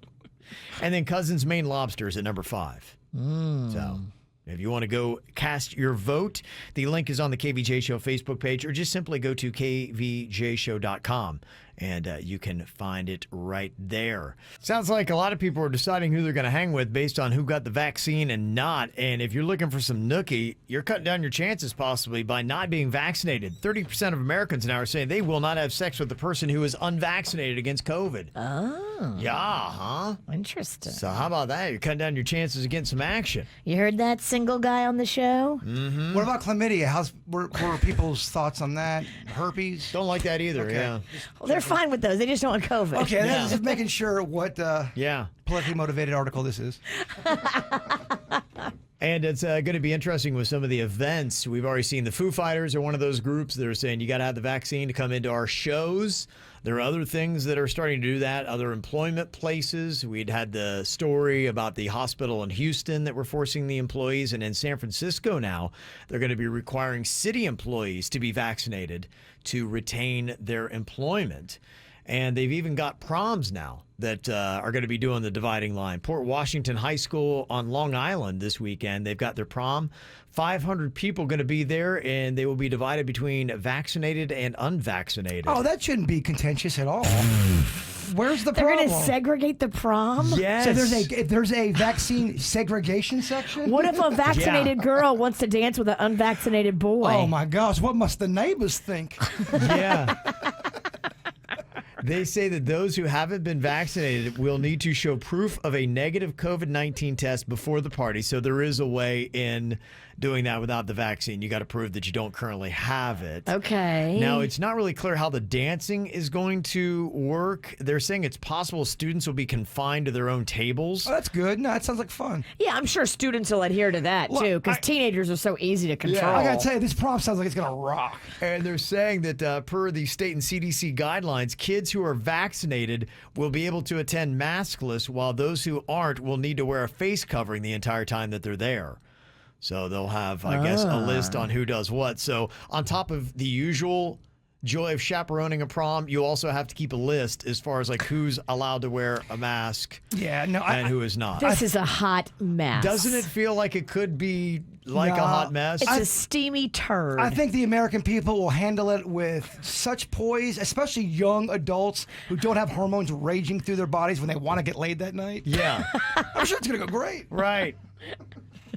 And then Cousins Maine Lobsters at number 5. So if you want to go cast your vote, the link is on the KVJ Show Facebook page, or just simply go to kvjshow.com and you can find it right there. Sounds like a lot of people are deciding who they're going to hang with based on who got the vaccine and not. And if you're looking for some nookie, you're cutting down your chances possibly by not being vaccinated. 30% of Americans now are saying they will not have sex with the person who is unvaccinated against COVID. Oh. Yeah, huh? Interesting. So how about that? You're cutting down your chances of getting some action. You heard that, single guy on the show? Mm-hmm. What about chlamydia? What are people's thoughts on that? Herpes? Don't like that either, yeah. Well, they're fine with those. They just don't want COVID. Okay, that's just making sure what politically motivated article this is. And it's going to be interesting with some of the events. We've already seen the Foo Fighters are one of those groups that are saying you got to have the vaccine to come into our shows. There are other things that are starting to do that, other employment places. We'd had the story about the hospital in Houston that were forcing the employees. And in San Francisco now, they're going to be requiring city employees to be vaccinated to retain their employment. And they've even got proms now that are going to be doing the dividing line. Port Washington High School on Long Island this weekend, they've got their prom. 500 people going to be there, and they will be divided between vaccinated and unvaccinated. Oh, that shouldn't be contentious at all. Where's the They're problem? going to segregate the prom? Yes. So there's a vaccine segregation section? What if a vaccinated girl wants to dance with an unvaccinated boy? Oh, my gosh. What must the neighbors think? Yeah. They say that those who haven't been vaccinated will need to show proof of a negative COVID-19 test before the party. So there is a way in doing that without the vaccine. You got to prove that you don't currently have it. Okay. Now, it's not really clear how the dancing is going to work. They're saying it's possible students will be confined to their own tables. Oh, that's good. No, it sounds like fun. Yeah, I'm sure students will adhere to that, too, because teenagers are so easy to control. I got to tell you, this prom sounds like it's going to rock. And they're saying that per the state and CDC guidelines, kids who are vaccinated will be able to attend maskless, while those who aren't will need to wear a face covering the entire time that they're there. So they'll have, I guess, a list on who does what. So on top of the usual joy of chaperoning a prom, you also have to keep a list as far as like who's allowed to wear a mask and who is not. This is a hot mess. Doesn't it feel like it could be like a hot mess? It's a steamy turd. I think the American people will handle it with such poise, especially young adults who don't have hormones raging through their bodies when they want to get laid that night. Yeah. I'm sure it's going to go great. Right.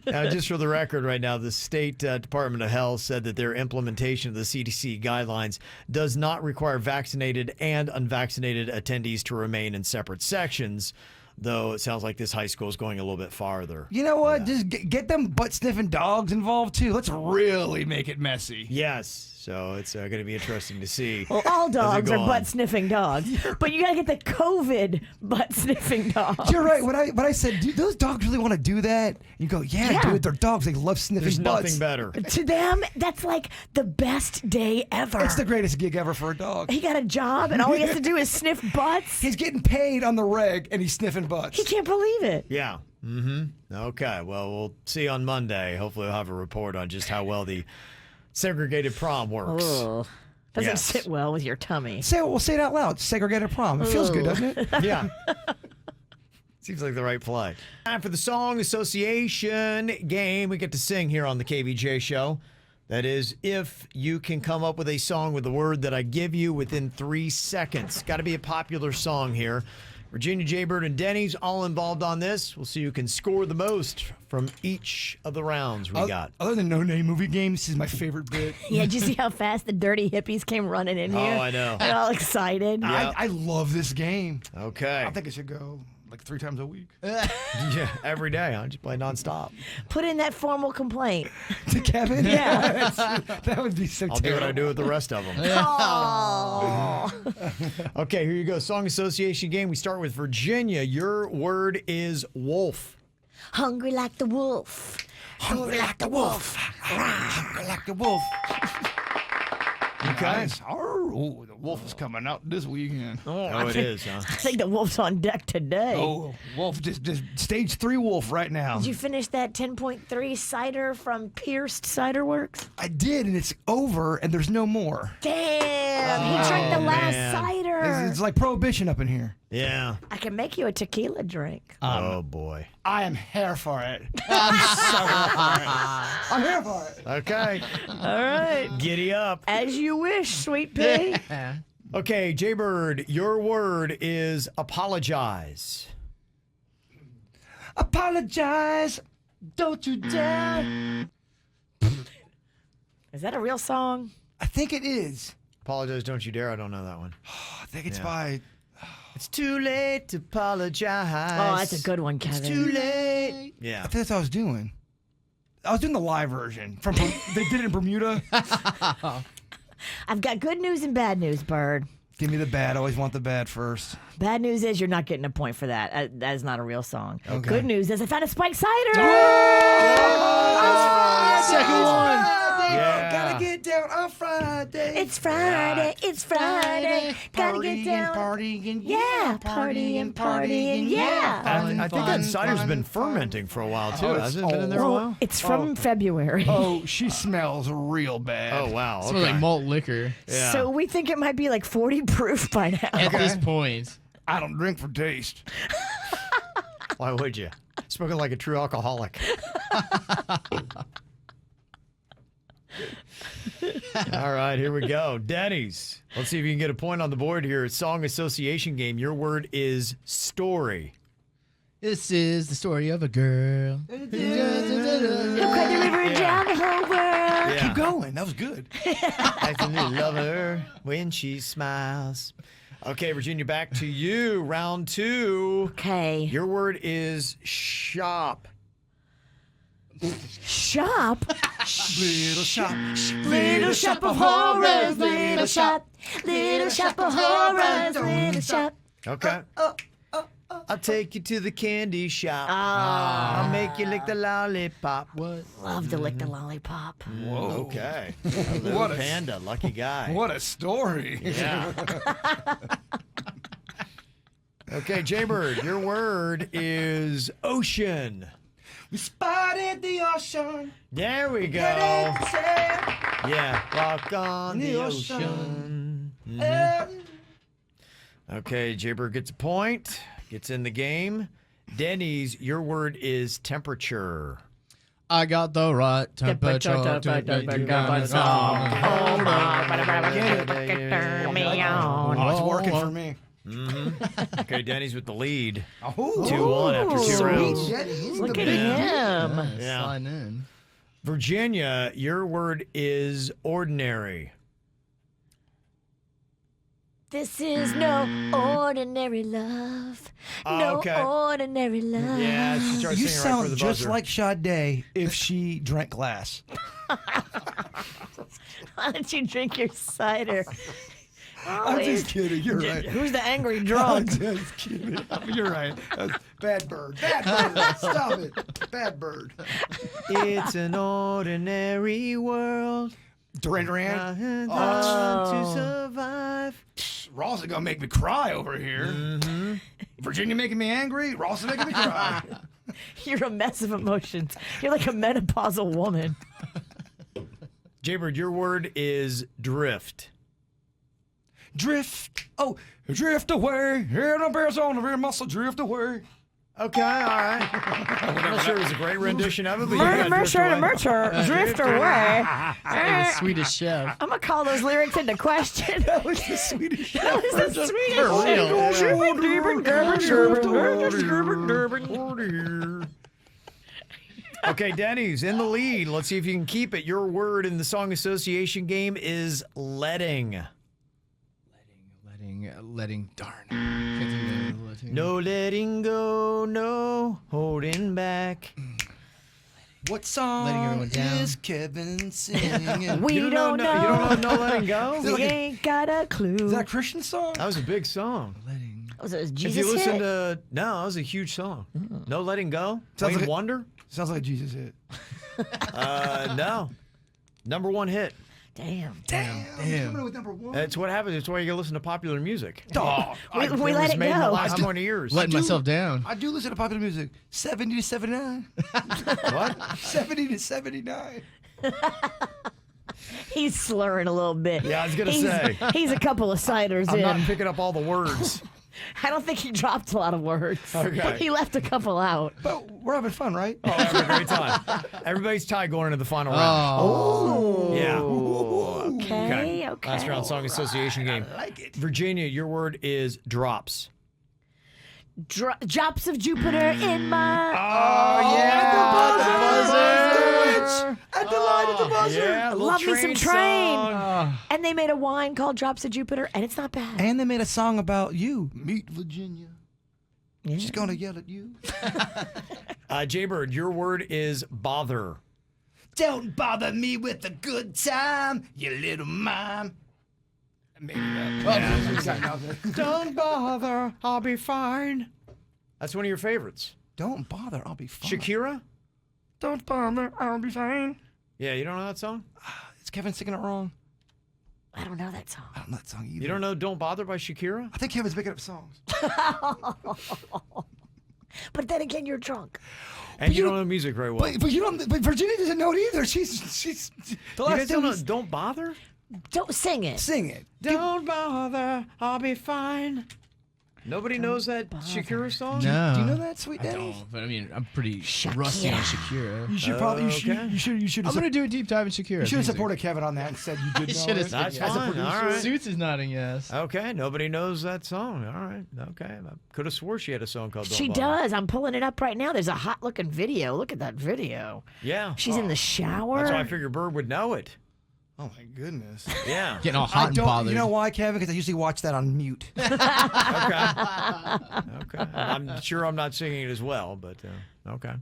Now, just for the record right now, the State Department of Health said that their implementation of the CDC guidelines does not require vaccinated and unvaccinated attendees to remain in separate sections, though it sounds like this high school is going a little bit farther. You know what? Just get them butt-sniffing dogs involved, too. Let's really make it messy. Yes. So it's going to be interesting to see. Well, all dogs are butt-sniffing dogs, but you got to get the COVID butt-sniffing dogs. You're right. When I said, do those dogs really want to do that? You go, yeah, dude, they're dogs. They love sniffing There's butts. nothing better. To them, that's like the best day ever. It's the greatest gig ever for a dog. He got a job, and all he has to do is sniff butts. He's getting paid on the reg, and he's sniffing butts. He can't believe it. Yeah. Mm-hmm. Okay. Well, we'll see on Monday. Hopefully we'll have a report on just how well the segregated prom works. Ugh. Doesn't sit well with your tummy. We'll say it out loud. Segregated prom. It feels good, doesn't it? Yeah. Seems like the right play. Time for the Song Association game we get to sing here on the KVJ show. That is, if you can come up with a song with the word that I give you within 3 seconds. Got to be a popular song here. Virginia, Jaybird, and Dennys all involved on this. We'll see who can score the most from each of the rounds we got. Other than no-name movie games, this is my favorite bit. Yeah, did you see how fast the dirty hippies came running in here? Oh, I know. They're all excited. I love this game. Okay. I think it should go like 3 times a week. Yeah, every day. I just play nonstop. Put in that formal complaint. To Kevin? Yeah. That would be so I'll terrible. do what I do with the rest of them. Okay, here you go. Song Association game. We start with Virginia. Your word is wolf. Hungry like the wolf. Hungry like the wolf. Hungry like the wolf. Okay. Nice. Oh, the wolf is coming out this weekend. Oh, it is, huh? I think the wolf's on deck today. Oh, wolf, just stage 3 wolf right now. Did you finish that 10.3 cider from Pierced Cider Works? I did, and it's over, and there's no more. Damn, he drank the last man. cider. It's like prohibition up in here. Yeah. I can make you a tequila drink. Oh, boy. I am here for it. I'm so here for it. I'm here for it. Okay. All right. Giddy up. As you wish, sweet pea. Okay, Jaybird, your word is apologize. Apologize. Don't you dare. Is that a real song? I think it is. Apologize, don't you dare. I don't know that one. I think it's by... It's too late to apologize. Oh, that's a good one, Kevin. It's too late. Yeah. I think that's what I was doing. I was doing the live version. They did it in Bermuda. I've got good news and bad news, Bird. Give me the bad. I always want the bad first. Bad news is you're not getting a point for that. That is not a real song. Okay. Good news is I found a spiked cider. Second one. Yeah. Gotta get down on Friday. It's Friday. It's Friday. Gotta get down. Partying, Yeah, partying. Yeah. I think that cider's been fermenting for a while, too. Hasn't it been in there a while? It's from February. Oh, she smells real bad. Oh, wow. It smells like malt liquor. Yeah. So we think it might be like 40 proof by now. At this point. I don't drink for taste. Why would you? Spoken like a true alcoholic. All right, here we go. Dennys. Let's see if you can get a point on the board here. Song Association game. Your word is story. This is the story of a girl. Who cried the river down the whole world. Yeah. Keep going. That was good. I can love her when she smiles. Okay, Virginia, back to you. Round 2. Okay. Your word is shop. Shop? Little shop. Little shop of horrors, little shop. Little shop of horrors, little shop. Okay. I'll take you to the candy shop. Ah. I'll make you lick the lollipop. What? Love to lick the lollipop. Whoa. Okay. A little What a- panda, lucky guy. What a story. Yeah. Okay, Jaybird, your word is ocean. We spotted the ocean. There we go. Headed to sail. Yeah, walk on the ocean. Mhm. Okay, Jaybird gets a point. Gets in the game. Dennys, your word is temperature. I got the right temperature. Oh, it's working for me. Okay, Dennys with the lead. Oh, 2-1 after 2 rounds. Look at him. Yeah. Sliding in. Virginia, your word is ordinary. This is no ordinary love. No okay. ordinary love. Yeah, she starts You singing right for sound the just buzzer. like Sade if she drank glass. Why don't you drink your cider? I'm just kidding. You're right. Who's the angry I'm drunk? just kidding. You're right. Bad bird. Bad bird. Stop it. Bad bird. It's an ordinary world. Duran Duran. To survive. Ross is gonna make me cry over here. Virginia making me angry. Ross is making me cry. You're a mess of emotions. You're like a menopausal woman. Jaybird, your word is drift. Drift. Oh, drift away. Here no bears on the rear muscle. Drift away. Okay, all right. I'm not sure it was a great rendition of it, but you got drift away. Drift away. The Swedish chef. I'm gonna call those lyrics into question. That was the Swedish. That was the Swedish. Okay, Dennys in the lead. Let's see if you can keep it. Your word in the song association game is letting. Letting. Darn. Can't think of the letting. No letting go, no holding back. What song Letting everyone down. is Kevin singing? We don't know. You don't know no letting go? We ain't got a clue. Is that a Christian song? That was a big song. Was it a If Jesus you listen hit? to no, that was a huge song. No letting go. Sounds Wayne like a- Wonder. Sounds like a Jesus hit. No. #1 hit. Damn. Coming with number 1. That's what happens. That's why you listen to popular music. Oh, We It let was it made in the go. last 20 years. Letting myself down. I do listen to popular music. 70 to 79. What? 70 to 79. He's slurring a little bit. Yeah, I was gonna say. He's a couple of ciders I'm in. not picking up all the words. I don't think he dropped a lot of words. Okay. He left a couple out. But we're having fun, right? Oh, having a great time. Everybody's tied going into the final round. Oh. Yeah. Okay. Last round song association game. I like it. Virginia, your word is drops. Drops of Jupiter in my. Oh, yeah. At the line of the buzzer. Yeah, a little Love me some Train. song. And they made a wine called Drops of Jupiter, and it's not bad. And they made a song about you. Meet Virginia. Yeah. She's gonna yell at you. Jaybird, your word is bother. Don't bother me with a good time, you little mime. Maybe that. Don't bother, I'll be fine. That's one of your favorites. Don't bother, I'll be fine. Shakira? Don't bother, I'll be fine. Yeah, you don't know that song? Is Kevin singing it wrong? I don't know that song. I don't know that song either. You don't know Don't Bother by Shakira? I think Kevin's making up songs. But then again, you're drunk. And you don't know music very well. But you don't. But Virginia doesn't know it either. She's. The You last guys don't time know Don't Bother? Don't sing it. Sing it. Don't bother, I'll be fine. Nobody knows that Shakira song? No. Do you know that, Sweet I Daddy? don't, but I mean, I'm pretty rusty on Shakira. You should probably. Okay. You should. I'm gonna do a deep dive in Shakira. You should have supported Kevin on that and said you did You know should have it. said That's yes. fine. All right. Suits is nodding yes. Okay, nobody knows that song. All right. Okay. I could have swore she had a song called Don't She Bother. does. I'm pulling it up right now. There's a hot looking video. Look at that video. Yeah. She's in the shower. That's why I figured Bird would know it. Oh my goodness. Yeah. Getting all hot and bothered. You know why, Kevin? Because I usually watch that on mute. Okay. I'm sure I'm not singing it as well, but okay.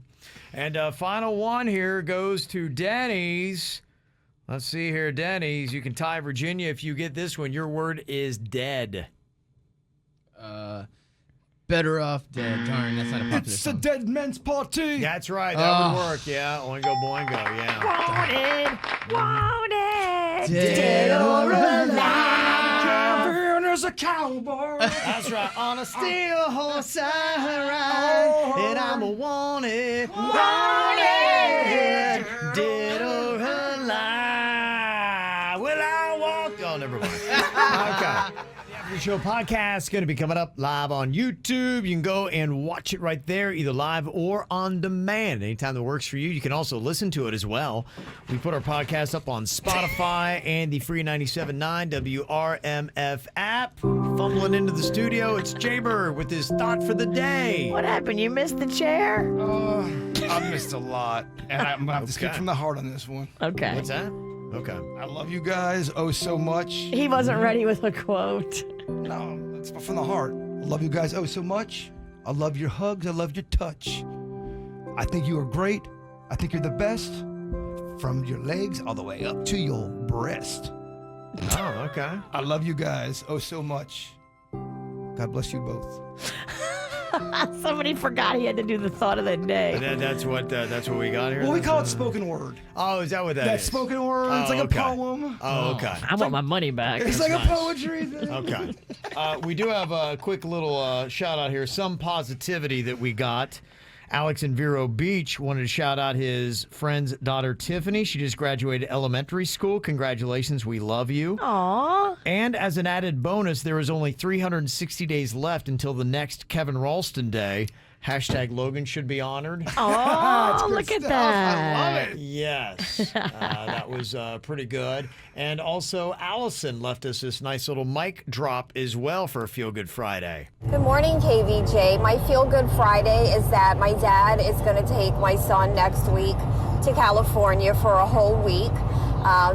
And final one here goes to Dennys. Let's see here, Dennys. You can tie Virginia if you get this one. Your word is dead. Better off dead. Darn, that's not a popular It's song. a dead man's party. That's right. That would work. Yeah. Oingo boingo. Yeah. Wanted. Dead or Kevin is a cowboy. That's right. On a steel horse I ride, and I'm a wanted. Dead or alive. Well, I walked. Oh, never mind. Okay. The show podcast is going to be coming up live on YouTube. You can go and watch it right there, either live or on demand. Anytime that works for you. You can also listen to it as well. We put our podcast up on Spotify and the free 97.9 WRMF app. Fumbling into the studio, it's Jaybird with his thought for the day. What happened? You missed the chair? I missed a lot, and I'm gonna have to speak from the heart on this one. Okay. What's that? Okay. I love you guys so much. He wasn't ready with a quote. No, it's from the heart. I love you guys so much. I love your hugs. I love your touch. I think you are great. I think you're the best. From your legs all the way up to your breast. Oh, okay. I love you guys so much. God bless you both. Somebody forgot he had to do the thought of the day. That's what we got here. Well, we call it spoken word. Oh, is that what that That's is? spoken word. It's like a poem. Oh, okay. I want my money back. It's like a poetry thing. Okay. We do have a quick little shout out here. Some positivity that we got. Alex in Vero Beach wanted to shout out his friend's daughter, Tiffany. She just graduated elementary school. Congratulations. We love you. Aww. And as an added bonus, there is only 360 days left until the next Kevin Ralston Day. Hashtag Logan should be honored. Oh, look at that. I love it. Yes. That was pretty good. And also, Allison left us this nice little mic drop as well for a Feel Good Friday. Good morning, KVJ. My Feel Good Friday is that my dad is going to take my son next week to California for a whole week.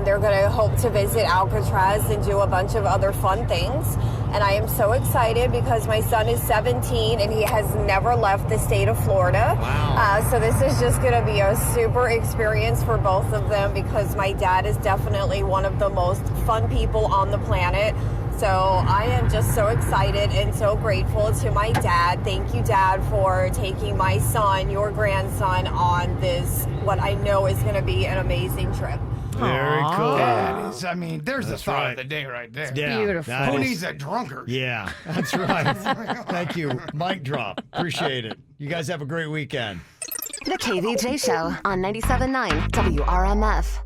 They're going to hope to visit Alcatraz and do a bunch of other fun things. And I am so excited because my son is 17 and he has never left the state of Florida. Wow. So this is just going to be a super experience for both of them because my dad is definitely one of the most fun people on the planet. So I am just so excited and so grateful to my dad. Thank you, Dad, for taking my son, your grandson, on this, what I know is going to be an amazing trip. Very cool. That is, I mean, there's the thought right. of the day right there. Yeah, Beautiful. that Who is- needs a drunkard? Yeah, that's right. Thank you. Mic drop. Appreciate it. You guys have a great weekend. The KVJ Show on 97.9 WRMF.